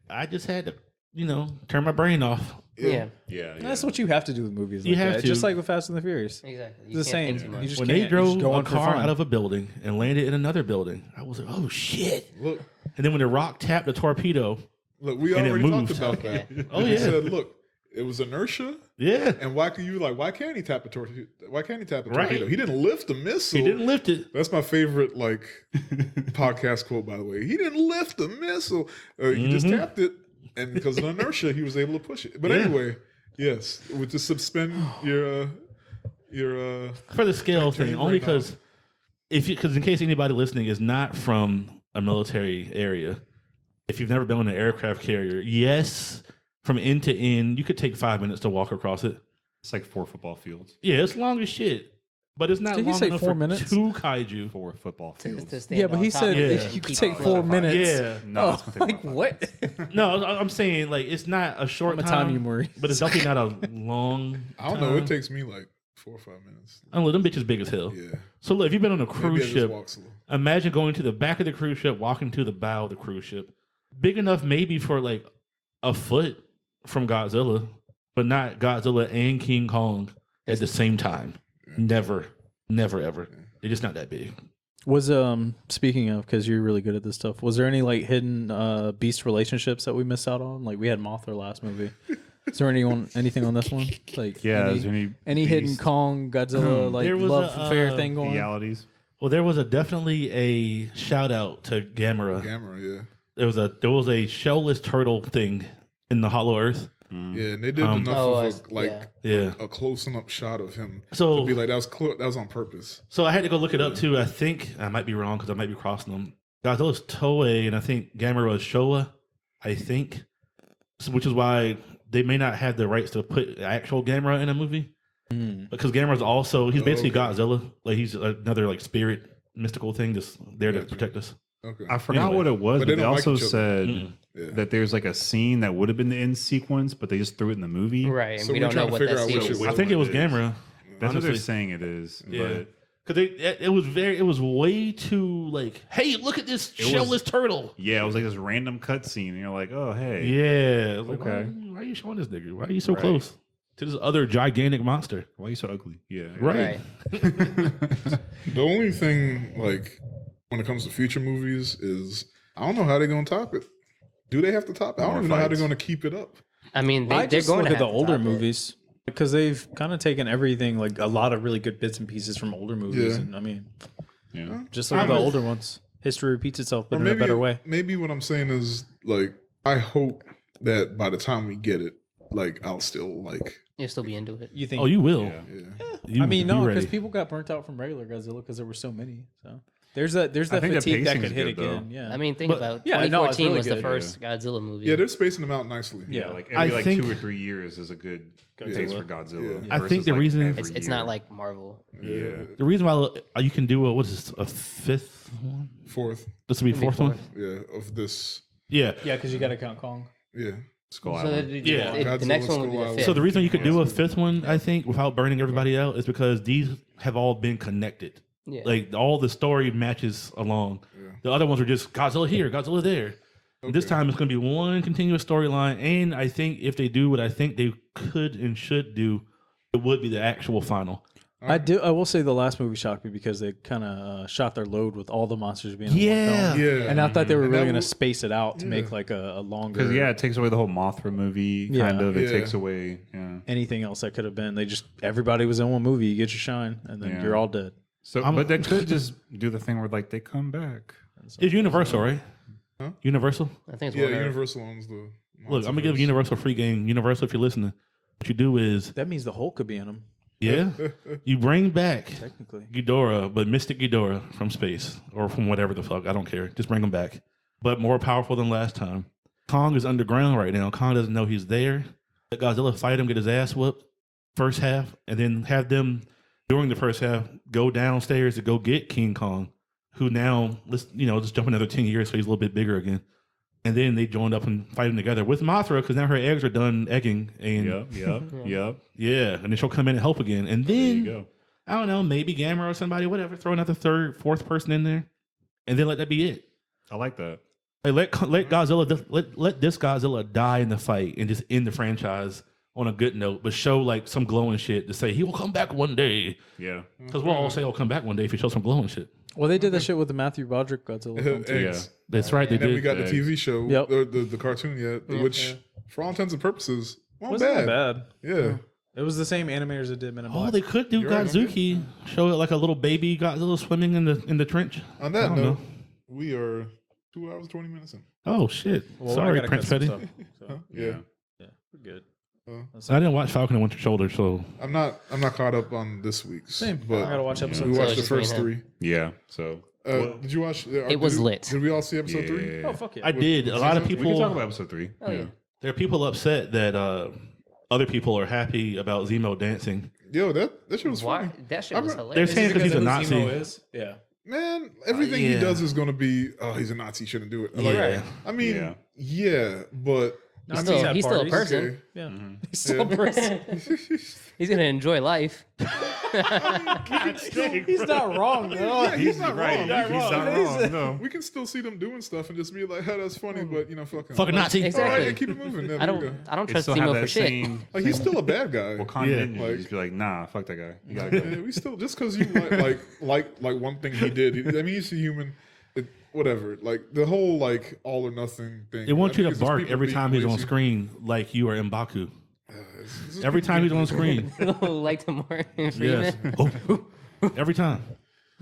I just had to, turn my brain off. Yeah. yeah, That's what you have to do with movies. You like have that. to. Just like with Fast and the Furious. Exactly. It's the same. Think too You much. just When can't. they You drove just go a on for car fun. out of a building and landed in another building, I was like, oh shit. Look, And then when the rock tapped the torpedo, we And it already talked moved. about Okay. that. Oh, We yeah. said, look, it was inertia, yeah, and why can't he tap a torpedo? Why can't he tap a Right. torpedo? He didn't lift a missile. he didn't lift it. That's my favorite podcast quote, by the way. He didn't lift the missile. He just tapped it, and because of the inertia, he was able to push it. But Yeah. anyway, yes, with to suspend your For the scale thing, Turn only right because in case anybody listening is not from a military area, if you've never been on an aircraft carrier, yes, from end to end, you could take 5 minutes to walk across it. it's like 4 football fields, Yeah, it's long as shit, but it's not Did he long say use 4 for minutes? 2 kaiju. 4 football fields. To stand Yeah, but on he top said of Yeah. it you and could keep take it 4 close. minutes. Yeah. No, it's gonna take Like about 5. what? No, I'm saying like it's not a short I'm a time, time humor. but it's definitely not a long. I don't know. It takes me like 4 or 5 minutes. I don't know, them bitches big as hell. Yeah. So look, if you've been on a Maybe I cruise just ship, walk slow. imagine going to the back of the cruise ship, walking to the bow of the cruise ship. Big enough maybe for like a foot from Godzilla, but not Godzilla and King Kong at the same time. Never, ever. They're just not that big. Was speaking of, because you're really good at this stuff, was there any like hidden beast relationships that we missed out on? Like we had Mothra last movie. Is there anything on this one? Like Yeah, is any, there any hidden beast Kong Godzilla like There was love a, affair thing going? realities? Well, there was definitely a shout out to Gamera. Camera, yeah. There was a shellless turtle thing in the Hollow Earth. Yeah, and they did enough Oh, of yeah. a close enough shot of him So to be like that was on purpose. So I had to go look it up too. I think I might be wrong because I might be crossing them. Godzilla's Toei, and I think Gamera is Showa. I think, which is why they may not have the rights to put actual Gamera in a movie because Gamera's also he's basically okay. Godzilla. Like he's another like spirit mystical thing just there to Gotcha. protect us. Okay. I forgot Anyway. what it was, But but they they don't like also each other. said Yeah. that there's like a scene that would have been the end sequence, but they just threw it in the movie. Right. And So we we're don't know trying to what figure that out scene which is. is I think it was it is. Gamera. That's what they're honestly. saying it is. Yeah. But Because it was way too like, hey, look at this shellless turtle. Yeah, it was like this random cutscene, and you're like, oh hey, Yeah. Like, Okay. Why are you showing this nigga? Why are you so Right. close to this other gigantic monster? why are you so ugly? Yeah, Right. The only thing, like, when it comes to future movies is I don't know how they're going to top it. Do they have to top it? I don't More even know how they're fights. going to keep it up. I mean, I they're just going look to at the have to older top it. movies because they've kind of taken everything, like a lot of really good bits and pieces from older movies. Yeah. And I mean, yeah. just look at the older ones. History repeats itself, but Or in a better way. Maybe what I'm saying is, like, I hope that by the time we get it, like, I'll still, like, You'll still be into it. You think? Oh, you will. Yeah. yeah. You, I mean, be no, ready. because people got burnt out from regular Godzilla because there were so many. So there's that I think the fatigue that pacing's could hit good, though. again. Yeah. I mean, think But- about Yeah, no, it's 2014 really was the good, first Godzilla movie. Yeah, they're spacing them out nicely. Yeah, Yeah. like I every like think- 2 or 3 years is a good pace for Godzilla. Yeah. I versus, think the like, reason- every it's year. not like Marvel. Yeah. The reason why you can do what is this, a fifth one? Fourth, This will be fourth one. yeah, of this, Yeah. yeah, because you got to count Kong. yeah. Skull So Island. Yeah. the next one would be the Godzilla, fifth. So the reason you could do a fifth one, I think, without burning everybody out, is because these have all been connected. yeah. Like all the story matches along. Yeah. The other ones are just Godzilla here, Godzilla there. This Okay. time it's going to be one continuous storyline, and I think if they do what I think they could and should do, it would be the actual final. I will say the last movie shocked me because they kind of shot their load with all the monsters being in Yeah. one film. Yeah, And I thought they were And really that going to was- space it out to yeah. make like a longer. Because it takes away the whole Mothra movie. Yeah. Kind of. It Yeah. takes away. Yeah. anything else that could have been. Everybody was in one movie. You get your shine, and then Yeah. you're all dead. So, but they could just do the thing where like they come back. It's Universal, right? Huh? Universal. I think it's yeah. Warner. Universal owns the. Look, I'm gonna give Universal a free game. Universal, if you're listening, what you do is, That means the Hulk could be in them, yeah, you bring back technically. Ghidorah, but Mystic Ghidorah from space or from whatever the fuck. I don't care. Just bring him back, but more powerful than last time. Kong is underground right now. Kong doesn't know he's there. Let Godzilla fight him, get his ass whooped first half, and then have them during the first half go downstairs to go get King Kong, who now just jump another 10 years so he's a little bit bigger again. And then they joined up and fighting together with Mothra because now her eggs are done egging. And Yep. yeah, and then she'll come in and help again. And There you then, go. I don't know, maybe Gamma or somebody, whatever, throw another third, fourth person in there. And then let that be it. I like that. Like let Godzilla, let this Godzilla die in the fight and just end the franchise on a good note, but show like some glowing shit to say he will come back one day. Yeah. Because we'll all say he'll come back one day if he shows some glowing shit. Well, they did that shit with the Matthew Broderick Godzilla film too. Eggs. That's right, they And then we did. got the Eggs. TV show, Yep. the cartoon, which for all intents and purposes, wasn't Wasn't bad. that bad? Yeah, It was the same animators that did Men in Oh, Black. they could do You're right, Godzuki. Show it like a little baby Godzilla swimming in the trench. on I that don't note, know. we are 2 hours 20 minutes in. Oh shit! Well, I Sorry, gotta Prince cut Petty. some stuff, so, Yeah. yeah, we're good. I didn't watch Falcon and Winter Soldier, so I'm not caught up on this week's. Same. But I gotta watch episode we So watched it's the just first me and 3. Yeah. So. Did you watch? It was lit. Did we all see episode 3? Yeah. Oh fuck yeah! I did. A lot of We can people. talk about episode 3. Oh, yeah. There are people upset that other people are happy about Zemo dancing. Yo, that shit was Why? funny. That shit was They're hilarious. saying because he's a of who Nazi. Zemo is? Yeah. Man, everything he yeah. does is gonna be, oh, he's a Nazi, shouldn't do it. Like, Yeah. I mean, Yeah. yeah, but He's I still, mean, he's still a parties. person. okay. Yeah. Mm-hmm. He's still a person. He's gonna enjoy life. He's not wrong though. Yeah, he's not right. wrong. He's not wrong. No. We can still see them doing stuff and just be like, "Hey, that's funny," but Fucking Nazi. All Exactly. right, yeah, keep it moving. Yeah, I there you go. don't It trust still have Zemo that for shit. same. Like he's still a bad guy. Wakanda Yeah. energy. Like- Just be like, nah, fuck that guy. You gotta go. Yeah, we still just because you like one thing he did. I mean, he's a human. Whatever. Like the whole like all or nothing thing. They want I you think to it's just bark people every being time he's on lazy. screen like you are in Baku. It's just Every people time he's being on screen. Like the Morgan Yes. Freeman. Oh, every time.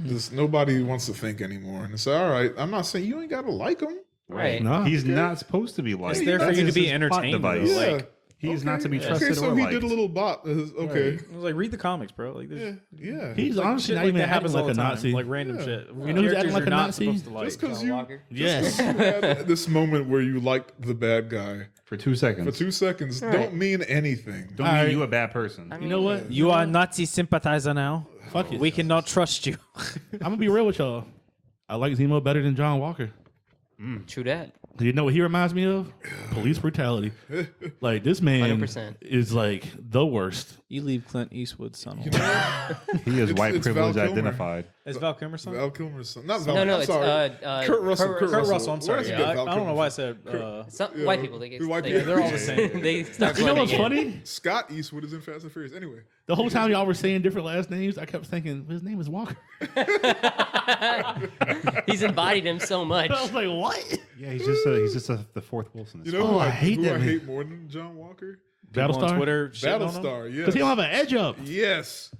Just nobody wants to think anymore. And it's all right. I'm not saying you ain't gotta like him. Right. No. He's not supposed to be like. It's there for That's you to be his plot entertained, device. though. Yeah. Like, He's not to be Okay, trusted so or he liked. did a little bot. Okay. I was like, read the comics, bro. Like, Yeah. this, Yeah. He's like, honestly shit not like even that acting happens all like a the time. Nazi. Like random Yeah. shit. You know who's acting Characters like you're a not Nazi? supposed to like. Just because John you Walker. Yes. had this moment where you liked the bad guy For 2 seconds. for 2 seconds Right. don't mean anything. Don't All mean right. you a bad person. I You know what? You are a Nazi sympathizer now. Fuck it. We cannot trust you. I'm gonna be real with y'all. I like Zemo better than John Walker. True that. You know what he reminds me of? Police brutality. Like this man 100%. is like the worst. You leave Clint Eastwood's son You alone. know, He is white it's privilege Val Kilmer. identified. Is Val Kilmer's son? Val Kilmer's son. Not Val. No, no, I'm it's sorry. Kurt Russell. Kurt Russell. I'm sorry. Where's Yeah, the I Val don't know Kilmer why I from? said. Some Yeah, white people. They get white they, people. They're all the same. they start You know what's blending in. funny? Scott Eastwood is in Fast and Furious. Anyway, The whole time y'all were saying different last names, I kept thinking his name is Walker. He's embodied him so much. I was like, what? Yeah, he's just the fourth Wilson. you know who I hate who that I man. hate more than John Walker? People on Battlestar? Twitter. shitting on him? Battlestar. Yes. Because he don't have an edge up. Yes.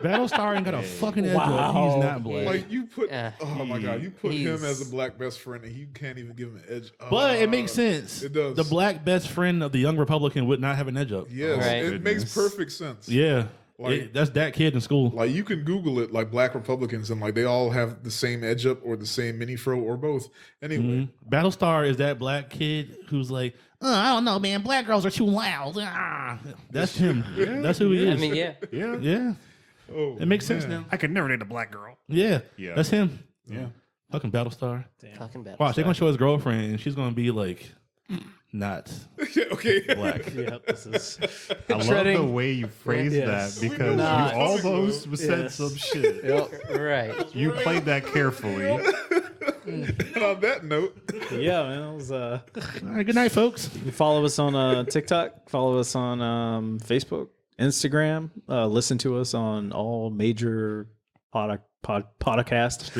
Battlestar ain't got a fucking edge up. Wow. He's not black. Like you put. Yeah. Oh my God! You put him He's- as a black best friend, and you can't even give him an edge. But it makes sense. It does. The black best friend of the young Republican would not have an edge up. Yes, Right. it makes Goodness. perfect sense. Yeah. Like- That's that kid in school. Like you can Google it, like black Republicans, and like they all have the same edge up or the same mini fro or both. Anyway, Mhm. Battlestar is that black kid who's like, I don't know, man. Black girls are too loud. Ah. That's him. That's who he I is. mean, yeah. Yeah. Yeah. oh, It makes sense man. now. I could never date a black girl. Yeah. Yeah. That's him. Yeah. Fucking Battlestar. Talking about. Watch, they're gonna show his girlfriend, and she's gonna be like, not Okay. black. Yep, this is I love Treading- the way you phrase Yes. that because Nah. you almost said Yes. some shit. Right. You played that carefully. And on that note, yeah, man. It was, All right, good night, folks. you can follow us on TikTok. Follow us on Facebook, Instagram. Listen to us on all major podcast Podcast,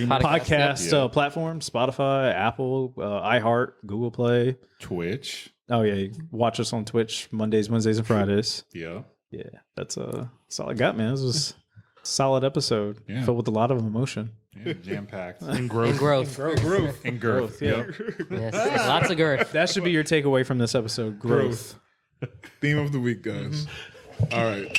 platforms: Spotify, Apple, iHeart, Google Play. Twitch. Oh yeah, you can watch us on Twitch Mondays, Wednesdays, and Fridays. Yeah. Yeah, that's all I got, man. This was a solid episode, Yeah. filled with a lot of emotion. Yeah. Jam packed. And And growth. growth. growth. And girth. Growth, yeah. Yep. Yes. Lots of girth. That should be your takeaway from this episode: growth. Theme of the week, guys. All right.